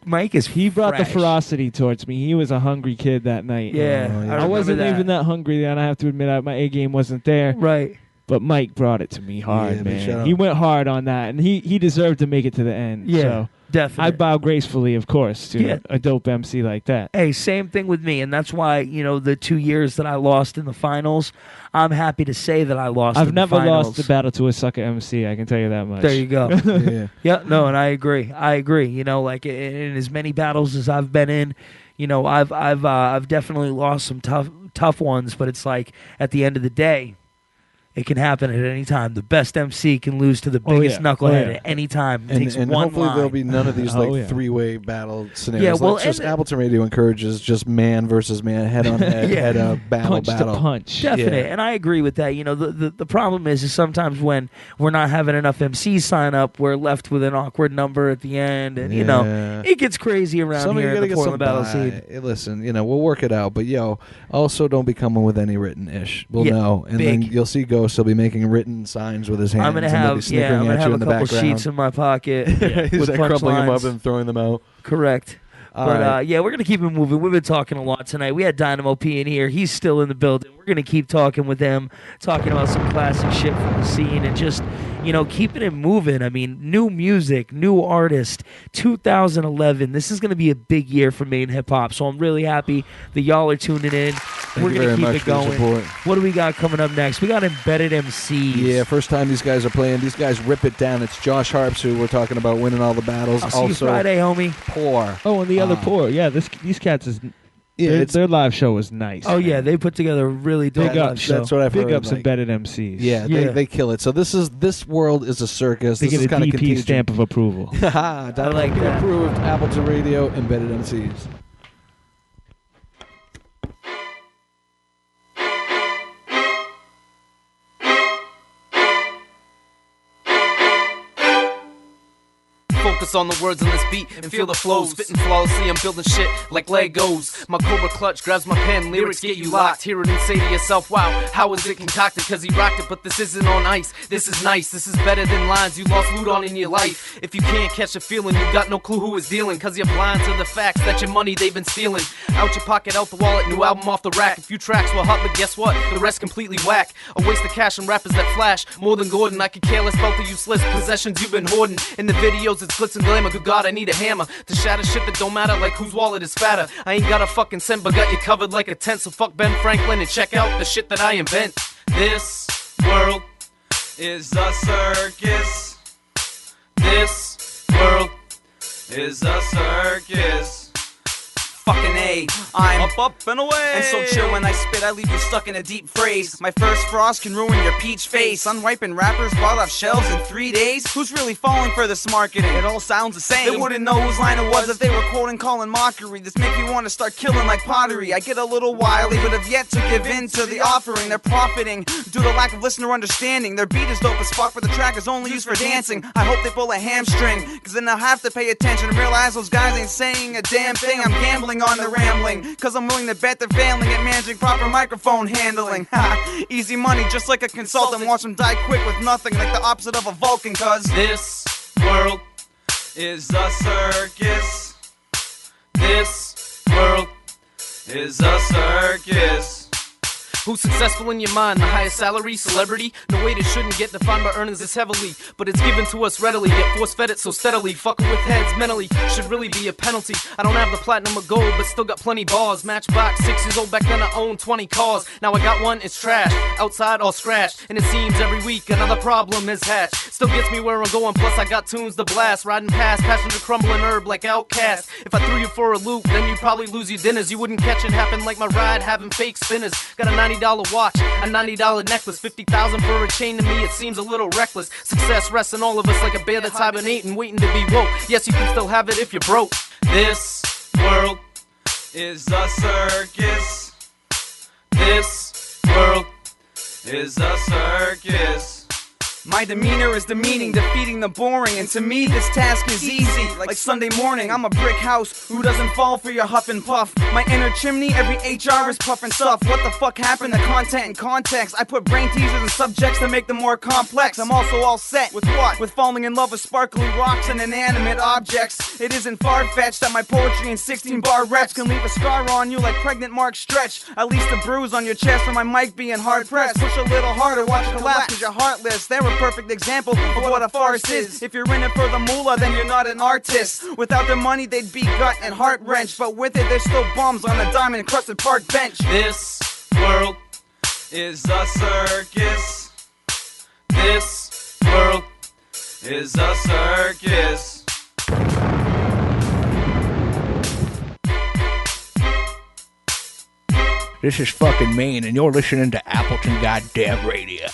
He brought the ferocity towards me. He was a hungry kid that night. Yeah, I wasn't even that hungry, and I have to admit, my A game wasn't there. Right. But Mike brought it to me hard, man. man. He went hard on that, and he deserved to make it to the end. Yeah, so definitely. I bow gracefully, of course, to a dope MC like that. Hey, same thing with me, and that's why the 2 years that I lost in the finals, I'm happy to say that I lost. I've in never the finals. lost the battle to a sucker MC. I can tell you that much. There you go. Yeah. No, and I agree. Like in as many battles as I've been in, I've definitely lost some tough ones, but it's like at the end of the day, it can happen at any time. The best MC can lose to the biggest knucklehead at any time. It takes and one hopefully line. there'll be none of these three-way battle scenarios. Yeah, well, just Appleton Radio encourages just man versus man, head on head, head up, battle. To punch. Definite, and I agree with that. The problem is sometimes when we're not having enough MCs sign up, we're left with an awkward number at the end, and it gets crazy around here in the Portland battle scene. Listen, we'll work it out, but also don't be coming with any written ish. We'll know, and then you'll see Ghost. He'll be making written signs with his hands. I'm gonna have a couple sheets in my pocket. He's with crumpling them up punchlines. and throwing them out. Correct. But we're going to keep it moving. We've been talking a lot tonight. We had Dynamo P in here. He's still in the building. We're going to keep talking with him, talking about some classic shit from the scene and just, keeping it moving. I mean, new music, new artist, 2011. This is going to be a big year for Maine Hip Hop, so I'm really happy that y'all are tuning in. We're going to keep it going. What do we got coming up next? We got Embedded MCs. Yeah, first time these guys are playing. These guys rip it down. It's Josh Harps, who we're talking about winning all the battles. I'll see you Friday, homie. Poor. Oh, and the other Poor. Yeah, these cats is... their live show was nice. Oh, yeah, they put together a really dope live show. That's what I've heard. Big ups Embedded MCs. Yeah, they kill it. So this world is a circus. They this get is a DP stamp of approval. I like that. Approved. Appleton Radio, Embedded MCs. Focus on the words on this beat and feel the flows. Spitting flawlessly, I'm building shit like Legos. My Cobra clutch grabs my pen, lyrics get you locked. Hear it and say to yourself, wow, how is it concocted? Cause he rocked it, but this isn't on ice. This is nice, this is better than lines you lost loot on in your life. If you can't catch a feeling, you got no clue who is dealing. Cause you're blind to the facts that your money they've been stealing. Out your pocket, out the wallet, new album off the rack. A few tracks were hot, but guess what? The rest completely whack. A waste of cash on rappers that flash more than Gordon. I could care less about the useless possessions you've been hoarding. In the videos, it's glitz and glamour. Good God, I need a hammer to shatter shit that don't matter, like whose wallet is fatter. I ain't got a fucking cent, but got you covered like a tent. So fuck Ben Franklin and check out the shit that I invent. This world is a circus. This world is a circus. Fucking A, I'm up and away. And so chill when I spit, I leave you stuck in a deep phrase. My first frost can ruin your peach face. Unripened rappers bought off shelves in 3 days. Who's really falling for this marketing? It all sounds the same. They wouldn't know whose line it was if they were quoting calling mockery. This make me want to start killing like pottery. I get a little wily, but have yet to give in to the offering. They're profiting due to lack of listener understanding. Their beat is dope as fuck, but the track is only used for dancing. I hope they pull a hamstring, cause then I'll have to pay attention and realize those guys ain't saying a damn thing. I'm gambling on the rambling, cause I'm willing to bet they're failing at managing proper microphone handling. Ha, easy money just like a consultant. Watch them die quick with nothing, like the opposite of a Vulcan. Cause this world is a circus. This world is a circus. Who's successful in your mind? The highest salary, celebrity? No way, it shouldn't get defined by earnings this heavily, but it's given to us readily, yet force-fed it so steadily. Fucking with heads mentally should really be a penalty. I don't have the platinum or gold, but still got plenty bars. Matchbox, 6 years old, back then I owned 20 cars. Now I got one, it's trash, outside all scratched, and it seems every week another problem is hatched. Still gets me where I'm going, plus I got tunes to blast. Riding past, passenger crumbling herb like Outcast. If I threw you for a loop, then you'd probably lose your dinners. You wouldn't catch it happen like my ride, having fake spinners. Got a $90 watch, a $90 necklace, 50,000 for a chain. To me it seems a little reckless. Success rests in all of us like a bear that's hibernating, waiting to be woke. Yes, you can still have it if you're broke. This world is a circus. This world is a circus. My demeanor is demeaning, defeating the boring, and to me this task is easy, like Sunday morning. I'm a brick house who doesn't fall for your huff and puff. My inner chimney, every HR is puffing stuff. What the fuck happened to content and context? I put brain teasers and subjects to make them more complex. I'm also all set with what? With falling in love with sparkly rocks and inanimate objects. It isn't far-fetched that my poetry and 16-bar reps can leave a scar on you like pregnant Mark Stretch. At least a bruise on your chest from my mic being hard-pressed. Push a little harder, watch it collapse cause you're heartless. They were perfect example of what a farce is. If you're in it for the moolah, then you're not an artist. Without their money, they'd be gut and heart wrench. But with it, there's still bums on a diamond-encrusted park bench. This world is a circus. This world is a circus. This is fucking Maine, and you're listening to Appleton Goddamn Radio.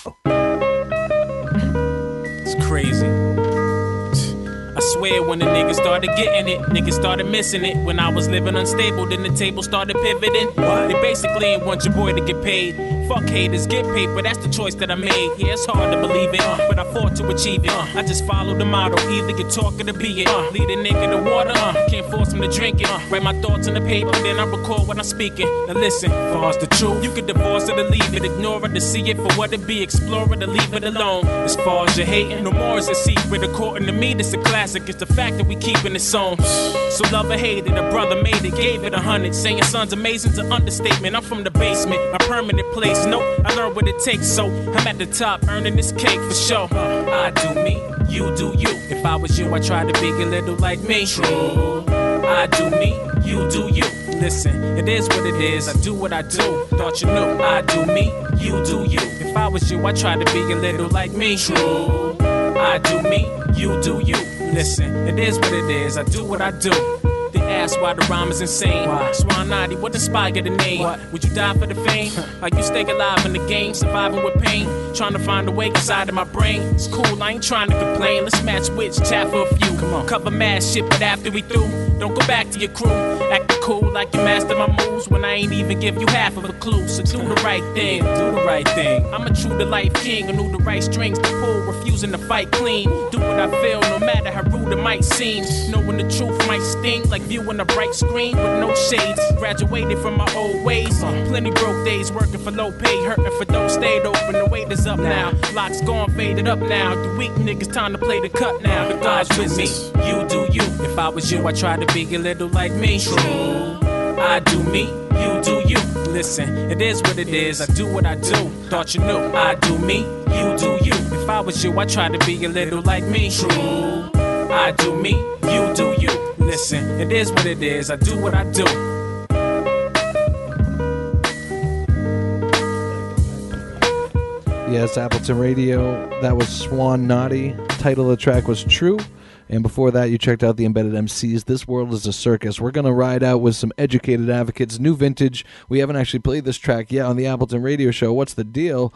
Crazy. I swear when the niggas started getting it, niggas started missing it. When I was living unstable, then the table started pivoting. They basically ain't want your boy to get paid. Fuck haters, get paid, but that's the choice that I made. Yeah, it's hard to believe it, but I fought to achieve it. I just follow the motto, either you talk or to be it. Lead a nigga to water, can't force him to drink it. Write my thoughts on the paper, then I record what I'm speaking. Now listen, far as the truth, you can divorce it or leave it. Ignore it to see it for what it be, explore it or leave it alone. As far as you're hating, no more is a secret. According to me, this a classic. It's the fact that we keeping it on. So love or hate it, a brother made it, gave it 100. Saying son's amazing's an understatement. I'm from the basement, my permanent place. Nope, I learned what it takes, so I'm at the top, earning this cake for sure. I do me, you do you. If I was you, I'd try to be a little like me. True. I do me, you do you. Listen, it is what it is, I do what I do. Thought you knew. I do me, you do you. If I was you, I'd try to be a little like me. True. I do me, you do you. Listen, it is what it is, I do what I do. They ask why the rhyme is insane. Swanati, what inspired the name? Would you die for the fame? Are you staying alive in the game, surviving with pain? Trying to find a way inside of my brain. It's cool, I ain't trying to complain. Let's match wits, chat for a few. Come on. Cover mad shit, but after we through, don't go back to your crew. Acting cool like you master my moves when I ain't even give you half of a clue. So do the right thing, do the right thing. I'm a true to life king, who knew the right strings to pull, refusing to fight clean. Do what I feel, no matter how rude it might seem. Knowing the truth might sting like viewing a bright screen with no shades. Graduated from my old ways. Plenty broke days working for low pay, hurting for those stayed open. The wait is up now. Locks gone, faded up now. The weak niggas time to play the cut now. The God's with me, you do you. If I was you, I'd try to be a little like me. True. I do me, you do you. Listen, it is what it is, I do what I do. Thought you knew. I do me, you do you. If I was you, I'd try to be a little like me. True. I do me, you do you. Listen, it is what it is, I do what I do. Yes, Appleton Radio. That was Swan Naughty. Title of the track was True. And before that, you checked out the Embedded MCs. This World is a Circus. We're going to ride out with some Educated Advocates, new vintage. We haven't actually played this track yet on the Appleton Radio Show. What's the deal?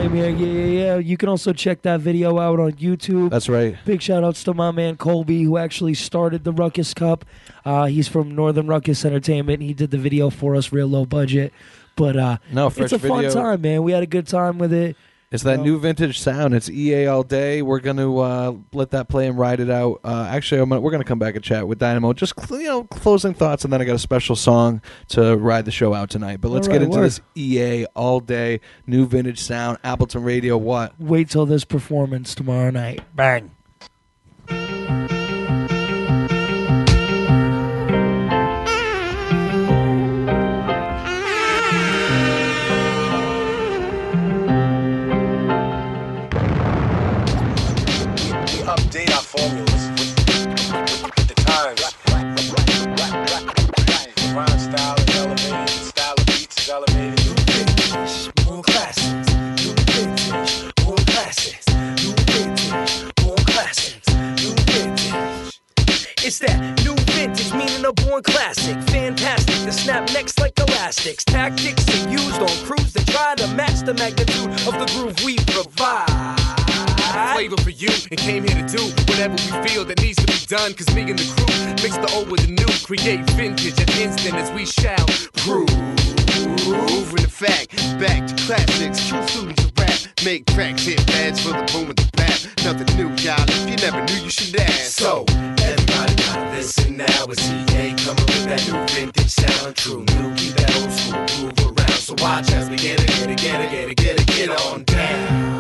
Yeah. You can also check that video out on YouTube. That's right. Big shout outs to my man Colby, who actually started the Ruckus Cup. He's from Northern Ruckus Entertainment. He did the video for us, real low budget. But it's a fun time, man. We had a good time with it. It's that new vintage sound. It's EA all day. We're going to let that play and ride it out. Actually, we're going to come back and chat with Dynamo. Just closing thoughts, and then I got a special song to ride the show out tonight. But let's get into this EA all day, new vintage sound, Appleton Radio. What? Wait till this performance tomorrow night. Bang. that? New vintage, meaning a born classic. Fantastic, the snap necks like elastics. Tactics are used on crews that try to match the magnitude of the groove we provide. Flavor for you and came here to do whatever we feel that needs to be done. Cause me and the crew mix the old with the new, create vintage and instant as we shall prove. Proving the fact, back to classics, true students of rap. Make tracks, hit bads for the boom and the bap. Nothing new, y'all. If you never knew, you should ask. So, everybody gotta listen now. It's EA coming with that new vintage sound. True new, keep that old school groove around. So watch as we get on down.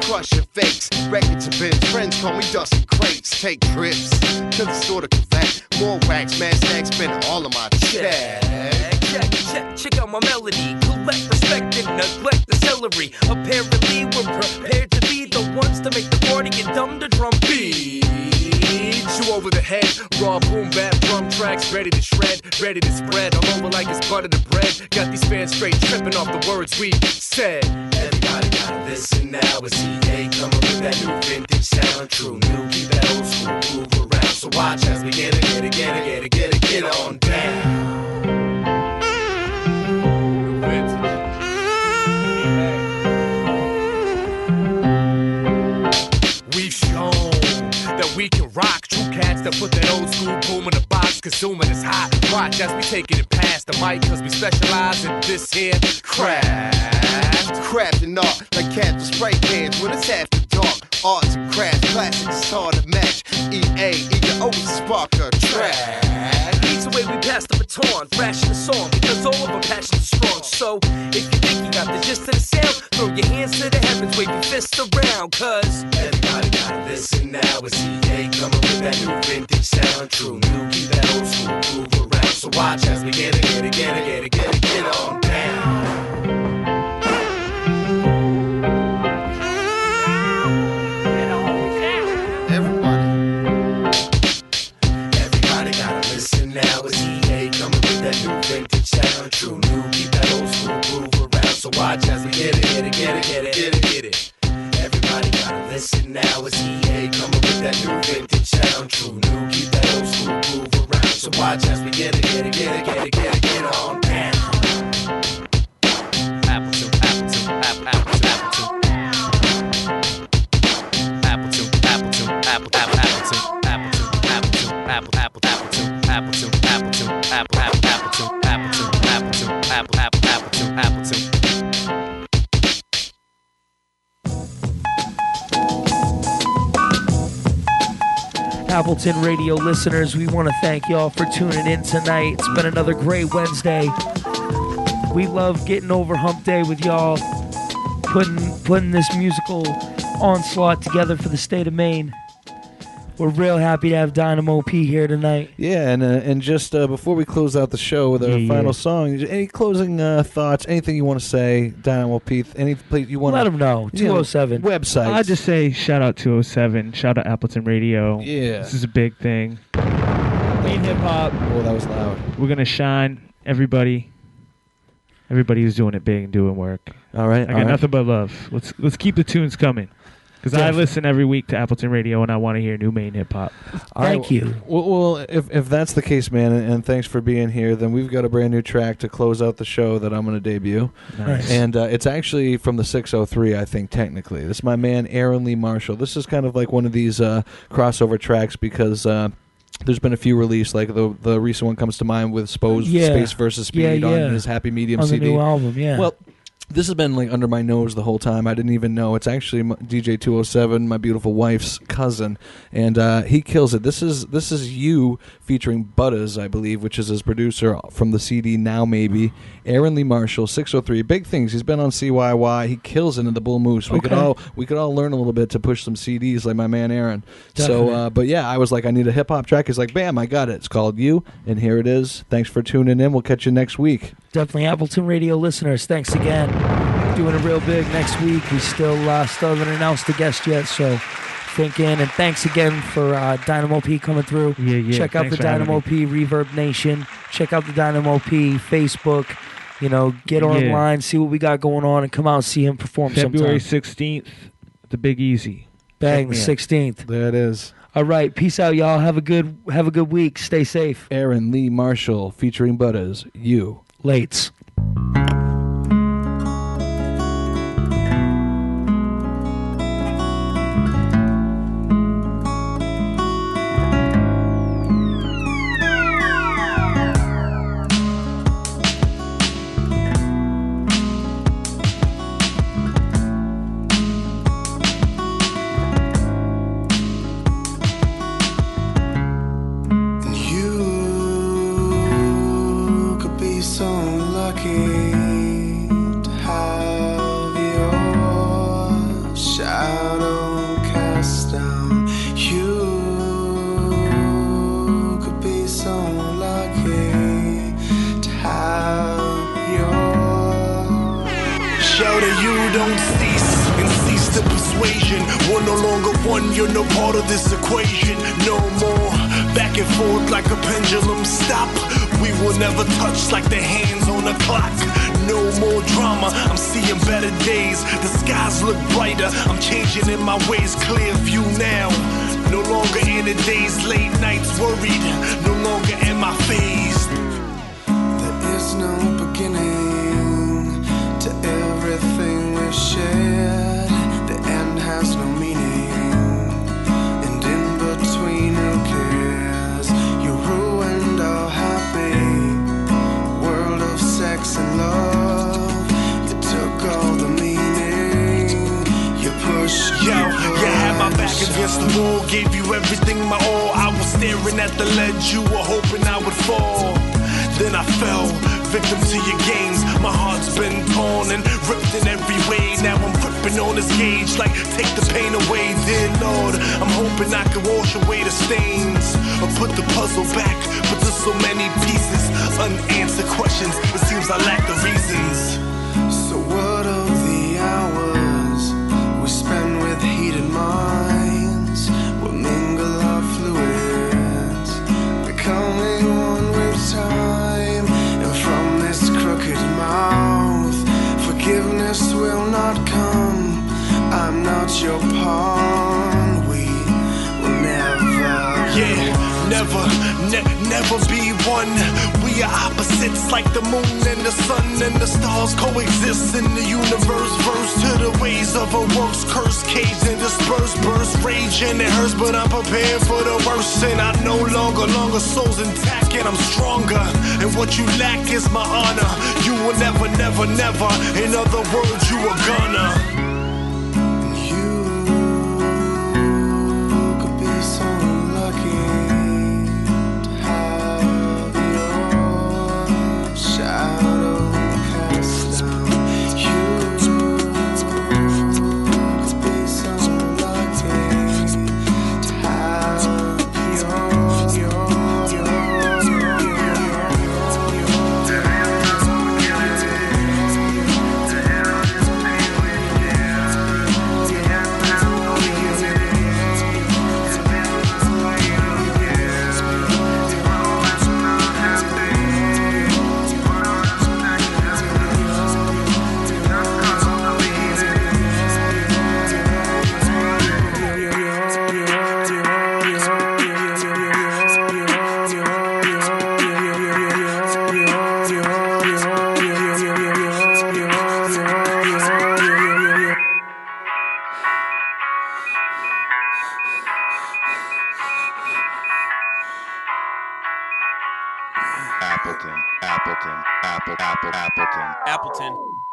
Crush your fakes, records and bins. Friends call me Dustin Crates. Take trips to the store to collect more wax, mad snacks. Spend all of my check. Check out my melody. Collect, respect, and neglect the celery. Apparently, we're prepared to be the ones to make the party get dumb to drum beat. You over the head, raw boom bap drum tracks, ready to shred, ready to spread. I'm over like it's butter to bread. Got these fans straight tripping off the words we said. Everybody gotta listen now. It's EA coming with that new vintage sound. True new, keep that old school groove around. So watch as we get on down. We've shown that we can rock. True cats that put that old school boom in the box. Consuming is hot. Watch as we take it and pass the mic. Cause we specialize in this here craft. Crafting art like cats with spray cans when it's after dark. Arts and crafts, classics is hard to match. EA, eager always spark a track. Beats the way we pass the baton, thrashing the song because all of our passion is strong. So if you think you got the gist of the sound, throw your hands to the heavens, wave your fists around. Cause everybody gotta listen now. It's EA coming with that new vintage sound. True new, keep that old school groove around. So watch as we get on down. Now it's EA coming with that new vintage sound. True new, keep that old school groove around. So watch as we get it. Everybody gotta listen now. It's EA coming with that new vintage sound. True new, keep that old school groove around. So watch as we get on down. Appleton. Appleton Radio listeners, we want to thank y'all for tuning in tonight. It's been another great Wednesday. We love getting over hump day with y'all, putting this musical onslaught together for the state of Maine. We're real happy to have Dynamo P here tonight. Yeah, and just before we close out the show with our final song, any closing thoughts, anything you want to say, Dynamo P, any place you want to... Let them know, 207. Websites. I'd just say shout out 207, shout out Appleton Radio. Yeah. This is a big thing. Maine Hip Hop. Oh, that was loud. We're going to shine everybody. Everybody who's doing it big and doing work. All right. I got nothing but love. Let's keep the tunes coming. Because I listen every week to Appleton Radio, and I want to hear new Maine Hip Hop. Thank you. Well, if that's the case, man, and thanks for being here, then we've got a brand new track to close out the show that I'm going to debut. Nice. And it's actually from the 603, I think, technically. This is my man, Aaron Lee Marshall. This is kind of like one of these crossover tracks because... there's been a few released, like the recent one comes to mind with Space versus Speed on his Happy Medium on CD. the new album, yeah. Well, this has been like under my nose the whole time. I didn't even know. It's actually DJ 207, my beautiful wife's cousin, and he kills it. This is you featuring Butters, I believe, which is his producer from the CD Now Maybe. Aaron Lee Marshall, 603, big things. He's been on CYY. He kills it in the Bull Moose. We could all learn a little bit to push some CDs like my man Aaron. Definitely. So, but yeah, I was like, I need a hip hop track. He's like, bam, I got it. It's called You, and here it is. Thanks for tuning in. We'll catch you next week. Definitely, Appleton Radio listeners, thanks again. Doing it real big next week. We still haven't announced the guest yet, so thinking. And thanks again for Dynamo P coming through. Yeah. Check out the Dynamo P Reverb Nation. Check out the Dynamo P Facebook, get online, see what we got going on, and come out and see him perform February sometime. 16th, the Big Easy. Bang, the 16th. There it is. All right, peace out, y'all. Have a good week. Stay safe. Aaron Lee Marshall featuring Butters. You. Lates. You're no part of this equation, no more. Back and forth like a pendulum, stop. We will never touch like the hands on a clock. No more drama, I'm seeing better days. The skies look brighter, I'm changing in my ways. Clear view now, no longer in the days. Late nights worried, no longer in my phase. There is no beginning to everything we've shared. The end has no meaning. And love, you took all the meaning, you pushed. Yo, you had my back against the wall, gave you everything, my all. I was staring at the ledge, you were hoping I would fall. Then I fell, victim to your games. My heart's been torn and ripped in every way. Now I'm gripping on this gauge, like take the pain away, dear Lord. I'm hoping I can wash away the stains, or put the puzzle back, but there's so many pieces, unanswered questions. It seems I lack the reasons. So what of the hours we spend with heated minds? We'll mingle our fluids, becoming one with time. And from this crooked mouth, forgiveness will not come. I'm not your pawn. We will never. Yeah, never be one. We are opposites like the moon and the sun, and the stars coexist in the universe. Verse to the ways of a worst curse, caged and dispersed, burst rage and it hurts, but I'm prepared for the worst. And I no longer soul's intact, and I'm stronger. And what you lack is my honor. You will never. In other words, you are gonna. Appleton.